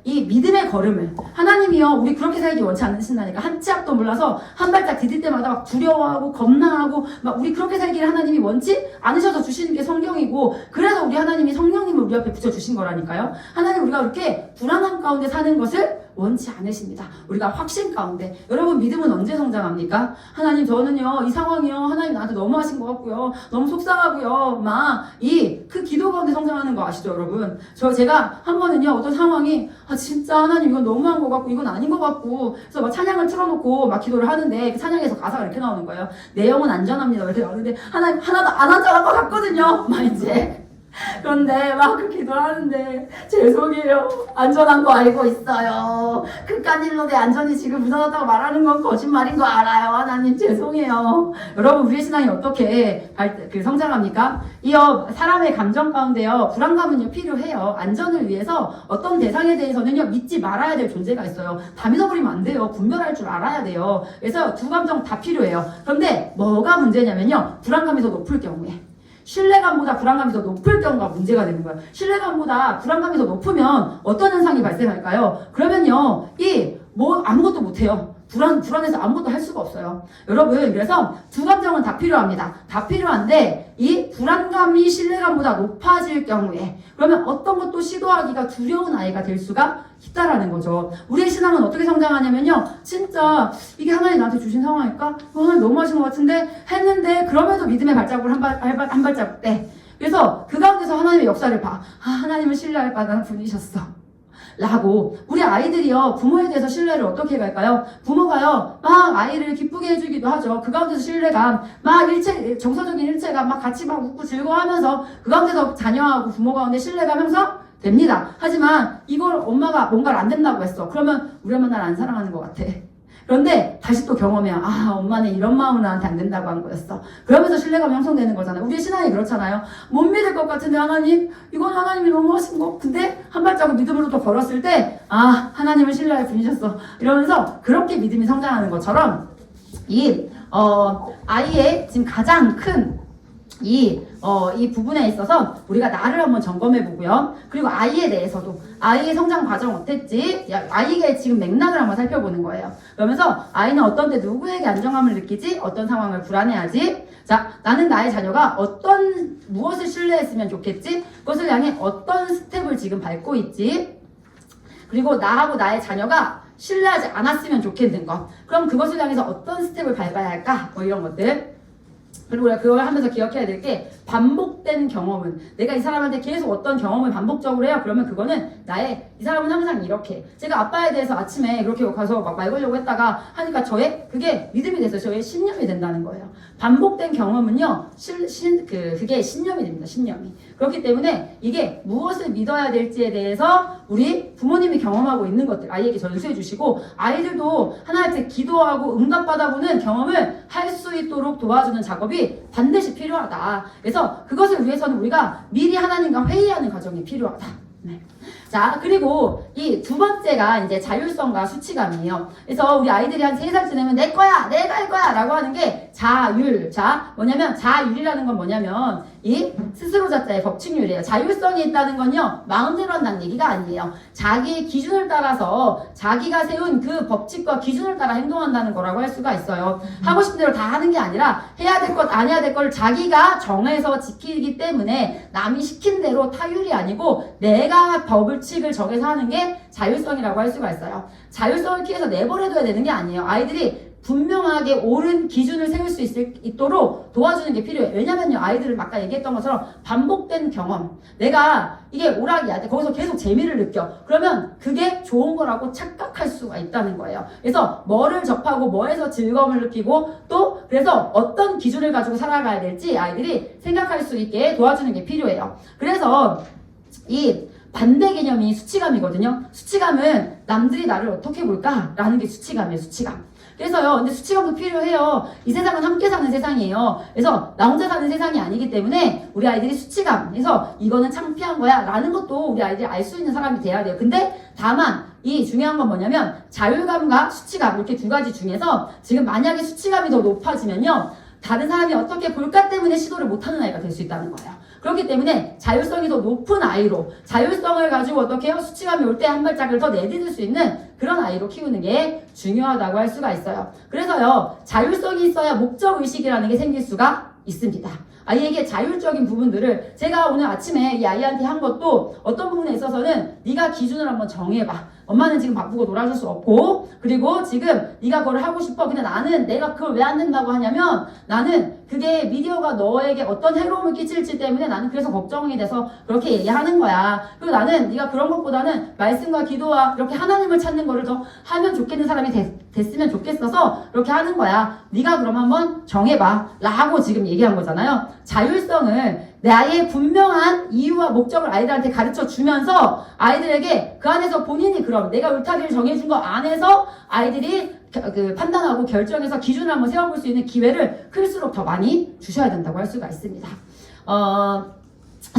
믿음의 걸음을 하나님이요 우리 그렇게 살기 원치 않으신다니까 한 치 앞도 몰라서 한 발짝 디딜 때마다 막 두려워하고 겁나하고 막 우리 그렇게 살기를 하나님이 원치 않으셔서 주시는 게 성경이고 그래서 우리 하나님이 성령님을 우리 앞에 붙여주신 거라니까요. 하나님 우리가 이렇게 불안함 가운데 사는 것을 원치 않으십니다. 우리가 확신 가운데 여러분 믿음은 언제 성장합니까? 하나님 저는요 이 상황이요 하나님 나한테 너무 하신 것 같고요 너무 속상하고요 막 그 기도 가운데 성장하는 거 아시죠 여러분? 제가 한 번은요 어떤 상황이 진짜 하나님 이건 너무한 것 같고 이건 아닌 것 같고 그래서 막 찬양을 틀어놓고 막 기도를 하는데 그 찬양에서 가사가 이렇게 나오는 거예요. 내 영은 안전합니다 이렇게 나오는데 하나님 하나도 안 안전한 것 같거든요 막 이제 그런데 막 그 기도를 하는데 죄송해요 안전한 거 알고 있어요 극간일로대 안전이 지금 무너졌다고 말하는 건 거짓말인 거 알아요 하나님 죄송해요. 여러분 우리의 신앙이 어떻게 성장합니까? 이어 사람의 감정 가운데요 불안감은요 필요해요. 안전을 위해서 어떤 대상에 대해서는요 믿지 말아야 될 존재가 있어요. 다 믿어버리면 안 돼요. 분별할 줄 알아야 돼요. 그래서 두 감정 다 필요해요. 그런데 뭐가 문제냐면요 불안감이 더 높을 경우에 신뢰감보다 불안감이 더 높을 경우가 문제가 되는 거예요. 신뢰감보다 불안감이 더 높으면 어떤 현상이 발생할까요? 그러면요, 아무것도 못해요. 불안해서 아무것도 할 수가 없어요. 여러분, 그래서 두 감정은 다 필요합니다. 다 필요한데, 이 불안감이 신뢰감보다 높아질 경우에, 그러면 어떤 것도 시도하기가 두려운 아이가 될 수가 있다라는 거죠. 우리의 신앙은 어떻게 성장하냐면요, 진짜, 이게 하나님 나한테 주신 상황일까? 하나님 너무 하신 것 같은데? 했는데, 그럼에도 믿음의 발자국을 한 발자국 떼. 그래서 그 가운데서 하나님의 역사를 봐. 하나님을 신뢰할 만한 분이셨어. 라고 우리 아이들이요 부모에 대해서 신뢰를 어떻게 갈까요? 부모가요 막 아이를 기쁘게 해주기도 하죠. 그 가운데서 신뢰감 막 정서적인 일체감 막 같이 막 웃고 즐거워하면서 그 가운데서 자녀하고 부모 가운데 신뢰감 형성됩니다. 하지만 이걸 엄마가 뭔가를 안 된다고 했어. 그러면 우리 엄마 날 안 사랑하는 것 같아. 그런데 다시 또 경험해야 엄마는 이런 마음은 나한테 안 된다고 한 거였어. 그러면서 신뢰감이 형성되는 거잖아요. 우리의 신앙이 그렇잖아요. 못 믿을 것 같은데 하나님 이건 하나님이 너무 하신 거. 근데 한 발자국 믿음으로 또 걸었을 때 하나님을 신뢰할 분이셨어. 이러면서 그렇게 믿음이 성장하는 것처럼 아이의 지금 가장 큰 이 부분에 있어서 우리가 나를 한번 점검해 보고요. 그리고 아이에 대해서도 아이의 성장 과정 어땠지? 아이의 지금 맥락을 한번 살펴보는 거예요. 그러면서 아이는 어떤 때 누구에게 안정감을 느끼지? 어떤 상황을 불안해하지? 자, 나는 나의 자녀가 무엇을 신뢰했으면 좋겠지? 그것을 향해 어떤 스텝을 지금 밟고 있지? 그리고 나하고 나의 자녀가 신뢰하지 않았으면 좋겠는 것. 그럼 그것을 향해서 어떤 스텝을 밟아야 할까? 뭐 이런 것들. 그리고 우리가 그걸 하면서 기억해야 될 게 반복된 경험은 내가 이 사람한테 계속 어떤 경험을 반복적으로 해요. 그러면 그거는 이 사람은 항상 이렇게 제가 아빠에 대해서 아침에 그렇게 가서 막 말 걸려고 했다가 하니까 그게 믿음이 됐어요. 저의 신념이 된다는 거예요. 반복된 경험은요 그게 신념이 됩니다. 신념이. 그렇기 때문에 이게 무엇을 믿어야 될지에 대해서 우리 부모님이 경험하고 있는 것들 아이에게 전수해 주시고 아이들도 하나님께 기도하고 응답받아보는 경험을 할 수 있도록 도와주는 작업이 반드시 필요하다. 그래서 그것을 위해서는 우리가 미리 하나님과 회의하는 과정이 필요하다. 네. 자, 그리고 이 두 번째가 이제 자율성과 수치감이에요. 그래서 우리 아이들이 한 3살 지나면 내 거야, 내가 할 거야 라고 하는 게 자율. 자율이라는 건 뭐냐면 이 스스로 자자의 법칙률이에요. 자율성이 있다는 건요, 마음대로 한다는 얘기가 아니에요. 자기의 기준을 따라서 자기가 세운 그 법칙과 기준을 따라 행동한다는 거라고 할 수가 있어요. 하고 싶은 대로 다 하는 게 아니라 해야 될 것, 안 해야 될 걸 자기가 정해서 지키기 때문에 남이 시킨 대로 타율이 아니고 내가 법칙을 정해서 하는 게 자율성이라고 할 수가 있어요. 자율성을 키워서 내버려둬야 되는 게 아니에요. 아이들이 분명하게 옳은 기준을 세울 수 있도록 도와주는 게 필요해요. 왜냐면요, 아이들은 아까 얘기했던 것처럼 반복된 경험. 내가 이게 오락이야. 거기서 계속 재미를 느껴. 그러면 그게 좋은 거라고 착각할 수가 있다는 거예요. 그래서 뭐를 접하고 뭐에서 즐거움을 느끼고 또 그래서 어떤 기준을 가지고 살아가야 될지 아이들이 생각할 수 있게 도와주는 게 필요해요. 그래서 이 반대 개념이 수치감이거든요. 수치감은 남들이 나를 어떻게 볼까라는 게 수치감이에요. 수치감. 그래서요, 근데 수치감도 필요해요. 이 세상은 함께 사는 세상이에요. 그래서 나 혼자 사는 세상이 아니기 때문에 우리 아이들이 수치감, 그래서 이거는 창피한 거야 라는 것도 우리 아이들이 알 수 있는 사람이 돼야 돼요. 근데 다만 이 중요한 건 뭐냐면 자율감과 수치감 이렇게 두 가지 중에서 지금 만약에 수치감이 더 높아지면요, 다른 사람이 어떻게 볼까 때문에 시도를 못하는 아이가 될 수 있다는 거예요. 그렇기 때문에 자율성이 더 높은 아이로, 자율성을 가지고 어떻게 해요? 수치감이 올 때 한 발짝을 더 내딛을 수 있는 그런 아이로 키우는 게 중요하다고 할 수가 있어요. 그래서요, 자율성이 있어야 목적의식이라는 게 생길 수가 있습니다. 아이에게 자율적인 부분들을 제가 오늘 아침에 이 아이한테 한 것도 어떤 부분에 있어서는 네가 기준을 한번 정해봐. 엄마는 지금 바쁘고 놀아줄 수 없고, 그리고 지금 네가 그걸 하고 싶어. 근데 나는 내가 그걸 왜 안 된다고 하냐면 나는 그게 미디어가 너에게 어떤 해로움을 끼칠지 때문에 나는 그래서 걱정이 돼서 그렇게 얘기하는 거야. 그리고 나는 네가 그런 것보다는 말씀과 기도와 이렇게 하나님을 찾는 거를 더 하면 좋겠는 사람이 됐으면 좋겠어서 그렇게 하는 거야. 네가 그럼 한번 정해봐 라고 지금 얘기한 거잖아요. 자율성을 내 아이의 분명한 이유와 목적을 아이들한테 가르쳐 주면서 아이들에게 그 안에서 본인이 그럼 내가 울타리를 정해준 거 안에서 아이들이 판단하고 결정해서 기준을 한번 세워볼 수 있는 기회를 클수록 더 많이 주셔야 된다고 할 수가 있습니다.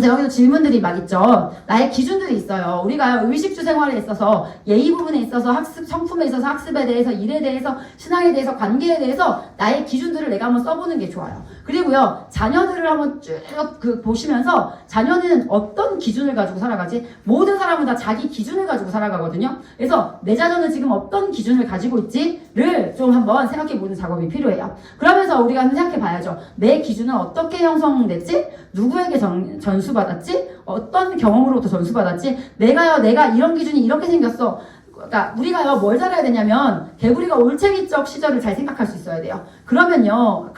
여기도 질문들이 막 있죠. 나의 기준들이 있어요. 우리가 의식주 생활에 있어서 예의 부분에 있어서 학습, 성품에 있어서 학습에 대해서 일에 대해서 신앙에 대해서 관계에 대해서 나의 기준들을 내가 한번 써보는 게 좋아요. 그리고요, 자녀들을 한번 쭉 보시면서 자녀는 어떤 기준을 가지고 살아가지? 모든 사람은 다 자기 기준을 가지고 살아가거든요. 그래서 내 자녀는 지금 어떤 기준을 가지고 있지를 좀 한번 생각해보는 작업이 필요해요. 그러면서 우리가 한번 생각해봐야죠. 내 기준은 어떻게 형성됐지? 누구에게 전수받았지? 어떤 경험으로부터 전수받았지? 내가 이런 기준이 이렇게 생겼어. 그러니까 우리가요, 뭘 잘해야 되냐면 개구리가 올챙이적 시절을 잘 생각할 수 있어야 돼요. 그러면요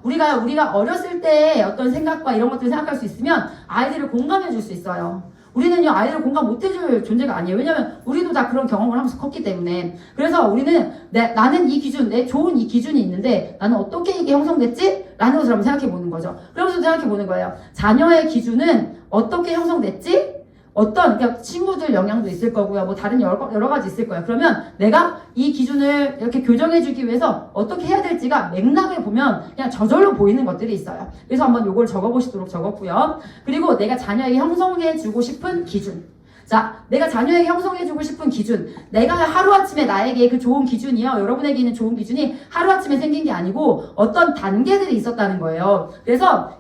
우리가 어렸을 때 어떤 생각과 이런 것들을 생각할 수 있으면 아이들을 공감해 줄 수 있어요. 우리는요, 아이들을 공감 못 해줄 존재가 아니에요. 왜냐면 우리도 다 그런 경험을 하면서 컸기 때문에. 그래서 우리는 나는 이 기준, 내 좋은 이 기준이 있는데 나는 어떻게 이게 형성됐지? 라는 것을 한번 생각해 보는 거죠. 그러면서 생각해 보는 거예요. 자녀의 기준은 어떻게 형성됐지? 그러니까 친구들 영향도 있을 거고요. 뭐 다른 여러 가지 있을 거예요. 그러면 내가 이 기준을 이렇게 교정해주기 위해서 어떻게 해야 될지가 맥락을 보면 그냥 저절로 보이는 것들이 있어요. 그래서 한번 요걸 적어보시도록 적었고요. 그리고 내가 자녀에게 형성해주고 싶은 기준. 자, 내가 자녀에게 형성해주고 싶은 기준. 내가 하루아침에 나에게 그 좋은 기준이요. 여러분에게 있는 좋은 기준이 하루아침에 생긴 게 아니고 어떤 단계들이 있었다는 거예요. 그래서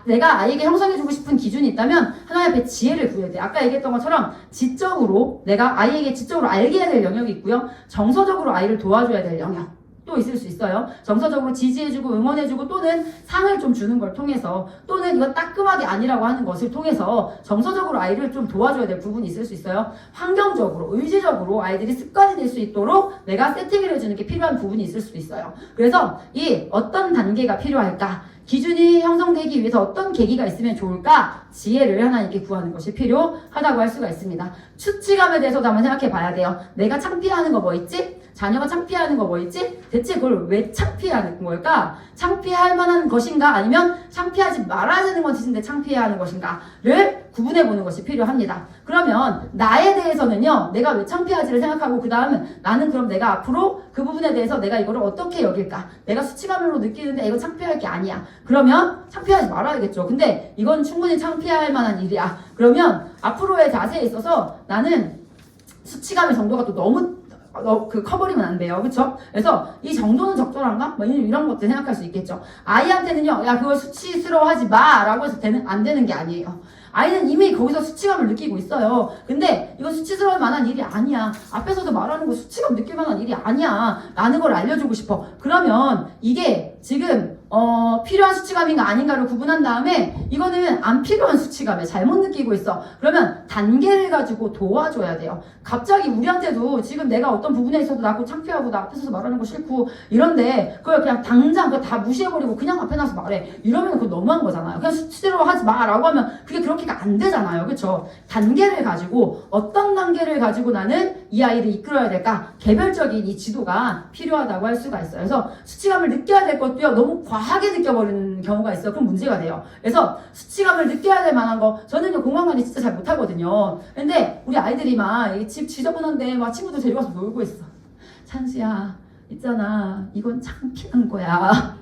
내가 아이에게 형성해주고 싶은 기준이 있다면 하나님 앞에 지혜를 구해야 돼. 아까 얘기했던 것처럼 지적으로 내가 아이에게 지적으로 알게 해야 될 영역이 있고요. 정서적으로 아이를 도와줘야 될 영역 또 있을 수 있어요. 정서적으로 지지해주고 응원해주고 또는 상을 좀 주는 걸 통해서 또는 이건 따끔하게 아니라고 하는 것을 통해서 정서적으로 아이를 좀 도와줘야 될 부분이 있을 수 있어요. 환경적으로 의지적으로 아이들이 습관이 될 수 있도록 내가 세팅을 해주는 게 필요한 부분이 있을 수도 있어요. 그래서 이 어떤 단계가 필요할까? 기준이 형성되기 위해서 어떤 계기가 있으면 좋을까? 지혜를 하나님께 구하는 것이 필요하다고 할 수가 있습니다. 수치감에 대해서도 한번 생각해 봐야 돼요. 내가 창피해하는 거 뭐 있지? 자녀가 창피해하는 거 뭐 있지? 대체 그걸 왜 창피해하는 걸까? 창피할 만한 것인가? 아니면 창피하지 말아야 되는 것인데 창피해하는 것인가를 구분해 보는 것이 필요합니다. 그러면 나에 대해서는요, 내가 왜 창피하지를 생각하고 그 다음은 나는 그럼 내가 앞으로 그 부분에 대해서 내가 이거를 어떻게 여길까? 내가 수치감으로 느끼는데 이거 창피할 게 아니야. 그러면 창피하지 말아야겠죠. 근데 이건 충분히 창피할 만한 일이야. 그러면 앞으로의 자세에 있어서 나는 수치감의 정도가 또 너무 커버리면 안 돼요. 그쵸? 그래서 이 정도는 적절한가? 뭐 이런 것들 생각할 수 있겠죠. 아이한테는요, 야, 그걸 수치스러워하지 마! 라고 해서 안 되는 게 아니에요. 아이는 이미 거기서 수치감을 느끼고 있어요. 근데 이거 수치스러울 만한 일이 아니야. 앞에서도 말하는 거 수치감 느낄 만한 일이 아니야. 라는 걸 알려주고 싶어. 그러면 이게 지금 필요한 수치감인가 아닌가를 구분한 다음에 이거는 안 필요한 수치감에 잘못 느끼고 있어. 그러면 단계를 가지고 도와줘야 돼요. 갑자기 우리한테도 지금 내가 어떤 부분에 있어도 나고 창피하고 나 앞에서 말하는 거 싫고 이런데 그걸 그냥 당장 그거 다 무시해버리고 그냥 앞에 나서 말해. 이러면 그거 너무한 거잖아요. 그냥 수치스러워하지 마라고 하면 그게 그렇게가 안 되잖아요. 그쵸? 단계를 가지고 어떤 단계를 가지고 나는 이 아이를 이끌어야 될까? 개별적인 이 지도가 필요하다고 할 수가 있어요. 그래서 수치감을 느껴야 될 것도요. 너무 과하게 느껴버리는 경우가 있어요. 그럼 문제가 돼요. 그래서 수치감을 느껴야 될 만한 거, 저는요, 공간관리 진짜 잘 못하거든요. 근데 우리 아이들이 막 집 지저분한데 막 친구들 데리고 와서 놀고 있어. 찬수야, 있잖아, 이건 창피한 거야.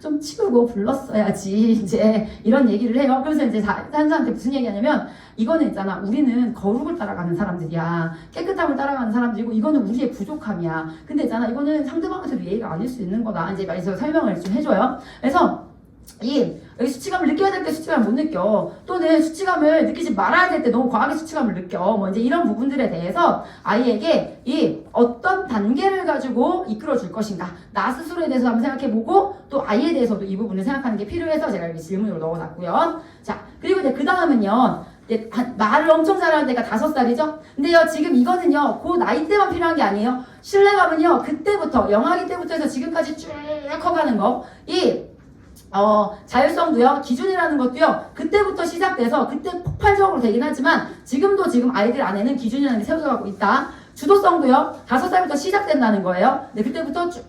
좀 치우고 불렀어야지. 이제 이런 얘기를 해요. 그래서 이제 찬수한테 무슨 얘기 하냐면, 이거는 있잖아, 우리는 거룩을 따라가는 사람들이야. 깨끗함을 따라가는 사람들이고, 이거는 우리의 부족함이야. 근데 있잖아, 이거는 상대방한테도 예의가 아닐 수 있는 거다. 이제 말해서 설명을 좀 해줘요. 그래서 여기 수치감을 느껴야 될 때 수치감을 못 느껴. 또는 수치감을 느끼지 말아야 될 때 너무 과하게 수치감을 느껴. 뭐 이제 이런 부분들에 대해서 아이에게 이 어떤 단계를 가지고 이끌어 줄 것인가. 나 스스로에 대해서 한번 생각해보고 또 아이에 대해서도 이 부분을 생각하는 게 필요해서 제가 여기 질문으로 넣어놨고요. 자, 그리고 이제 그 다음은요. 말을 엄청 잘하는 애가 5살이죠? 근데요, 지금 이거는요, 그 나이 때만 필요한 게 아니에요. 신뢰감은요, 그때부터, 영아기 때부터 해서 지금까지 쭉 커가는 거. 자율성도요, 기준이라는 것도요, 그때부터 시작돼서, 그때 폭발적으로 되긴 하지만, 지금 아이들 안에는 기준이라는 게 세워져가고 있다. 주도성도요, 5살부터 시작된다는 거예요. 근데 그때부터 쭉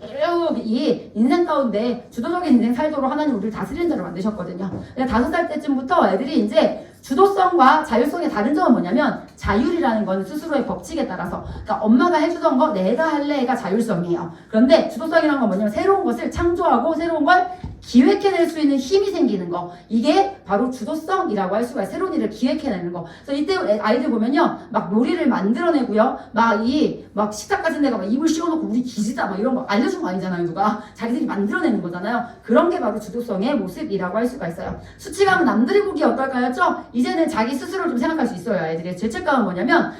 이 인생 가운데 주도적인 인생 살도록 하나님 우리를 다스리는 자로 만드셨거든요. 5살 때쯤부터 애들이 이제 주도성과 자율성의 다른 점은 뭐냐면, 자율이라는 건 스스로의 법칙에 따라서, 그러니까 엄마가 해주던 거 내가 할래가 자율성이에요. 그런데 주도성이라는 건 뭐냐면 새로운 것을 창조하고 새로운 걸 기획해낼 수 있는 힘이 생기는 거. 이게 바로 주도성이라고 할 수가 있어요. 새로운 일을 기획해내는 거. 그래서 이때 아이들 보면요, 막 놀이를 만들어내고요, 막 식탁 같은 데가 막 이불 씌워놓고 우리 기지다 막 이런 거 알려준 거 아니잖아요, 누가. 자기들이 만들어내는 거잖아요. 그런 게 바로 주도성의 모습이라고 할 수가 있어요. 수치감은 남들이 보기에 어떨까요? 이제는 자기 스스로를 좀 생각할 수 있어요, 아이들이. 죄책감은 뭐냐면,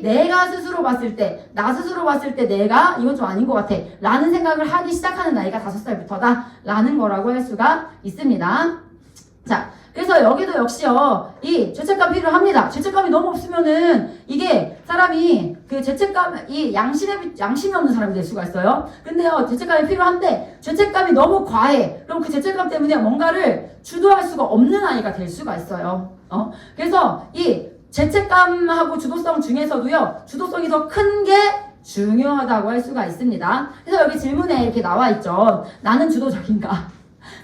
내가 스스로 봤을 때, 나 스스로 봤을 때 내가 이건 좀 아닌 것 같아 라는 생각을 하기 시작하는 나이가 5살부터다 라는 거라고 할 수가 있습니다. 자, 그래서 여기도 역시요, 이 죄책감 필요합니다. 죄책감이 너무 없으면은 이게 사람이 그 양심이 없는 사람이 될 수가 있어요. 근데요, 죄책감이 필요한데 죄책감이 너무 과해. 그럼 그 죄책감 때문에 뭔가를 주도할 수가 없는 아이가 될 수가 있어요. 그래서 이 죄책감하고 주도성 중에서도요, 주도성이 더 큰 게 중요하다고 할 수가 있습니다. 그래서 여기 질문에 이렇게 나와 있죠. 나는 주도적인가?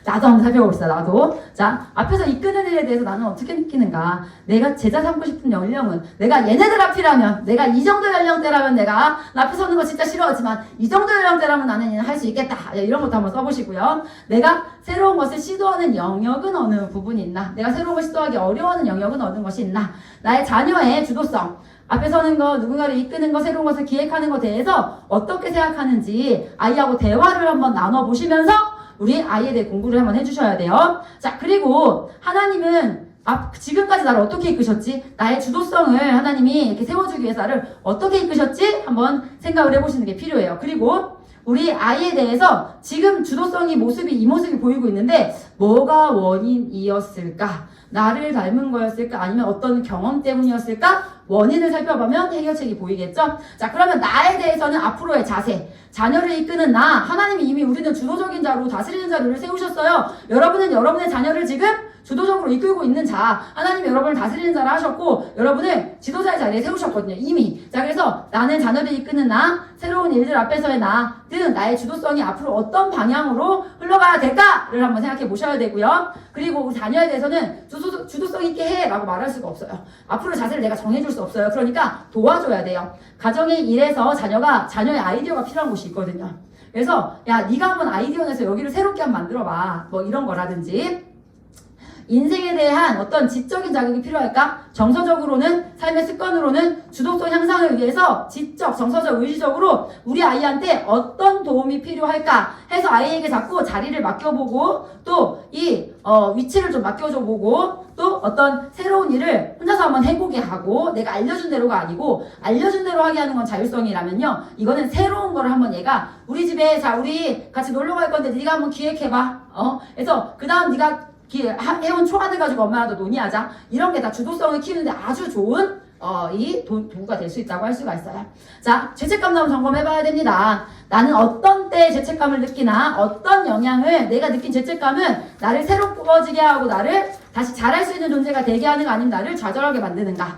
나도 한번 살펴봅시다, 나도. 자, 앞에서 이끄는 일에 대해서 나는 어떻게 느끼는가? 내가 제자 삼고 싶은 연령은, 내가 얘네들 앞이라면, 내가 이 정도 연령대라면 나 앞에 서는 거 진짜 싫어하지만, 이 정도 연령대라면 나는 할 수 있겠다. 이런 것도 한번 써보시고요. 내가 새로운 것을 시도하는 영역은 어느 부분이 있나? 내가 새로운 걸 시도하기 어려워하는 영역은 어느 것이 있나? 나의 자녀의 주도성. 앞에 서는 거, 누군가를 이끄는 거, 새로운 것을 기획하는 것에 대해서 어떻게 생각하는지 아이하고 대화를 한번 나눠보시면서 우리 아이에 대해 공부를 한번 해주셔야 돼요. 자, 그리고 하나님은 지금까지 나를 어떻게 이끄셨지? 나의 주도성을 하나님이 이렇게 세워주기 위해서 나를 어떻게 이끄셨지? 한번 생각을 해보시는 게 필요해요. 그리고 우리 아이에 대해서 지금 주도성이 이 모습이 보이고 있는데 뭐가 원인이었을까? 나를 닮은 거였을까? 아니면 어떤 경험 때문이었을까? 원인을 살펴보면 해결책이 보이겠죠? 자, 그러면 나에 대해서는 앞으로의 자세, 자녀를 이끄는 하나님이 이미 우리는 주도적인 자로 다스리는 자를 세우셨어요. 여러분은 여러분의 자녀를 지금 주도적으로 이끌고 있는 자, 하나님이 여러분을 다스리는 자를 하셨고 여러분을 지도자의 자리에 세우셨거든요, 이미. 자, 그래서 나는 자녀를 이끄는 새로운 일들 앞에서의 등 나의 주도성이 앞으로 어떤 방향으로 흘러가야 될까를 한번 생각해 보셔야 되고요. 그리고 우리 자녀에 대해서는 주도성 있게 해 라고 말할 수가 없어요. 앞으로 자세를 내가 정해줄 수 없어요. 그러니까 도와줘야 돼요. 가정의 일에서 자녀의 아이디어가 필요한 곳이 있거든요. 그래서 야, 네가 한번 아이디어 내서 여기를 새롭게 한번 만들어봐. 뭐 이런 거라든지. 인생에 대한 어떤 지적인 자극이 필요할까? 정서적으로는, 삶의 습관으로는 주도성 향상을 위해서 지적, 정서적, 의지적으로 우리 아이한테 어떤 도움이 필요할까 해서 아이에게 자꾸 자리를 맡겨보고 또 위치를 좀 맡겨줘보고 또 어떤 새로운 일을 혼자서 한번 해보게 하고 내가 알려준 대로가 아니고 알려준 대로 하게 하는 건 자율성이라면요. 이거는 새로운 거를 한번 얘가 우리 집에 우리 같이 놀러 갈 건데 네가 한번 기획해봐. 그래서 그 다음 네가 해온 초안을 가지고 엄마랑도 논의하자. 이런 게 다 주도성을 키우는데 아주 좋은 도구가 될 수 있다고 할 수가 있어요. 자, 죄책감도 한번 점검해봐야 됩니다. 나는 어떤 때에 죄책감을 느끼나 어떤 영향을 내가 느낀 죄책감은 나를 새롭게 하고 나를 다시 잘할 수 있는 존재가 되게 하는가 아니면 나를 좌절하게 만드는가.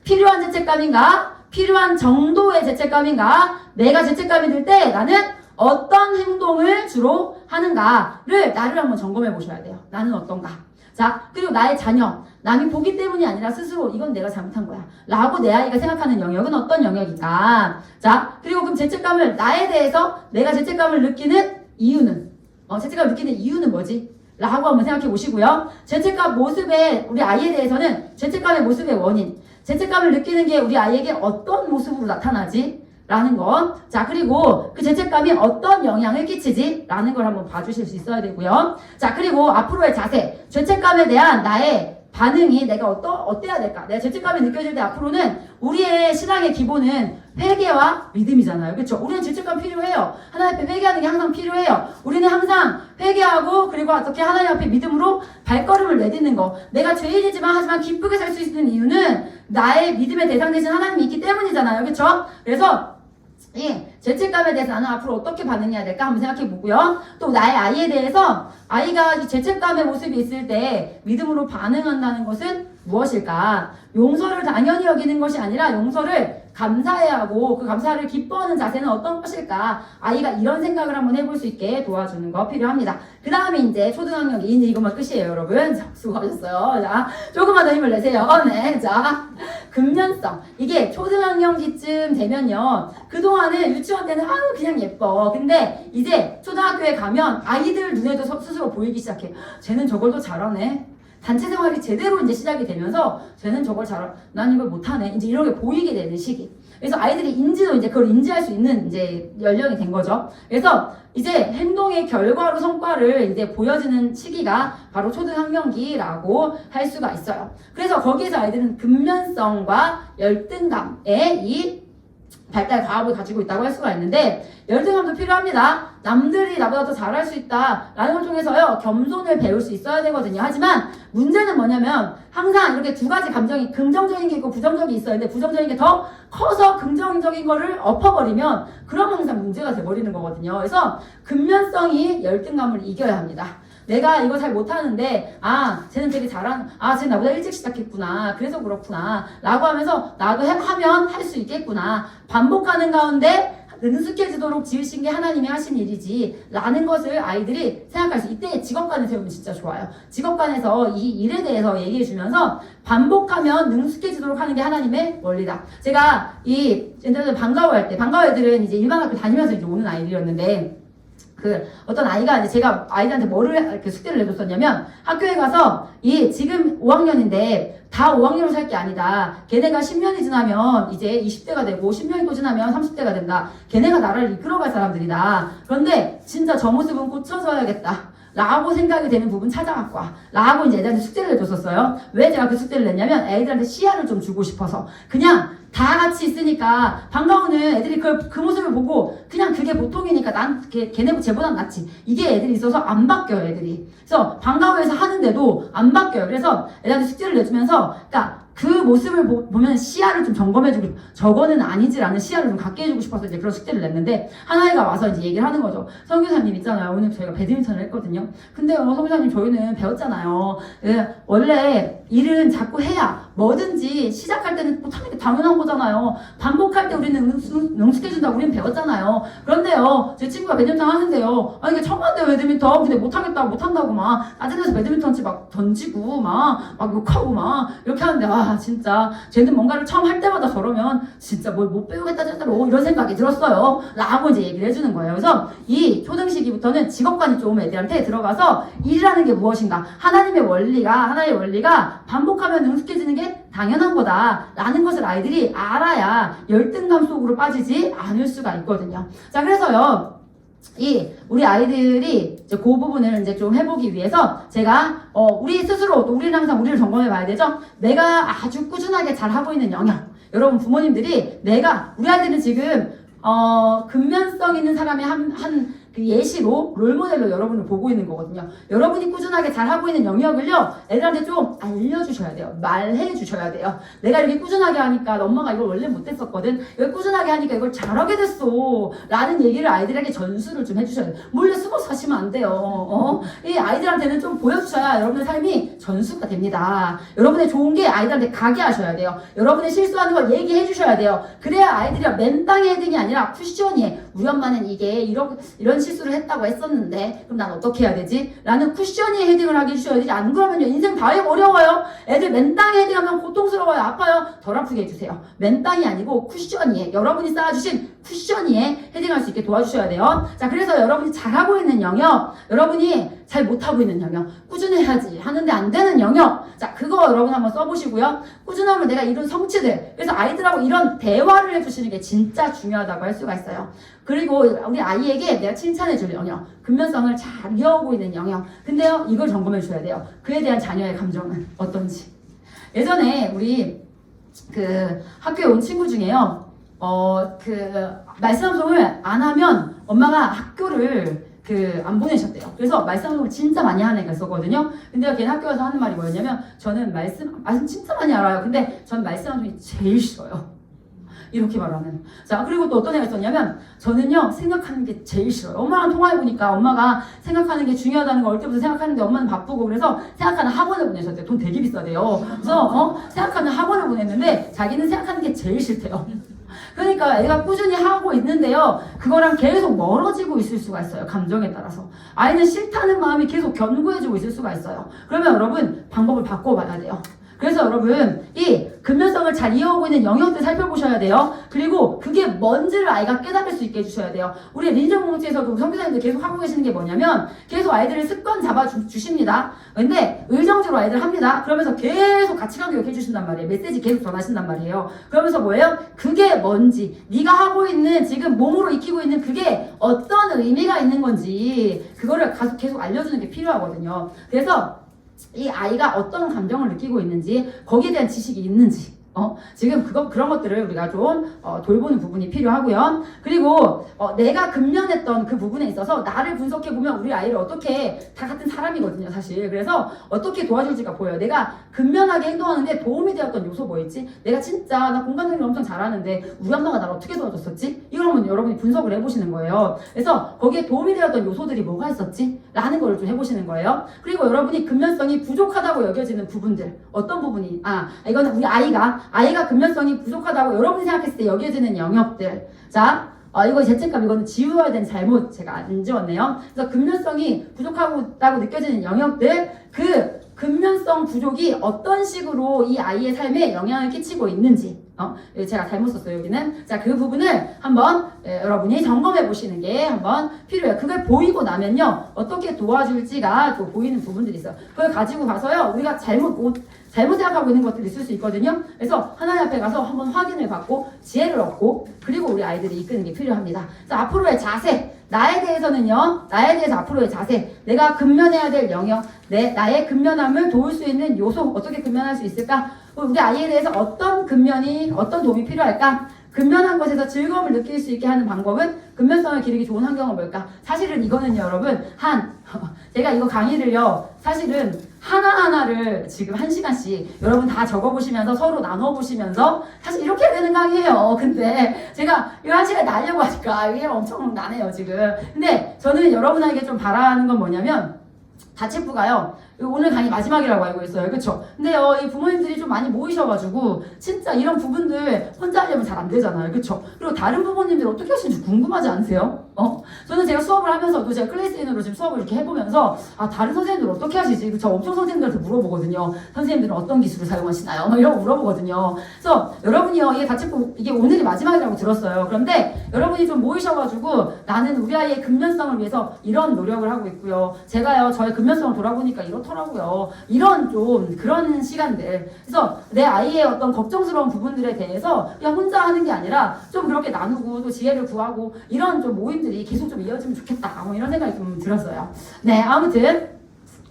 필요한 죄책감인가? 필요한 정도의 죄책감인가? 내가 죄책감이 들 때 나는 어떤 행동을 주로 하는가를 나를 한번 점검해 보셔야 돼요. 나는 어떤가? 자, 그리고 나의 자녀. 남이 보기 때문이 아니라 스스로 이건 내가 잘못한 거야. 라고 내 아이가 생각하는 영역은 어떤 영역인가? 자, 그리고 그럼 죄책감을, 나에 대해서 내가 죄책감을 느끼는 이유는? 죄책감을 느끼는 이유는 뭐지? 라고 한번 생각해 보시고요. 죄책감 모습의, 우리 아이에 대해서는 죄책감의 모습의 원인. 죄책감을 느끼는 게 우리 아이에게 어떤 모습으로 나타나지? 라는 거. 자, 그리고 그 죄책감이 어떤 영향을 끼치지? 라는 걸 한번 봐주실 수 있어야 되고요. 자, 그리고 앞으로의 자세. 죄책감에 대한 나의 반응이 내가 어때야 될까? 내가 죄책감이 느껴질 때 앞으로는 우리의 신앙의 기본은 회개와 믿음이잖아요. 그렇죠? 우리는 죄책감 필요해요. 하나님 앞에 회개하는 게 항상 필요해요. 우리는 항상 회개하고 그리고 어떻게 하나님 앞에 믿음으로 발걸음을 내딛는 거. 내가 죄인이지만 하지만 기쁘게 살 수 있는 이유는 나의 믿음의 대상 되신 하나님이 있기 때문이잖아요. 그렇죠? 그래서 이 죄책감에 대해서 나는 앞으로 어떻게 반응해야 될까 한번 생각해 보고요. 또 나의 아이에 대해서 아이가 이 죄책감의 모습이 있을 때 믿음으로 반응한다는 것은 무엇일까? 용서를 당연히 여기는 것이 아니라 용서를 감사해야 하고 그 감사를 기뻐하는 자세는 어떤 것일까? 아이가 이런 생각을 한번 해볼 수 있게 도와주는 거 필요합니다. 그 다음에 이제 초등학년 2는 이것만 끝이에요, 여러분. 자, 수고하셨어요. 자, 조금만 더 힘을 내세요. 네, 자, 근면성. 이게 초등학년기쯤 되면요. 그동안은 유치원 때는 아유 그냥 예뻐. 근데 이제 초등학교에 가면 아이들 눈에도 스스로 보이기 시작해. 쟤는 저걸 더 잘하네. 단체 생활이 제대로 이제 시작이 되면서 쟤는 저걸 난 이걸 못하네. 이제 이런 게 보이게 되는 시기. 그래서 아이들이 인지도 이제 그걸 인지할 수 있는 이제 연령이 된 거죠. 그래서 이제 행동의 결과로 성과를 이제 보여지는 시기가 바로 초등학년기라고 할 수가 있어요. 그래서 거기에서 아이들은 근면성과 열등감의 이 발달 과업을 가지고 있다고 할 수가 있는데 열등감도 필요합니다. 남들이 나보다 더 잘할 수 있다라는 걸 통해서요 겸손을 배울 수 있어야 되거든요. 하지만 문제는 뭐냐면 항상 이렇게 두 가지 감정이 긍정적인 게 있고 부정적인 게 있어요. 근데 부정적인 게 더 커서 긍정적인 거를 엎어버리면 그러면 항상 문제가 돼버리는 거거든요. 그래서 근면성이 열등감을 이겨야 합니다. 내가 이거 잘 못하는데 쟤는 되게 쟤는 나보다 일찍 시작했구나. 그래서 그렇구나. 라고 하면서 나도 하면 할 수 있겠구나. 반복하는 가운데 능숙해지도록 지으신 게 하나님이 하신 일이지 라는 것을 아이들이 생각할 수 이때 직업관을 세우면 진짜 좋아요. 직업관에서 이 일에 대해서 얘기해 주면서 반복하면 능숙해지도록 하는 게 하나님의 원리다. 제가 얘네들 방과후할 때 방과후 애들은 이제 일반 학교 다니면서 이제 오는 아이들이었는데 어떤 아이가 이제 제가 아이들한테 뭐를 이렇게 숙제를 내줬었냐면 학교에 가서 지금 5학년인데 다 5학년으로 살 게 아니다. 걔네가 10년이 지나면 이제 20대가 되고 10년이 또 지나면 30대가 된다. 걔네가 나라를 이끌어갈 사람들이다. 그런데 진짜 저 모습은 고쳐줘야겠다. 라고 생각이 되는 부분 찾아갖고 와. 라고 이제 애들한테 숙제를 내줬었어요. 왜 제가 그 숙제를 냈냐면 애들한테 시야를 좀 주고 싶어서. 그냥 다 같이 있으니까 방과후는 애들이 그 모습을 보고 그냥 그게 보통이니까 난 쟤보단 낫지. 이게 애들이 있어서 안 바뀌어요, 애들이. 그래서 방과후에서 하는데도 안 바뀌어요. 그래서 애들한테 숙제를 내주면서 그러니까 그 모습을 보면 시야를 좀 점검해주고 저거는 아니지라는 시야를 좀 갖게 해주고 싶어서 이제 그런 숙제를 냈는데 한 아이가 와서 이제 얘기를 하는 거죠. 성교사님 있잖아요. 오늘 저희가 배드민턴을 했거든요. 근데 성교사님 저희는 배웠잖아요. 원래 일은 자꾸 해야 뭐든지 시작할 때는 못하는 게 당연한 거잖아요. 반복할 때 우리는 능숙해진다고 우리는 배웠잖아요. 그런데요, 제 친구가 배드민턴 하는데요. 이게 처음 한대요, 배드민턴. 근데 못한다고 막 짜증내서 배드민턴치 막 던지고 막 욕하고 막 이렇게 하는데 진짜 쟤는 뭔가를 처음 할 때마다 저러면 진짜 뭘 못 배우겠다 제대로 이런 생각이 들었어요. 라고 이제 얘기를 해주는 거예요. 그래서 이 초등 시기부터는 직업관이 좀 애들한테 들어가서 일이라는 게 무엇인가 하나님의 원리가 반복하면 능숙해지는 게 당연한 거다 라는 것을 아이들이 알아야 열등감 속으로 빠지지 않을 수가 있거든요. 자, 그래서요 우리 아이들이 이제 그 부분을 이제 좀 해보기 위해서 제가 우리 스스로 또 우리는 항상 우리를 점검해 봐야 되죠. 내가 아주 꾸준하게 잘 하고 있는 영역. 여러분 부모님들이 우리 아이들은 지금 근면성 있는 사람이 한 그 예시로 롤모델로 여러분을 보고 있는 거거든요. 여러분이 꾸준하게 잘하고 있는 영역을요, 애들한테 좀 알려주셔야 돼요. 말해주셔야 돼요. 내가 이렇게 꾸준하게 하니까 엄마가 이걸 원래 못했었거든. 이걸 꾸준하게 하니까 이걸 잘하게 됐어. 라는 얘기를 아이들에게 전수를 좀 해주셔야 돼요. 몰래 숨어서 하시면 안 돼요. 이 아이들한테는 좀 보여주셔야 여러분의 삶이 전수가 됩니다. 여러분의 좋은 게 아이들한테 가게 하셔야 돼요. 여러분의 실수하는 걸 얘기해 주셔야 돼요. 그래야 아이들이 맨땅에 헤딩이 아니라 쿠셔니에 우리 엄마는 이게 이런 실수를 했다고 했었는데 그럼 난 어떻게 해야 되지? 라는 쿠셔니에 헤딩을 하게 해주셔야 되지. 안 그러면요 인생 다 어려워요. 애들 맨땅에 헤딩하면 고통스러워요. 아파요. 덜 아프게 해주세요. 맨땅이 아니고 쿠셔니에 여러분이 쌓아주신 쿠셔니에 헤딩할 수 있게 도와주셔야 돼요. 자, 그래서 여러분이 잘하고 있는 영역, 여러분이 잘 못하고 있는 영역, 꾸준해야지 하는데 안 되는 영역, 자, 그거 여러분 한번 써보시고요. 꾸준하면 내가 이룬 성취들, 그래서 아이들하고 이런 대화를 해주시는 게 진짜 중요하다고 할 수가 있어요. 그리고 우리 아이에게 내가 칭찬해줄 영역, 근면성을 잘 이어오고 있는 영역, 근데요 이걸 점검해 줘야 돼요. 그에 대한 자녀의 감정은 어떤지. 예전에 우리 그 학교에 온 친구 중에요, 말씀함송을 안 하면 엄마가 학교를 안 보내셨대요. 그래서 말씀함송을 진짜 많이 하는 애가 있었거든요. 근데 걔는 학교 가서 하는 말이 뭐였냐면, 저는 말씀 진짜 많이 알아요. 근데 전 말씀함송이 제일 싫어요. 이렇게 말하는. 자, 그리고 또 어떤 애가 있었냐면, 저는요 생각하는 게 제일 싫어요. 엄마랑 통화해보니까 엄마가 생각하는 게 중요하다는 걸 어릴 때부터 생각하는데 엄마는 바쁘고, 그래서 생각하는 학원을 보내셨대요. 돈 되게 비싸대요. 그래서 생각하는 학원을 보냈는데 자기는 생각하는 게 제일 싫대요. 그러니까 애가 꾸준히 하고 있는데요, 그거랑 계속 멀어지고 있을 수가 있어요. 감정에 따라서 아이는 싫다는 마음이 계속 견고해지고 있을 수가 있어요. 그러면 여러분 방법을 바꿔봐야 돼요. 그래서 여러분 이 근면성을 잘 이어오고 있는 영역들 살펴보셔야 돼요. 그리고 그게 뭔지를 아이가 깨달을 수 있게 해주셔야 돼요. 우리 민정공동체에서도 선교사님들 계속 하고 계시는 게 뭐냐면, 계속 아이들을 습관 잡아주십니다. 근데 의정적으로 아이들 합니다. 그러면서 계속 가치관 교육해 주신단 말이에요. 메시지 계속 전하신단 말이에요. 그러면서 뭐예요? 그게 뭔지, 네가 하고 있는 지금 몸으로 익히고 있는 그게 어떤 의미가 있는 건지 그거를 계속 알려주는 게 필요하거든요. 그래서 이 아이가 어떤 감정을 느끼고 있는지, 거기에 대한 지식이 있는지, 지금 그런 것들을 우리가 좀 돌보는 부분이 필요하고요. 그리고 내가 근면했던 그 부분에 있어서 나를 분석해보면 우리 아이를 어떻게, 다 같은 사람이거든요 사실. 그래서 어떻게 도와줄지가 보여요. 내가 근면하게 행동하는데 도움이 되었던 요소 뭐 있지? 내가 진짜 나 공간 정리 엄청 잘하는데 우리 엄마가 나를 어떻게 도와줬었지? 이걸 한번 여러분이 분석을 해보시는 거예요. 그래서 거기에 도움이 되었던 요소들이 뭐가 있었지? 라는 걸 좀 해보시는 거예요. 그리고 여러분이 근면성이 부족하다고 여겨지는 부분들, 어떤 부분이, 이거는 우리 아이가 근면성이 부족하다고 여러분이 생각했을 때 여겨지는 영역들. 자, 이거 죄책감, 이거는 지워야 되는 잘못 제가 안 지웠네요. 그래서 근면성이 부족하다고 느껴지는 영역들, 그 근면성 부족이 어떤 식으로 이 아이의 삶에 영향을 끼치고 있는지, 제가 잘못 썼어요 여기는. 자, 그 부분을 한번 여러분이 점검해 보시는 게 한번 필요해요. 그걸 보이고 나면요 어떻게 도와줄지가 또 보이는 부분들이 있어요. 그걸 가지고 가서요 우리가 잘못 생각하고 있는 것들이 있을 수 있거든요. 그래서 하나님 앞에 가서 한번 확인을 받고 지혜를 얻고, 그리고 우리 아이들이 이끄는 게 필요합니다. 자, 앞으로의 자세, 나에 대해서 앞으로의 자세, 내가 근면해야 될 영역, 나의 근면함을 도울 수 있는 요소, 어떻게 근면할 수 있을까? 우리 아이에 대해서 어떤 도움이 필요할까? 근면한 것에서 즐거움을 느낄 수 있게 하는 방법은, 근면성을 기르기 좋은 환경은 뭘까? 사실은 이거는요 여러분, 제가 이거 강의를요 사실은 하나하나를 지금 1시간씩 여러분 다 적어보시면서 서로 나눠보시면서 사실 이렇게 해야 되는 강의예요. 근데 제가 이거 1시간 나려고 하니까 이게 엄청 나네요 지금. 근데 저는 여러분에게 좀 바라는 건 뭐냐면, 다체부가요 오늘 강의 마지막이라고 알고 있어요. 그쵸? 근데요 이 부모님들이 좀 많이 모이셔가지고 진짜 이런 부분들 혼자 하려면 잘 안 되잖아요. 그쵸? 그리고 다른 부모님들 어떻게 하시는지 궁금하지 않으세요? 저는 제가 수업을 하면서도, 제가 클래스인으로 지금 수업을 이렇게 해보면서 다른 선생님들 어떻게 하시지? 그쵸? 엄청 선생님들한테 물어보거든요. 선생님들은 어떤 기술을 사용하시나요? 막 이런 거 물어보거든요. 그래서 여러분이요 이게 다체부, 이게 오늘이 마지막이라고 들었어요. 그런데 여러분이 좀 모이셔가지고, 나는 우리 아이의 근면성을 위해서 이런 노력을 하고 있고요, 제가요 저의 근면성을 돌아보니까 이렇더라고요, 이런 좀 그런 시간들. 그래서 내 아이의 어떤 걱정스러운 부분들에 대해서 그냥 혼자 하는 게 아니라 좀 그렇게 나누고 또 지혜를 구하고, 이런 좀 모임들이 계속 좀 이어지면 좋겠다, 뭐 이런 생각이 좀 들었어요. 네, 아무튼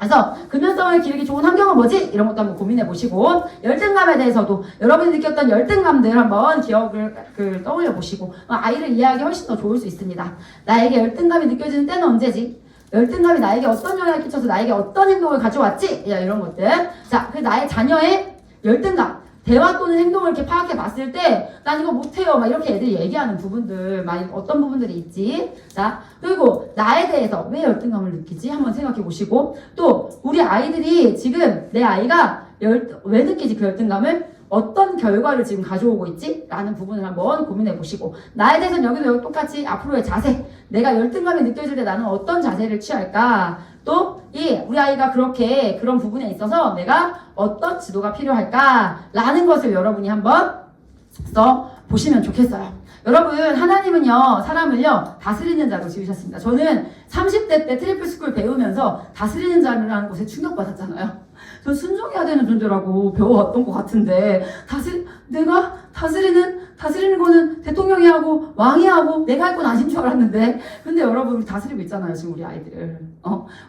그래서 근면성을 기르기 좋은 환경은 뭐지? 이런 것도 한번 고민해 보시고 열등감에 대해서도 여러분이 느꼈던 열등감들 한번 기억을 떠올려 보시고 아이를 이해하기 훨씬 더 좋을 수 있습니다. 나에게 열등감이 느껴지는 때는 언제지? 열등감이 나에게 어떤 영향을 끼쳐서 나에게 어떤 행동을 가져왔지? 이런 것들. 자, 그래서 나의 자녀의 열등감. 대화 또는 행동을 이렇게 파악해 봤을 때 난 이거 못해요 막 이렇게 애들이 얘기하는 부분들 막 어떤 부분들이 있지. 자, 그리고 나에 대해서 왜 열등감을 느끼지 한번 생각해 보시고 또 우리 아이들이 지금 내 아이가 왜 느끼지 그 열등감을 어떤 결과를 지금 가져오고 있지? 라는 부분을 한번 고민해 보시고 나에 대해서는 여기도 똑같이 앞으로의 자세 내가 열등감이 느껴질 때 나는 어떤 자세를 취할까 또 우리 아이가 그런 부분에 있어서 내가 어떤 지도가 필요할까 라는 것을 여러분이 한번 보시면 좋겠어요. 여러분 하나님은요 사람을요 다스리는 자로 지으셨습니다. 저는 30대 때 트리플 스쿨 배우면서 다스리는 자라는 곳에 충격받았잖아요. 전 순종해야 되는 존재라고 배워왔던 것 같은데 내가 다스리는 거는 대통령이 하고 왕이 하고 내가 할 건 아닌 줄 알았는데 근데 여러분 우리 다스리고 있잖아요 지금 우리 아이들을.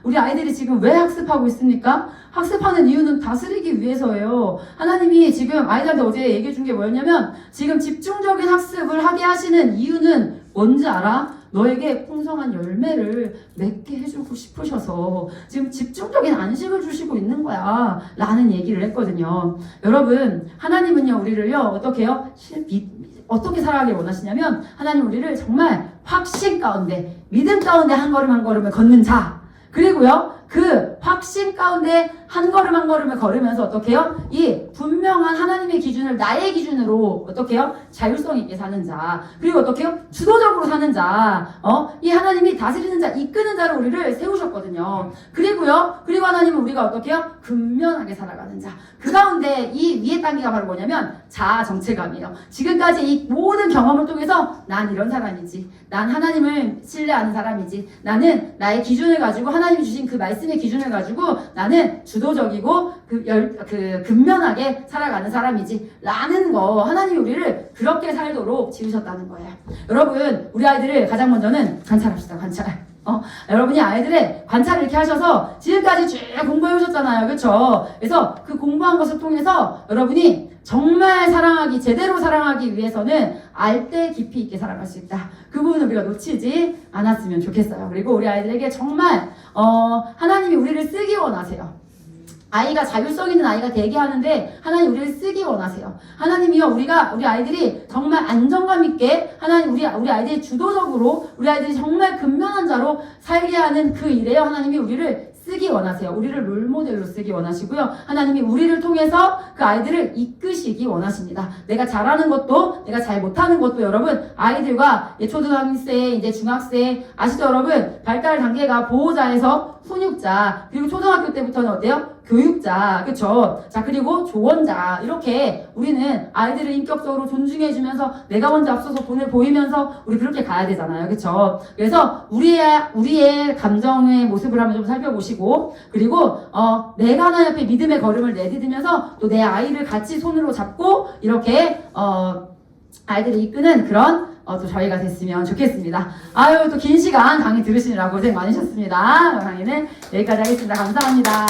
우리 아이들이 지금 왜 학습하고 있습니까? 학습하는 이유는 다스리기 위해서예요. 하나님이 지금 아이들한테 어제 얘기해 준 게 뭐였냐면 지금 집중적인 학습을 하게 하시는 이유는 뭔지 알아? 너에게 풍성한 열매를 맺게 해주고 싶으셔서 지금 집중적인 안식을 주시고 있는 거야 라는 얘기를 했거든요. 여러분 하나님은요 우리를요 어떻게 살아가길 원하시냐면 하나님 우리를 정말 확신 가운데 믿음 가운데 한 걸음 한 걸음을 걷는 자 그리고요 그 확신 가운데 한 걸음 한 걸음을 걸으면서 어떻게요? 이 분명한 하나님의 기준을 나의 기준으로 어떻게요? 자율성 있게 사는 자 그리고 어떻게요? 주도적으로 사는 자 이 하나님이 다스리는 자 이끄는 자로 우리를 세우셨거든요. 그리고 하나님은 우리가 어떻게요? 근면하게 살아가는 자 그 가운데 이 위에 단계가 바로 뭐냐면 자아 정체감이에요. 지금까지 이 모든 경험을 통해서 난 이런 사람이지 난 하나님을 신뢰하는 사람이지 나는 나의 기준을 가지고 하나님이 주신 그 말씀의 기준을 가지고 나는 주도적이고 근면하게 살아가는 사람이지 라는 거 하나님이 우리를 그렇게 살도록 지으셨다는 거예요. 여러분 우리 아이들을 가장 먼저는 관찰합시다. 관찰. 여러분이 아이들의 관찰을 이렇게 하셔서 지금까지 쭉 공부해 오셨잖아요. 그렇죠? 그래서 그 공부한 것을 통해서 여러분이 정말 제대로 사랑하기 위해서는 알때 깊이 있게 살아갈 수 있다. 그 부분을 우리가 놓치지 않았으면 좋겠어요. 그리고 우리 아이들에게 정말 하나님이 우리를 쓰기 원하세요. 아이가 자율성 있는 아이가 되게 하는데 하나님 우리를 쓰기 원하세요. 하나님이요 우리 아이들이 정말 안정감 있게 우리 아이들이 주도적으로 우리 아이들이 정말 근면한 자로 살게 하는 그 일에요 하나님이 우리를 쓰기 원하세요. 우리를 롤모델로 쓰기 원하시고요. 하나님이 우리를 통해서 그 아이들을 이끄시기 원하십니다. 내가 잘하는 것도 내가 잘 못하는 것도 여러분 아이들과 초등학생 이제 중학생 아시죠 여러분? 발달 단계가 보호자에서 훈육자 그리고 초등학교 때부터는 어때요? 교육자 그쵸? 자 그리고 조언자 이렇게 우리는 아이들을 인격적으로 존중해주면서 내가 먼저 앞서서 본을 보이면서 우리 그렇게 가야 되잖아요. 그쵸? 그래서 우리의 감정의 모습을 한번 좀 살펴보시고 그리고 내가 하나님 앞에 믿음의 걸음을 내디디면서 또 내 아이를 같이 손으로 잡고 이렇게 아이들을 이끄는 그런 또 저희가 됐으면 좋겠습니다. 아유 또 긴 시간 강의 들으시느라고 고생 많으셨습니다. 강의는 여기까지 하겠습니다. 감사합니다.